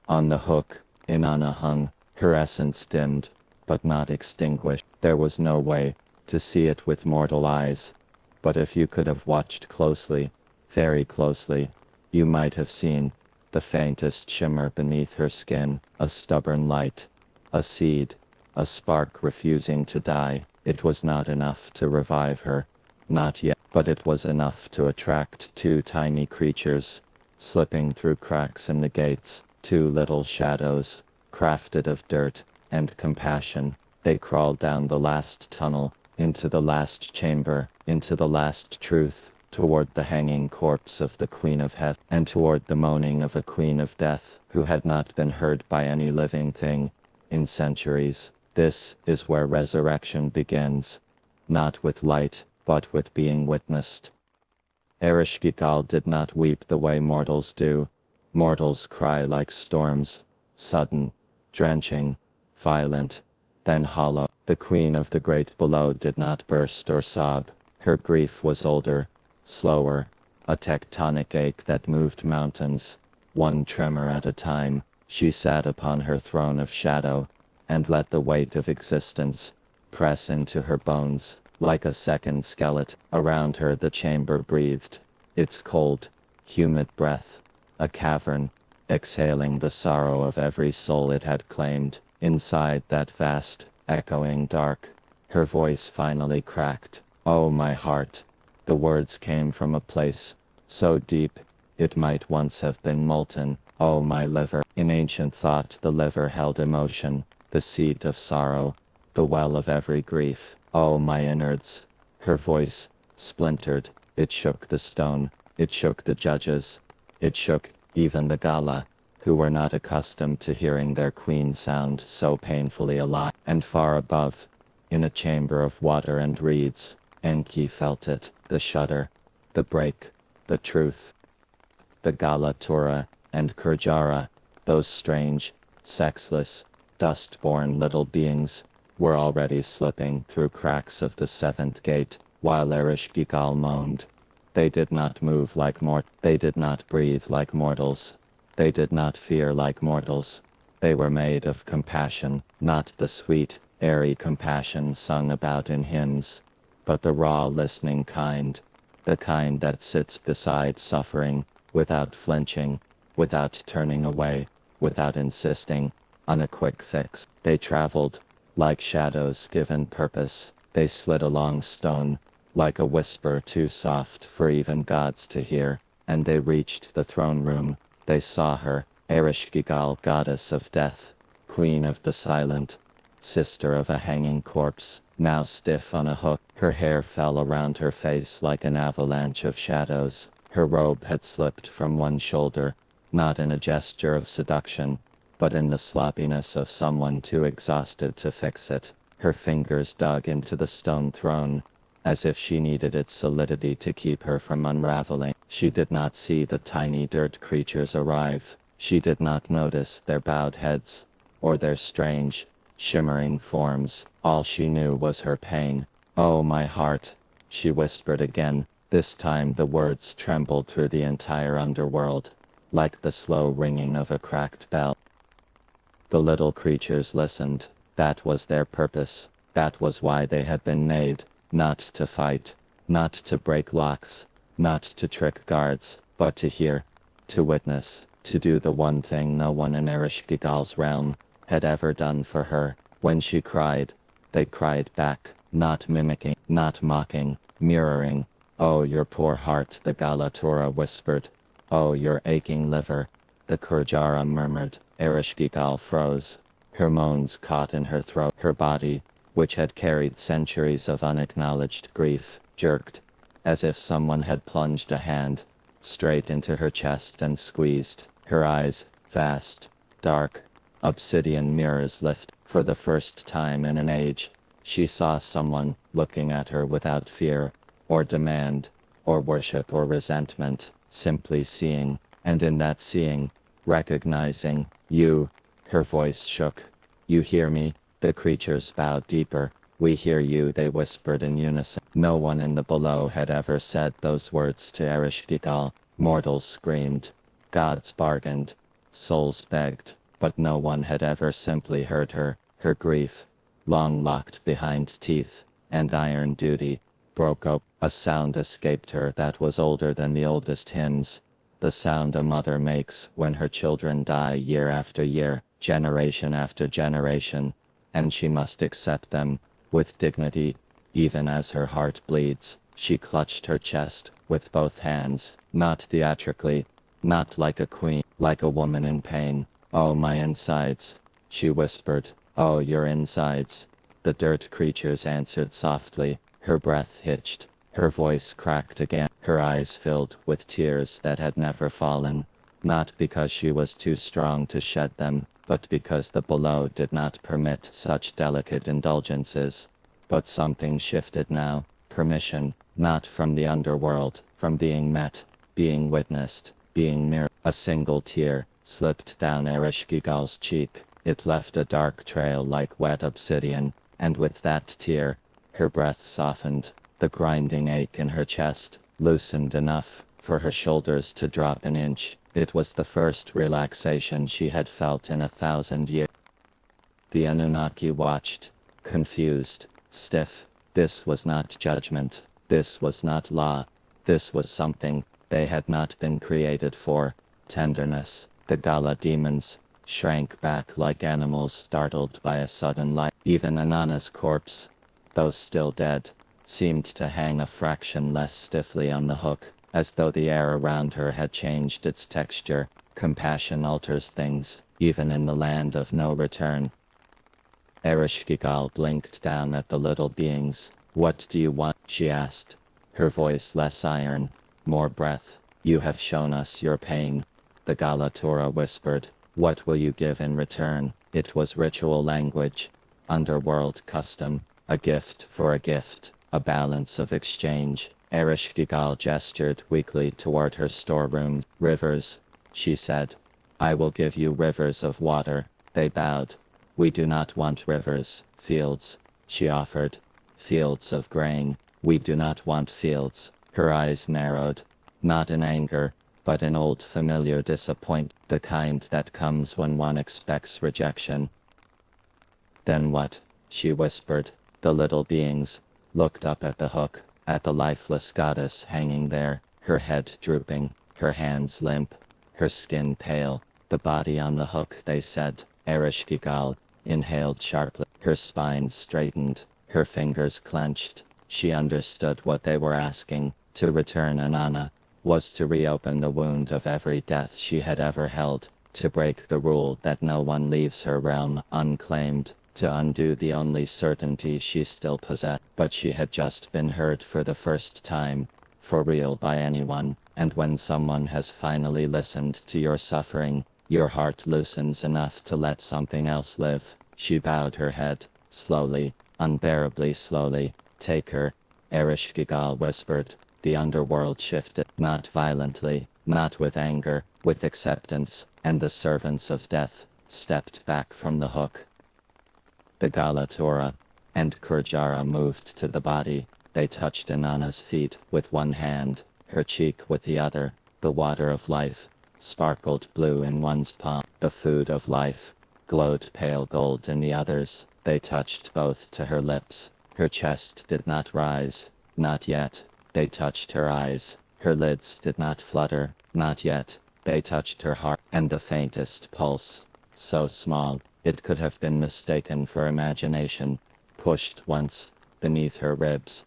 Speaker 2: On the hook, Inanna hung, her essence dimmed, but not extinguished. There was no way to see it with mortal eyes, but if you could have watched closely, very closely, you might have seen the faintest shimmer beneath her skin, a stubborn light, a seed, a spark refusing to die. It was not enough to revive her, not yet, but it was enough to attract 2 tiny creatures, slipping through cracks in the gates, 2 little shadows, crafted of dirt and compassion. They crawled down the last tunnel, into the last chamber, into the last truth, toward the hanging corpse of the Queen of Heaven, and toward the moaning of a Queen of Death, who had not been heard by any living thing in centuries. This is where resurrection begins, not with light, but with being witnessed. Ereshkigal did not weep the way mortals do. Mortals cry like storms, sudden, drenching, violent, then hollow. The Queen of the Great Below did not burst or sob. Her grief was older, slower, a tectonic ache that moved mountains, one tremor at a time. She sat upon her throne of shadow, and let the weight of existence press into her bones, like a second skeleton. Around her the chamber breathed, its cold, humid breath, a cavern, exhaling the sorrow of every soul it had claimed. Inside that vast, echoing dark, her voice finally cracked. "Oh, my heart." The words came from a place so deep, it might once have been molten. "Oh, my liver." In ancient thought the liver held emotion, the seat of sorrow, the well of every grief. "Oh, my innards." Her voice splintered, it shook the stone, it shook the judges, it shook even the Gala, who were not accustomed to hearing their queen sound so painfully alive. And far above, in a chamber of water and reeds, Enki felt it, the shudder, the break, the truth. The Gala Tura and Kurjara, those strange, sexless, dust-born little beings, were already slipping through cracks of the 7th gate, while Ereshkigal moaned. They did not move like they did not breathe like mortals. They did not fear like mortals. They were made of compassion, not the sweet, airy compassion sung about in hymns, but the raw listening kind, the kind that sits beside suffering, without flinching, without turning away, without insisting on a quick fix. They traveled, like shadows given purpose. They slid along stone, like a whisper too soft for even gods to hear, and they reached the throne room. They saw her, Ereshkigal, goddess of death, queen of the silent, sister of a hanging corpse, now stiff on a hook. Her hair fell around her face like an avalanche of shadows. Her robe had slipped from one shoulder, not in a gesture of seduction, but in the sloppiness of someone too exhausted to fix it. Her fingers dug into the stone throne, as if she needed its solidity to keep her from unraveling. She did not see the tiny dirt creatures arrive. She did not notice their bowed heads, or their strange, shimmering forms. All she knew was her pain. "Oh, my heart," she whispered again. This time the words trembled through the entire underworld, like the slow ringing of a cracked bell. The little creatures listened. That was their purpose. That was why they had been made. Not to fight, not to break locks, not to trick guards, but to hear, to witness, to do the one thing no one in Ereshkigal's realm had ever done for her. When she cried, they cried back, not mimicking, not mocking, mirroring. "Oh, your poor heart," the Galatura whispered. "Oh, your aching liver," the Kurjara murmured. Ereshkigal froze. Her moans caught in her throat. Her body, which had carried centuries of unacknowledged grief, jerked, as if someone had plunged a hand straight into her chest and squeezed. Her eyes, vast, dark, obsidian mirrors lift. For the first time in an age, she saw someone looking at her without fear, or demand, or worship or resentment, simply seeing, and in that seeing, recognizing. "You," her voice shook. "You hear me?" The creatures bowed deeper. "We hear you," they whispered in unison. No one in the below had ever said those words to Ereshkigal. Mortals screamed, gods bargained, souls begged, but no one had ever simply heard her. Her grief, long locked behind teeth and iron duty, broke up. A sound escaped her that was older than the oldest hymns. The sound a mother makes when her children die year after year, generation after generation, and she must accept them with dignity, even as her heart bleeds. She clutched her chest with both hands, not theatrically, not like a queen, like a woman in pain. "Oh, my insides," she whispered. "Oh, your insides." The dirt creatures answered softly. Her breath hitched. Her voice cracked again. Her eyes filled with tears that had never fallen, not because she was too strong to shed them, but because the below did not permit such delicate indulgences. But something shifted now. Permission, not from the underworld, from being met, being witnessed, being mirrored. A single tear slipped down Ereshkigal's cheek. It left a dark trail like wet obsidian, and with that tear, her breath softened. The grinding ache in her chest loosened enough for her shoulders to drop an inch. It was the first relaxation she had felt in 1,000 years. The Anunnaki watched, confused, stiff. This was not judgment. This was not law. This was something they had not been created for. Tenderness. The Gala demons shrank back like animals startled by a sudden light. Even Inanna's corpse, though still dead, seemed to hang a fraction less stiffly on the hook, as though the air around her had changed its texture. Compassion alters things, even in the land of no return. Ereshkigal blinked down at the little beings. "What do you want?" she asked, her voice less iron, more breath. "You have shown us your pain," the Galatura whispered. "What will you give in return?" It was ritual language, underworld custom, a gift for a gift, a balance of exchange. Ereshkigal gestured weakly toward her storeroom. "Rivers," she said. "I will give you rivers of water." They bowed. "We do not want rivers." "Fields," she offered. "Fields of grain." "We do not want fields." Her eyes narrowed, not in anger, but in old familiar disappointment, the kind that comes when one expects rejection. "Then what?" she whispered. The little beings looked up at the hook, at the lifeless goddess hanging there, her head drooping, her hands limp, her skin pale. "The body on the hook," they said. Ereshkigal inhaled sharply. Her spine straightened, her fingers clenched. She understood what they were asking. To return Inanna was to reopen the wound of every death she had ever held, to break the rule that no one leaves her realm unclaimed, to undo the only certainty she still possessed. But she had just been heard for the first time, for real by anyone, and when someone has finally listened to your suffering, your heart loosens enough to let something else live. She bowed her head, slowly, unbearably slowly. Take her, Ereshkigal whispered. The underworld shifted, not violently, not with anger, with acceptance, and the servants of death stepped back from the hook. The Galatura and Kurjara moved to the body. They touched Inanna's feet with one hand, her cheek with the other. The water of life sparkled blue in one's palm. The food of life glowed pale gold in the others. They touched both to her lips. Her chest did not rise, not yet. They touched her eyes. Her lids did not flutter, not yet. They touched her heart, and the faintest pulse, so small, it could have been mistaken for imagination, pushed once, beneath her ribs.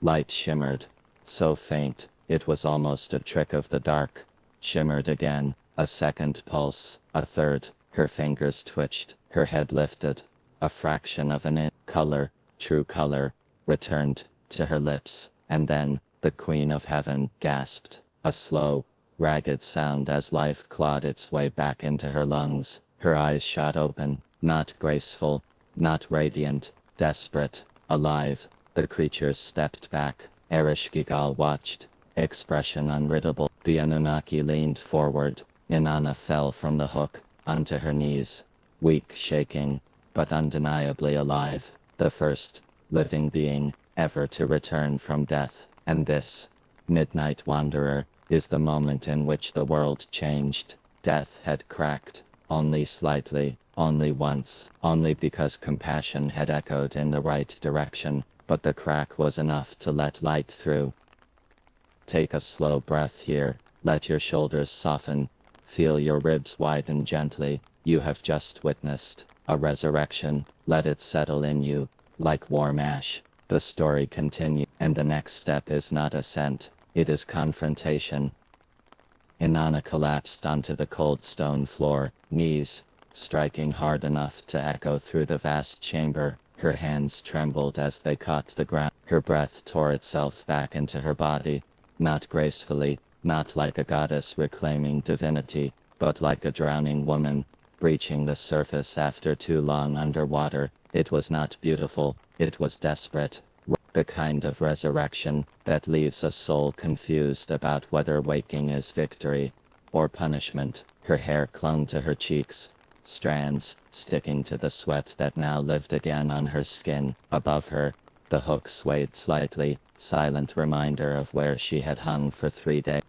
Speaker 2: Light shimmered, so faint, it was almost a trick of the dark. Shimmered again, a second pulse, a third, her fingers twitched, her head lifted. A fraction of an inch. Color, true color, returned to her lips, and then, the Queen of Heaven gasped, a slow, ragged sound as life clawed its way back into her lungs. Her eyes shot open, not graceful, not radiant, desperate, alive. The creatures stepped back. Ereshkigal watched, expression unreadable. The Anunnaki leaned forward. Inanna fell from the hook, onto her knees, weak, shaking, but undeniably alive. The first living being ever to return from death. And this, Midnight Wanderer, is the moment in which the world changed. Death had cracked, only slightly, only once, only because compassion had echoed in the right direction, but the crack was enough to let light through. Take a slow breath here, let your shoulders soften, feel your ribs widen gently. You have just witnessed a resurrection, let it settle in you, like warm ash. The story continues, and the next step is not ascent, it is confrontation. Inanna collapsed onto the cold stone floor, knees striking hard enough to echo through the vast chamber. Her hands trembled as they caught the ground. Her breath tore itself back into her body, not gracefully, not like a goddess reclaiming divinity, but like a drowning woman, breaching the surface after too long underwater. It was not beautiful, it was desperate. The kind of resurrection that leaves a soul confused about whether waking is victory or punishment. Her hair clung to her cheeks, strands sticking to the sweat that now lived again on her skin. Above her, the hook swayed slightly, silent reminder of where she had hung for 3 days.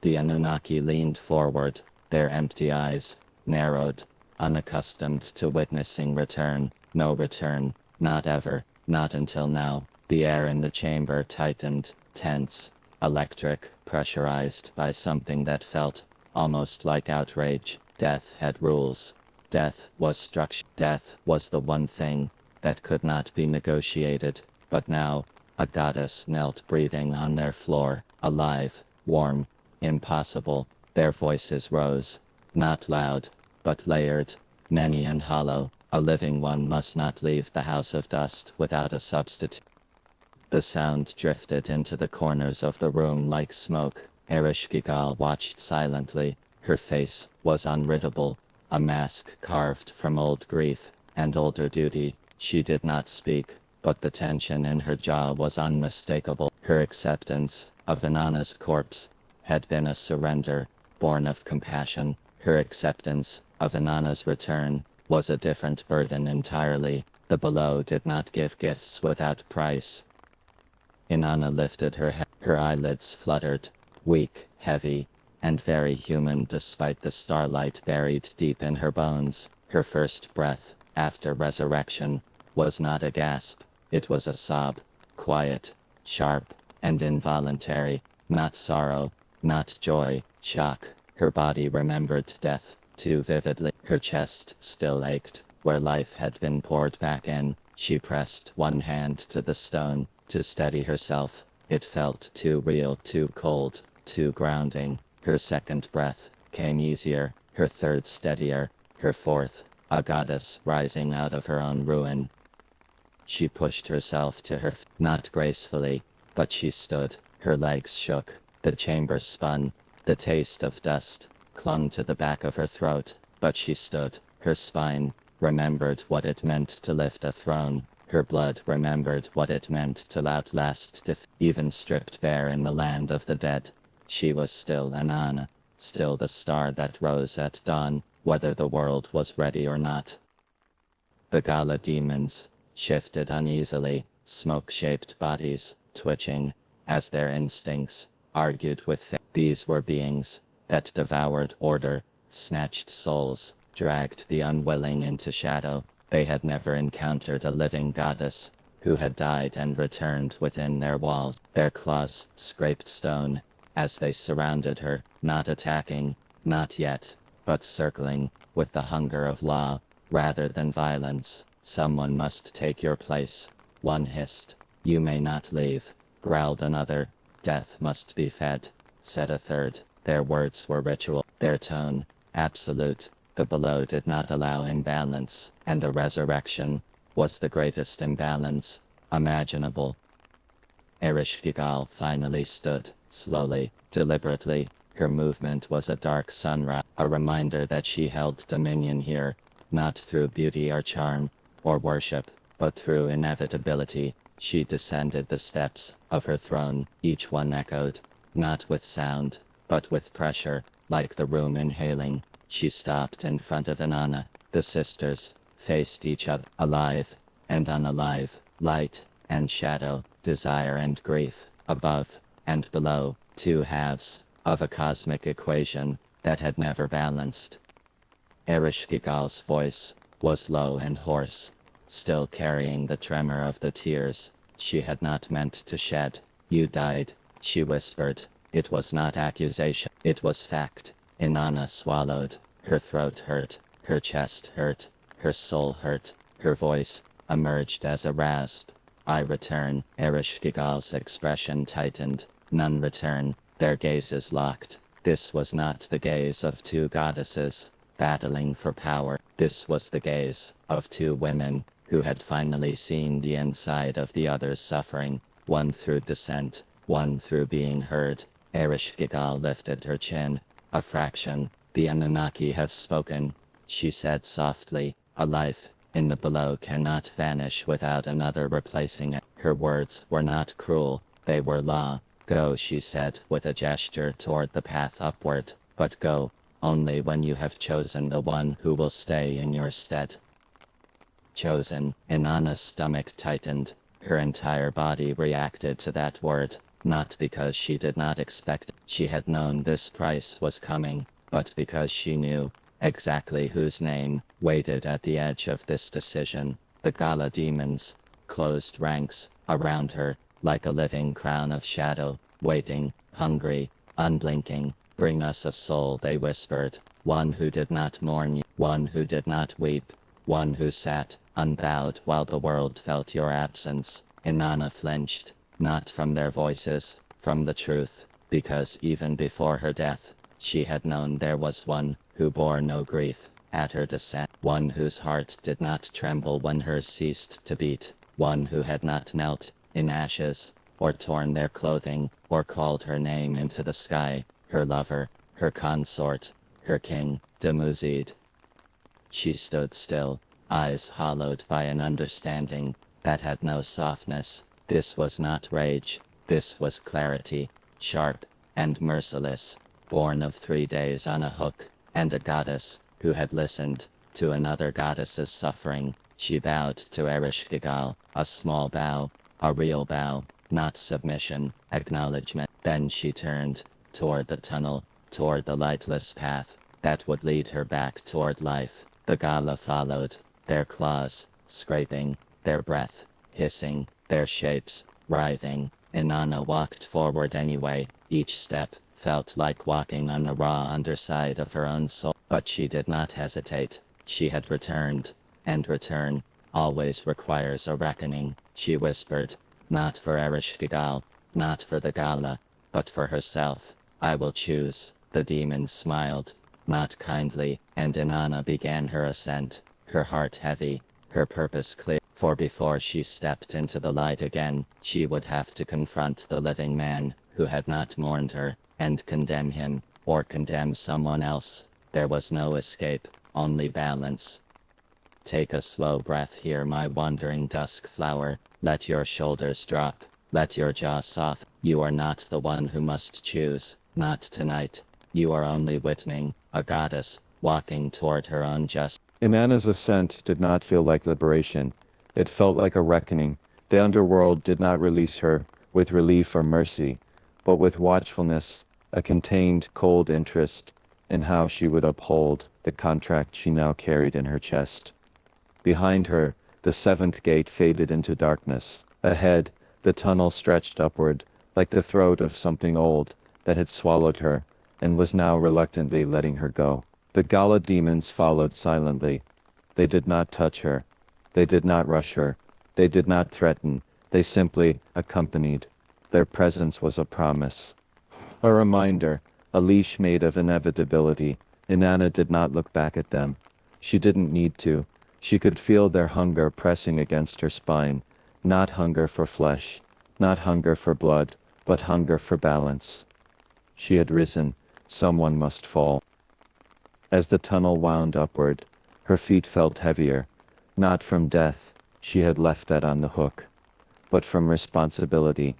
Speaker 2: The Anunnaki leaned forward, their empty eyes narrowed, unaccustomed to witnessing return. No return, not ever, not until now. The air in the chamber tightened, tense, electric, pressurized by something that felt almost like outrage. Death had rules. Death was structure. Death was the one thing that could not be negotiated. But now, a goddess knelt breathing on their floor, alive, warm, impossible. Their voices rose, not loud, but layered, many and hollow. A living one must not leave the house of dust without a substitute. The sound drifted into the corners of the room like smoke. Ereshkigal watched silently. Her face was unreadable, a mask carved from old grief and older duty. She did not speak, but the tension in her jaw was unmistakable. Her acceptance of Inanna's corpse had been a surrender, born of compassion. Her acceptance of Inanna's return was a different burden entirely. The below did not give gifts without price. Inanna lifted her head. Her eyelids fluttered, weak, heavy, and very human despite the starlight buried deep in her bones. Her first breath, after resurrection, was not a gasp. It was a sob, quiet, sharp, and involuntary. Not sorrow, not joy, shock. Her body remembered death too vividly. Her chest still ached, where life had been poured back in. She pressed one hand to the stone to steady herself. It felt too real, too cold, too grounding. Her second breath came easier, her third steadier, her fourth, a goddess rising out of her own ruin. She pushed herself to her feet, not gracefully, but she stood. Her legs shook, the chamber spun, the taste of dust clung to the back of her throat, but she stood, her spine remembered what it meant to lift a throne. Her blood remembered what it meant to outlast defeat. Even stripped bare in the land of the dead, she was still Inanna, still the star that rose at dawn, whether the world was ready or not. The Gala demons shifted uneasily, smoke-shaped bodies, twitching, as their instincts argued with fate. These were beings that devoured order, snatched souls, dragged the unwilling into shadow. They had never encountered a living goddess who had died and returned within their walls. Their claws scraped stone as they surrounded her, not attacking, not yet, but circling, with the hunger of law, rather than violence. Someone must take your place, one hissed. You may not leave, growled another. Death must be fed, said a third. Their words were ritual, their tone, absolute. The below did not allow imbalance, and the resurrection was the greatest imbalance imaginable. Ereshkigal finally stood, slowly, deliberately. Her movement was a dark sunrise, a reminder that she held dominion here, not through beauty or charm, or worship, but through inevitability. She descended the steps of her throne, each one echoed, not with sound, but with pressure, like the room inhaling. She stopped in front of Inanna. The sisters faced each other, alive and unalive, light and shadow, desire and grief, above and below, two halves of a cosmic equation that had never balanced. Ereshkigal's voice was low and hoarse, still carrying the tremor of the tears she had not meant to shed. You died, she whispered. It was not accusation, it was fact. Inanna swallowed. Her throat hurt, her chest hurt, her soul hurt. Her voice emerged as a rasp. I return. Ereshkigal's expression tightened. None return. Their gazes locked. This was not the gaze of two goddesses battling for power. This was the gaze of two women who had finally seen the inside of the other's suffering, one through dissent, one through being heard. Ereshkigal lifted her chin. A fraction. The Anunnaki have spoken, she said softly. A life in the below cannot vanish without another replacing it. Her words were not cruel, they were law. Go, she said with a gesture toward the path upward, but go only when you have chosen the one who will stay in your stead. Chosen. Inanna's stomach tightened. Her entire body reacted to that word, not because she did not expect it. She had known this price was coming, but because she knew exactly whose name waited at the edge of this decision. The Gala demons closed ranks around her, like a living crown of shadow, waiting, hungry, unblinking. Bring us a soul, they whispered, one who did not mourn you, one who did not weep, one who sat, unbowed, while the world felt your absence. Inanna flinched, not from their voices, from the truth, because even before her death, she had known there was one who bore no grief at her descent, one whose heart did not tremble when hers ceased to beat, one who had not knelt in ashes, or torn their clothing, or called her name into the sky, her lover, her consort, her king, Demuzid. She stood still, eyes hollowed by an understanding that had no softness. This was not rage, this was clarity, sharp and merciless, born of 3 days on a hook, and a goddess who had listened to another goddess's suffering. She bowed to Ereshkigal, a small bow, a real bow, not submission, acknowledgement. Then she turned toward the tunnel, toward the lightless path that would lead her back toward life. The Gala followed, their claws scraping, their breath hissing, their shapes writhing. Inanna walked forward anyway. Each step felt like walking on the raw underside of her own soul. But she did not hesitate. She had returned, and return always requires a reckoning. She whispered, not for Ereshkigal, not for the Gala, but for herself. I will choose. The demon smiled, not kindly, and Inanna began her ascent, her heart heavy, her purpose clear. For before she stepped into the light again, she would have to confront the living man who had not mourned her, and condemn him, or condemn someone else. There was no escape, only balance. Take a slow breath here, my wandering dusk flower. Let your shoulders drop. Let your jaw soften. You are not the one who must choose. Not tonight. You are only witnessing a goddess walking toward her own justice.
Speaker 1: Inanna's ascent did not feel like liberation. It felt like a reckoning. The underworld did not release her with relief or mercy, but with watchfulness, a contained, cold interest in how she would uphold the contract she now carried in her chest. Behind her, the seventh gate faded into darkness. Ahead, the tunnel stretched upward, like the throat of something old that had swallowed her and was now reluctantly letting her go. The Gala demons followed silently. They did not touch her. They did not rush her. They did not threaten. They simply accompanied. Their presence was a promise. A reminder, a leash made of inevitability. Inanna did not look back at them. She didn't need to. She could feel their hunger pressing against her spine. Not hunger for flesh, not hunger for blood, but hunger for balance. She had risen. Someone must fall. As the tunnel wound upward, her feet felt heavier. Not from death, she had left that on the hook, but from responsibility.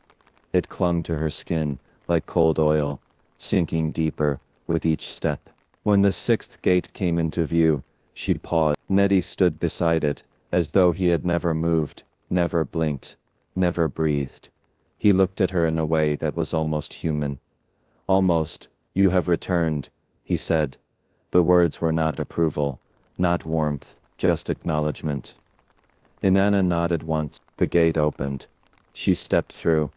Speaker 1: It clung to her skin like cold oil, sinking deeper with each step. When the sixth gate came into view, she paused. Nettie stood beside it, as though he had never moved, never blinked, never breathed. He looked at her in a way that was almost human. Almost, "You have returned," he said. The words were not approval, not warmth, just acknowledgement. Inanna nodded once. The gate opened. She stepped through.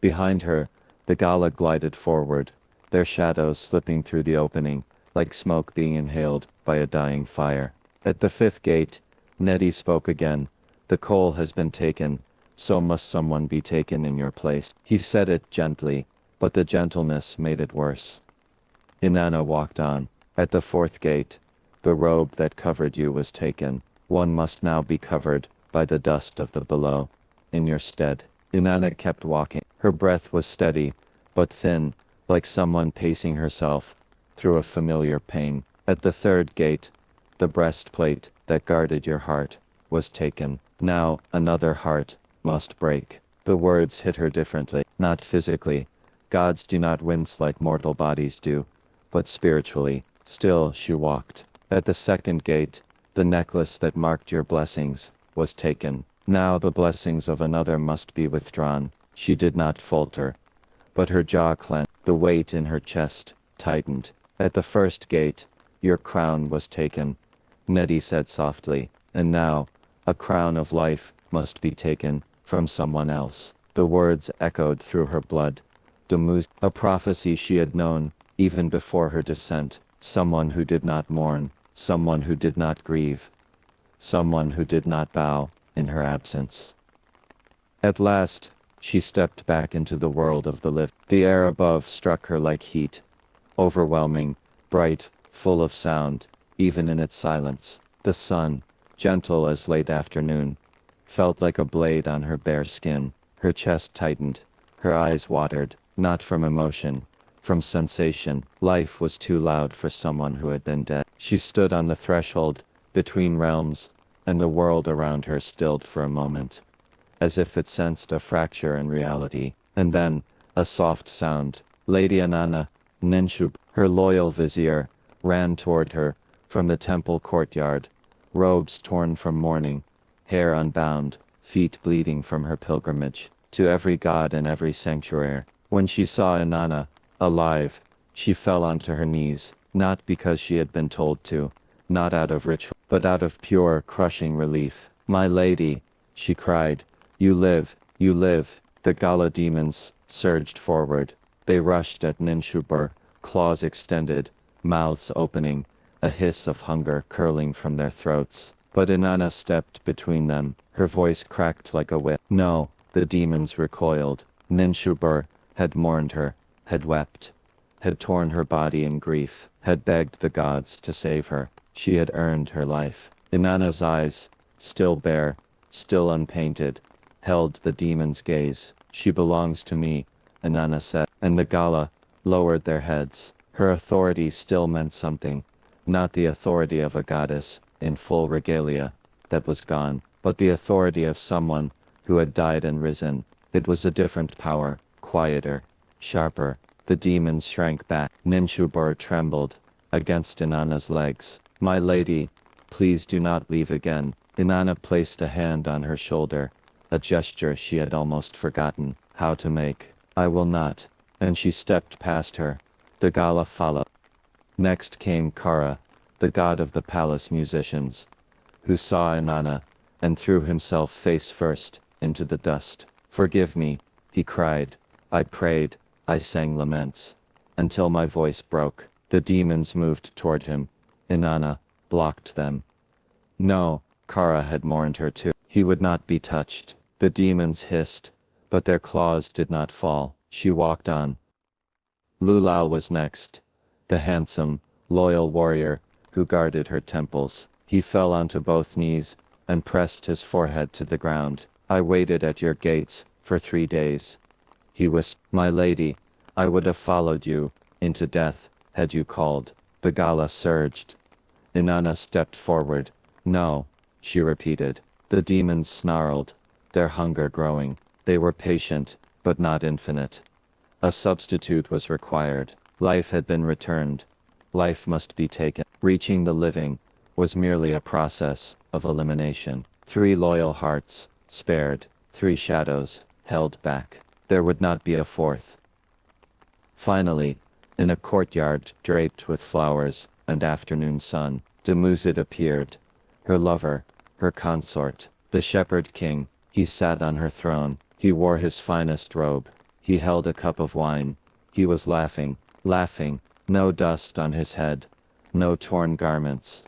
Speaker 1: Behind her, the Gala glided forward, their shadows slipping through the opening, like smoke being inhaled by a dying fire. At the fifth gate, Nettie spoke again. "The coal has been taken, so must someone be taken in your place." He said it gently, but the gentleness made it worse. Inanna walked on. At the fourth gate, "The robe that covered you was taken. One must now be covered by the dust of the below, in your stead." Inanna kept walking. Her breath was steady, but thin, like someone pacing herself through a familiar pain. At the third gate, "The breastplate that guarded your heart was taken. Now another heart must break." The words hit her differently. Not physically. Gods do not wince like mortal bodies do, but spiritually. Still she walked. At the second gate, "The necklace that marked your blessings was taken. Now the blessings of another must be withdrawn." She did not falter, but her jaw clenched. The weight in her chest tightened. At the first gate, "Your crown was taken," Nettie said softly, "and now, a crown of life must be taken from someone else." The words echoed through her blood. A prophecy she had known, even before her descent. Someone who did not mourn, someone who did not grieve, someone who did not bow in her absence. At last, she stepped back into the world of the living. The air above struck her like heat, overwhelming, bright, full of sound, even in its silence. The sun, gentle as late afternoon, felt like a blade on her bare skin. Her chest tightened, her eyes watered, not from emotion, from sensation. Life was too loud for someone who had been dead. She stood on the threshold, between realms, and the world around her stilled for a moment, as if it sensed a fracture in reality. And then, a soft sound. Lady Inanna, Ninshub, her loyal vizier, ran toward her, from the temple courtyard, robes torn from mourning, hair unbound, feet bleeding from her pilgrimage to every god and every sanctuary. When she saw Inanna, alive, she fell onto her knees, not because she had been told to, not out of ritual, but out of pure, crushing relief. "My lady," she cried, you live, you live." The Gala demons surged forward. They rushed at Ninshubur, claws extended, mouths opening, a hiss of hunger curling from their throats. But Inanna stepped between them, her voice cracked like a whip. "No," the demons recoiled. Ninshubur had mourned her, had wept, had torn her body in grief, had begged the gods to save her. She had earned her life. Inanna's eyes, still bare, still unpainted, held the demon's gaze. "She belongs to me," Inanna said, and the Gala lowered their heads. Her authority still meant something, not the authority of a goddess in full regalia,
Speaker 2: that was gone, but the authority of someone who had died and risen. It was a different power, quieter, sharper. The demons shrank back. Ninshubur trembled against Inanna's legs. "My lady, please do not leave again." Inanna placed a hand on her shoulder, a gesture she had almost forgotten how to make. "I will not," and she stepped past her. The Gala followed. Next came Kara, the god of the palace musicians, who saw Inanna and threw himself face first into the dust. "Forgive me," he cried. "I prayed, I sang laments, until my voice broke." The demons moved toward him. Inanna blocked them. No, Kara had mourned her too. He would not be touched. The demons hissed, but their claws did not fall. She walked on. Lulal was next, the handsome, loyal warrior who guarded her temples. He fell onto both knees and pressed his forehead to the ground. "I waited at your gates for 3 days," he whispered. "My lady, I would have followed you into death had you called." The Gala surged. Inanna stepped forward. "No," she repeated. The demons snarled, their hunger growing. They were patient, but not infinite. A substitute was required. Life had been returned. Life must be taken. Reaching the living was merely a process of elimination. 3 loyal hearts, spared. 3 shadows, held back. There would not be a 4th. Finally, in a courtyard draped with flowers and afternoon sun, Dumuzid appeared. Her lover, her consort, the shepherd king. He sat on her throne. He wore his finest robe. He held a cup of wine. He was laughing, laughing. No dust on his head. No torn garments.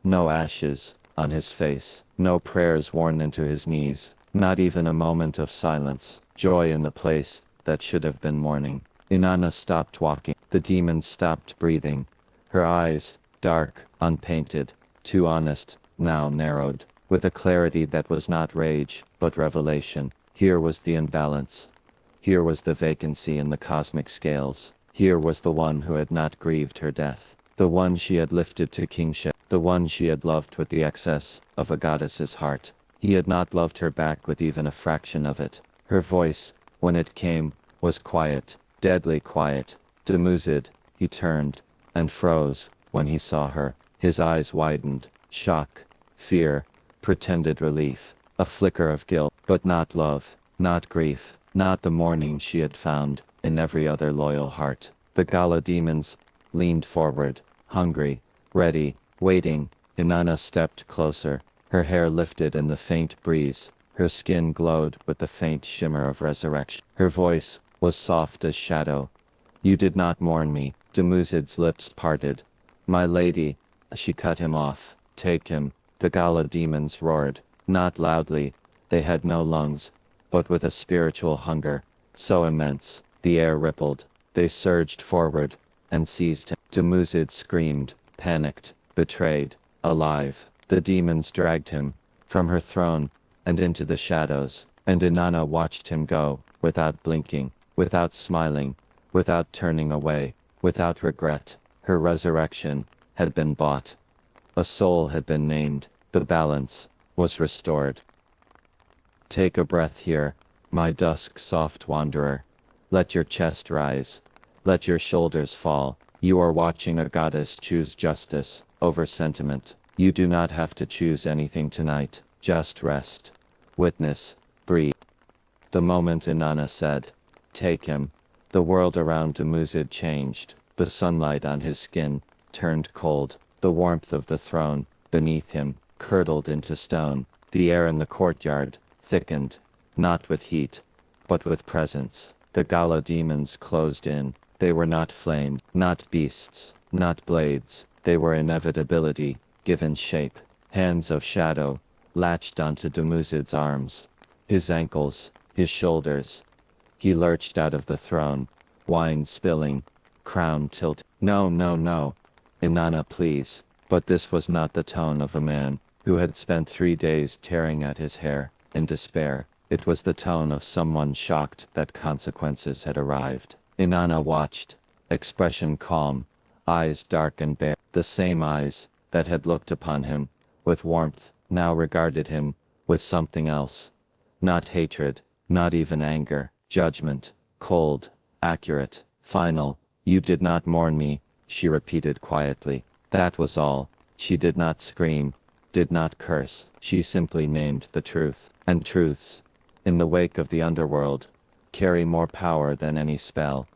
Speaker 2: No ashes on his face. No prayers worn into his knees. Not even a moment of silence. Joy in the place that should have been mourning. Inanna stopped walking. The demons stopped breathing. Her eyes, dark, unpainted, too honest, now narrowed, with a clarity that was not rage, but revelation. Here was the imbalance. Here was the vacancy in the cosmic scales. Here was the one who had not grieved her death. The one she had lifted to kingship. The one she had loved with the excess of a goddess's heart. He had not loved her back with even a fraction of it. Her voice, when it came, was quiet, deadly quiet. Dumuzid, he turned, and froze, when he saw her. His eyes widened, shock, fear, pretended relief, a flicker of guilt, but not love, not grief, not the mourning she had found in every other loyal heart. The Gala demons leaned forward, hungry, ready, waiting. Inanna stepped closer, her hair lifted in the faint breeze. Her skin glowed with the faint shimmer of resurrection. Her voice was soft as shadow. "You did not mourn me." Dumuzid's lips parted. "My lady," she cut him off. "Take him." The Gala demons roared, not loudly. They had no lungs, but with a spiritual hunger, so immense, the air rippled. They surged forward, and seized him. Dumuzid screamed, panicked, betrayed, alive. The demons dragged him, from her throne, and into the shadows, and Inanna watched him go, without blinking, without smiling, without turning away, without regret. Her resurrection had been bought. A soul had been named. The balance was restored. Take a breath here, my dusk soft wanderer. Let your chest rise. Let your shoulders fall. You are watching a goddess choose justice over sentiment. You do not have to choose anything tonight. Just rest. Witness. Breathe. The moment Inanna said, "Take him," the world around Dumuzid changed. The sunlight on his skin turned cold. The warmth of the throne beneath him curdled into stone. The air in the courtyard thickened, not with heat, but with presence. The Gala demons closed in. They were not flame, not beasts, not blades. They were inevitability, given shape. Hands of shadow latched onto Dumuzid's arms, his ankles, his shoulders. He lurched out of the throne, wine spilling, crown tilted. "No, no, no. Inanna, please." But this was not the tone of a man who had spent 3 days tearing at his hair in despair. It was the tone of someone shocked that consequences had arrived. Inanna watched, expression calm, eyes dark and bare, the same eyes that had looked upon him with warmth now regarded him with something else. Not hatred, not even anger, judgment, cold, accurate, final. You did not mourn me, she repeated quietly. That was all. She did not scream, did not curse. She simply named the truth. And truths, in the wake of the underworld, carry more power than any spell.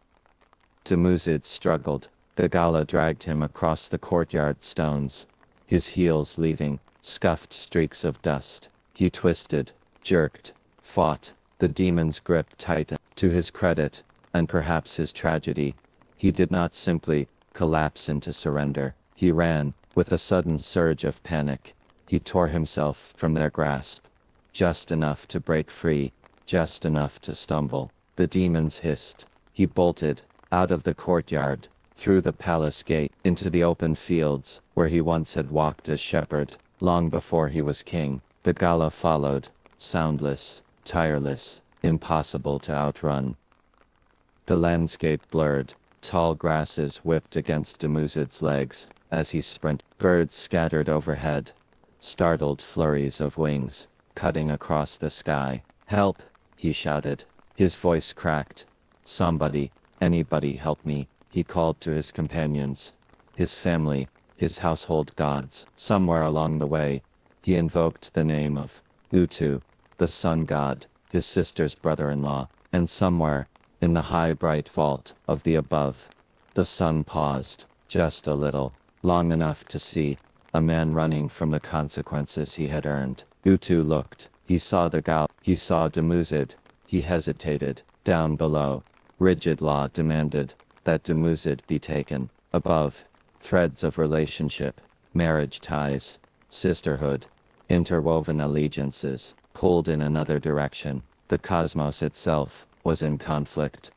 Speaker 2: Dumuzid struggled. The gala dragged him across the courtyard stones, his heels leaving scuffed streaks of dust. He twisted, jerked, fought. The demon's grip tightened. To his credit, and perhaps his tragedy, he did not simply collapse into surrender. He ran, with a sudden surge of panic. He tore himself from their grasp. Just enough to break free, just enough to stumble. The demons hissed. He bolted, out of the courtyard, through the palace gate, into the open fields, where he once had walked as shepherd, long before he was king. The gala followed, soundless, tireless, impossible to outrun. The landscape blurred. Tall grasses whipped against Dumuzid's legs as he sprinted. Birds scattered overhead. Startled flurries of wings, cutting across the sky. "Help!" he shouted. His voice cracked. "Somebody, anybody help me," he called to his companions, his family, his household gods. Somewhere along the way, he invoked the name of Utu, the sun god, his sister's brother-in-law, and somewhere, in the high bright vault of the above, the sun paused, just a little, long enough to see a man running from the consequences he had earned. Utu looked. He saw the gal. He saw Dumuzid. He hesitated. Down below, rigid law demanded that Dumuzid be taken. Above, threads of relationship, marriage ties, sisterhood, interwoven allegiances, pulled in another direction. The cosmos itself was in conflict.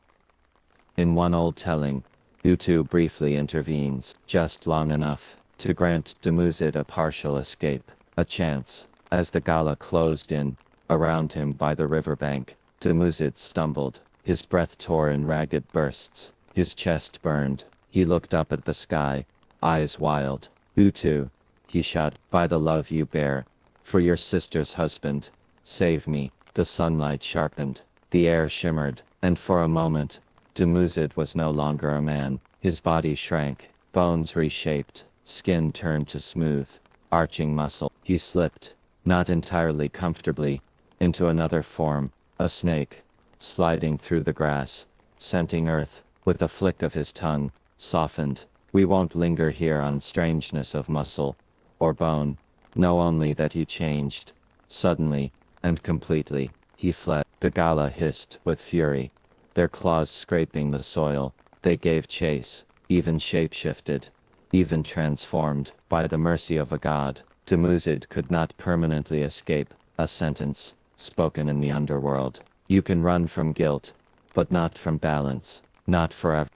Speaker 2: In one old telling, Utu briefly intervenes, just long enough to grant Dumuzid a partial escape, a chance. As the gala closed in, around him by the riverbank, Dumuzid stumbled. His breath tore in ragged bursts. His chest burned. He looked up at the sky, eyes wild. "Utu," he shouted, "by the love you bear, for your sister's husband, save me." The sunlight sharpened. The air shimmered, and for a moment, Dumuzid was no longer a man. His body shrank, bones reshaped, skin turned to smooth, arching muscle. He slipped, not entirely comfortably, into another form, a snake, sliding through the grass, scenting earth. With a flick of his tongue, softened. We won't linger here on strangeness of muscle or bone. Know only that he changed. Suddenly, and completely, he fled. The gala hissed with fury, their claws scraping the soil. They gave chase, even shape-shifted, even transformed. By the mercy of a god, Dumuzid could not permanently escape a sentence spoken in the underworld. You can run from guilt, but not from balance. Not forever.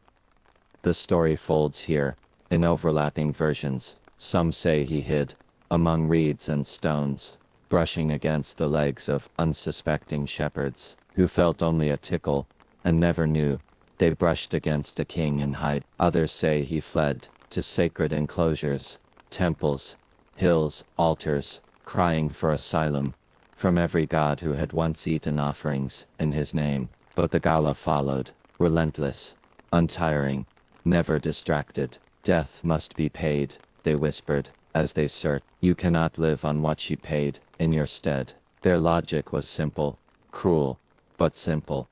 Speaker 2: The story folds here, in overlapping versions. Some say he hid among reeds and stones, brushing against the legs of unsuspecting shepherds, who felt only a tickle, and never knew they brushed against a king in hide. Others say he fled to sacred enclosures, temples, hills, altars, crying for asylum from every god who had once eaten offerings in his name. But the gala followed, relentless, untiring, never distracted. "Death must be paid," they whispered, as they searched. "You cannot live on what she paid in your stead." Their logic was simple, cruel, but simple.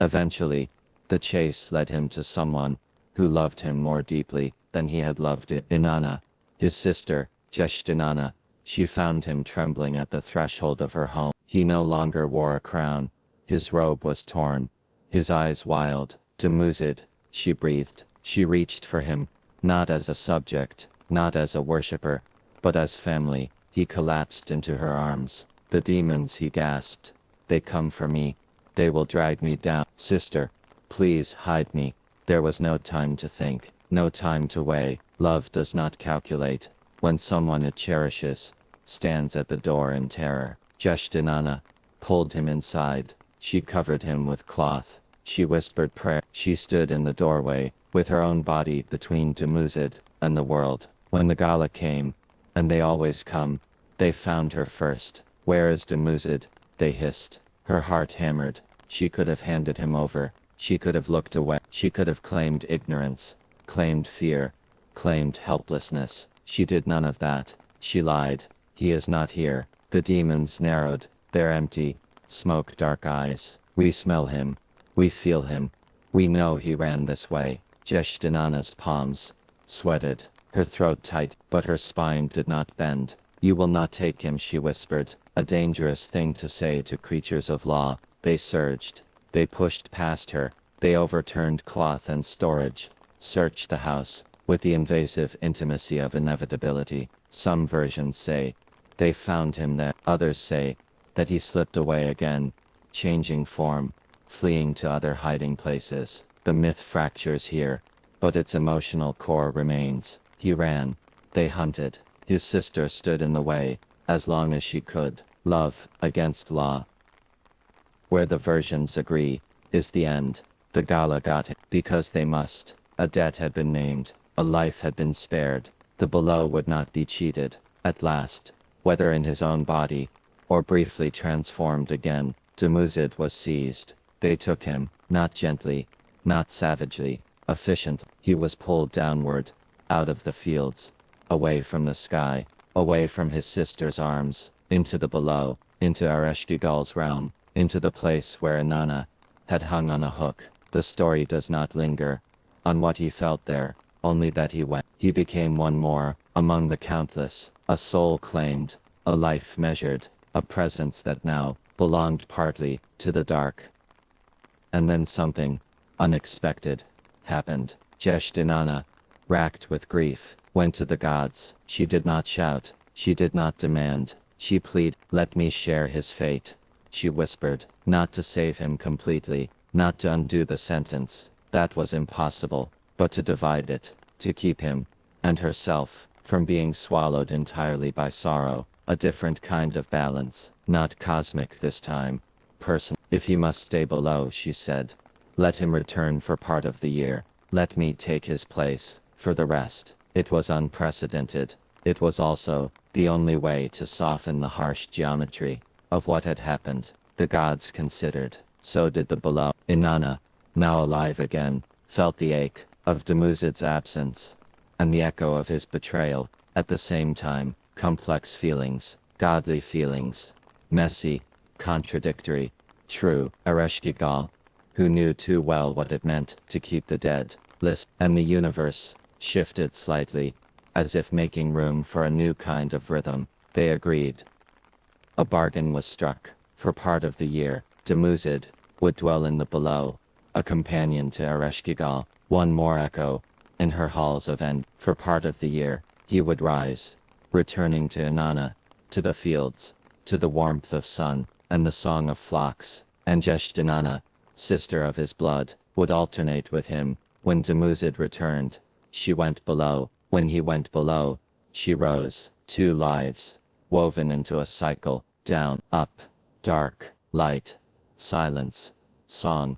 Speaker 2: Eventually, the chase led him to someone who loved him more deeply than he had loved Inanna, his sister, Inanna. She found him trembling at the threshold of her home. He no longer wore a crown. His robe was torn, his eyes wild. "Dumuzid," she breathed. She reached for him, not as a subject, not as a worshipper, but as family. He collapsed into her arms. "The demons," he gasped. "They come for me. They will drag me down. Sister, please hide me." There was no time to think, no time to weigh. Love does not calculate. When someone it cherishes stands at the door in terror. Inanna pulled him inside. She covered him with cloth. She whispered prayer. She stood in the doorway, with her own body between Dumuzid and the world. When the gala came, and they always come, They found her first. Where is Dumuzid? They hissed. Her heart hammered. She could have handed him over. She could have looked away. She could have claimed ignorance, claimed fear, claimed helplessness. She did none of that. She lied. He is not here. The demons narrowed their empty, smoke-dark eyes. We smell him. We feel him. We know he ran this way. Is Inanna's palms sweated, her throat tight, but her spine did not bend. You will not take him, she whispered. A dangerous thing to say to creatures of law. They surged. They pushed past her. They overturned cloth and storage, searched the house, with the invasive intimacy of inevitability. Some versions say they found him there. Others say that he slipped away again, changing form, fleeing to other hiding places. The myth fractures here, but its emotional core remains. He ran. They hunted. His sister stood in the way, as long as she could. Love, against law. Where the versions agree, is the end. The Gala got it, because they must. A debt had been named. A life had been spared. The below would not be cheated. At last, whether in his own body, or briefly transformed again, Dumuzid was seized. They took him, not gently, not savagely, efficient. He was pulled downward, out of the fields, away from the sky, away from his sister's arms, into the below, into Ereshkigal's realm, into the place where Inanna had hung on a hook. The story does not linger on what he felt there, only that he went. He became one more, among the countless, a soul claimed, a life measured, a presence that now belonged partly to the dark. And then something unexpected happened. Is Inanna, racked with grief, went to the gods. She did not shout. She did not demand. She pleaded, "Let me share his fate," she whispered, not to save him completely, not to undo the sentence, that was impossible, but to divide it, to keep him, and herself, from being swallowed entirely by sorrow. A different kind of balance, not cosmic this time, personal. If he must stay below, she said, let him return for part of the year. Let me take his place, for the rest. It was unprecedented. It was also the only way to soften the harsh geometry of what had happened. The gods considered. So did the below. Inanna, now alive again, felt the ache of Dumuzid's absence, and the echo of his betrayal. At the same time, complex feelings, godly feelings, messy, contradictory, true. Ereshkigal, who knew too well what it meant to keep the dead, listened, and the universe shifted slightly, as if making room for a new kind of rhythm. They agreed. A bargain was struck. For part of the year, Dumuzid would dwell in the below, a companion to Ereshkigal, one more echo in her halls of end. For part of the year, he would rise, returning to Inanna, to the fields, to the warmth of sun, and the song of flocks. And Is Inanna, sister of his blood, would alternate with him. When Dumuzid returned, she went below. When he went below, she rose. 2 lives, woven into a cycle, down, up, dark, light, silence, song.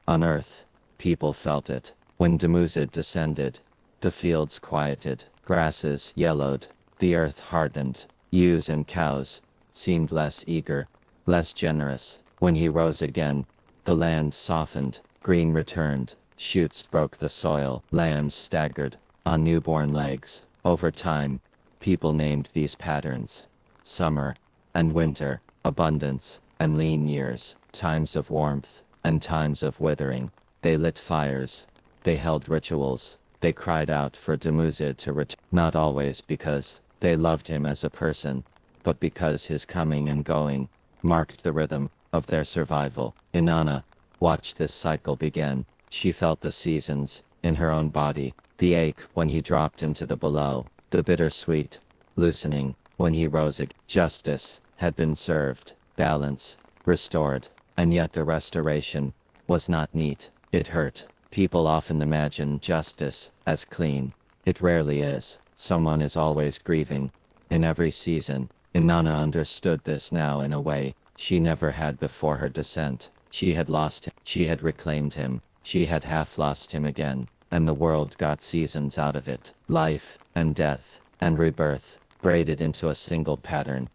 Speaker 2: On earth, people felt it. When Dumuzid descended, the fields quieted, grasses yellowed, the earth hardened. Ewes and cows seemed less eager, less generous. When he rose again, the land softened, green returned, shoots broke the soil, lambs staggered on newborn legs. Over time, people named these patterns: summer and winter, abundance and lean years, times of warmth and times of withering. They lit fires, they held rituals, they cried out for Dumuzid to return, not always because they loved him as a person, but because his coming and going marked the rhythm of their survival. Inanna watched this cycle begin. She felt the seasons in her own body, the ache when he dropped into the below, the bittersweet loosening when he rose again. Justice had been served, balance restored, and yet the restoration was not neat. It hurt. People often imagine justice as clean. It rarely is. Someone is always grieving, in every season. Inanna understood this now in a way she never had before her descent. She had lost him. She had reclaimed him. She had half lost him again, and the world got seasons out of it. Life, and death, and rebirth, braided into a single pattern.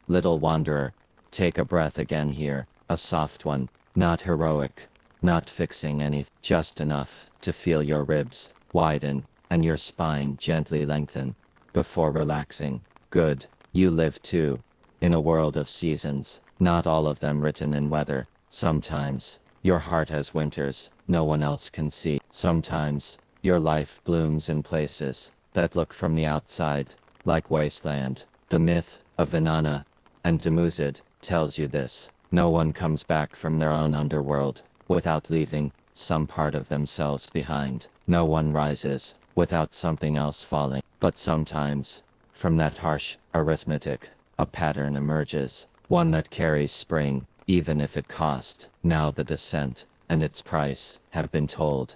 Speaker 2: Little wanderer, take a breath again here, a soft one, not heroic, not fixing anything, just enough to feel your ribs widen and your spine gently lengthen before relaxing. Good, you live too, in a world of seasons, not all of them written in weather. Sometimes, your heart has winters no one else can see. Sometimes, your life blooms in places that look from the outside like wasteland. The myth of Inanna and Dumuzid tells you this. No one comes back from their own underworld without leaving some part of themselves behind. No one rises without something else falling. But sometimes, from that harsh arithmetic, a pattern emerges, one that carries spring, even if it cost. Now the descent and its price have been told.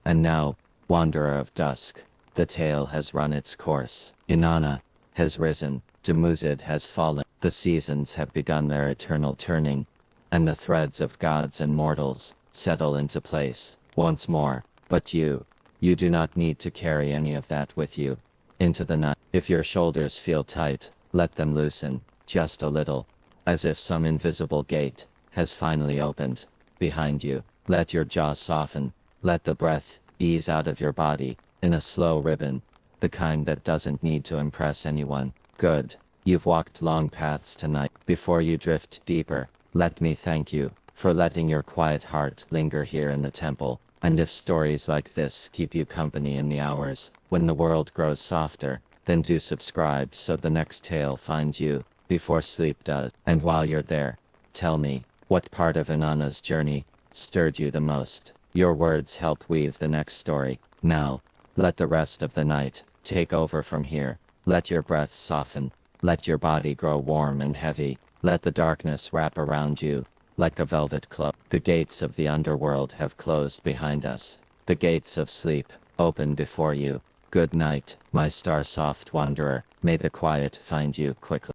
Speaker 2: And now, wanderer of dusk, the tale has run its course. Inanna has risen, Dumuzid has fallen. The seasons have begun their eternal turning, and the threads of gods and mortals settle into place once more. But you do not need to carry any of that with you into the night. If your shoulders feel tight, let them loosen, just a little, as if some invisible gate has finally opened behind you. Let your jaw soften, let the breath ease out of your body in a slow ribbon, the kind that doesn't need to impress anyone. Good. You've walked long paths tonight. Before you drift deeper, let me thank you for letting your quiet heart linger here in the temple. And if stories like this keep you company in the hours when the world grows softer, then do subscribe so the next tale finds you before sleep does. And while you're there, tell me, what part of Inanna's journey stirred you the most? Your words help weave the next story. Now, let the rest of the night take over from here. Let your breath soften. Let your body grow warm and heavy. Let the darkness wrap around you like a velvet cloak. The gates of the underworld have closed behind us. The gates of sleep open before you. Good night, my star-soft wanderer. May the quiet find you quickly.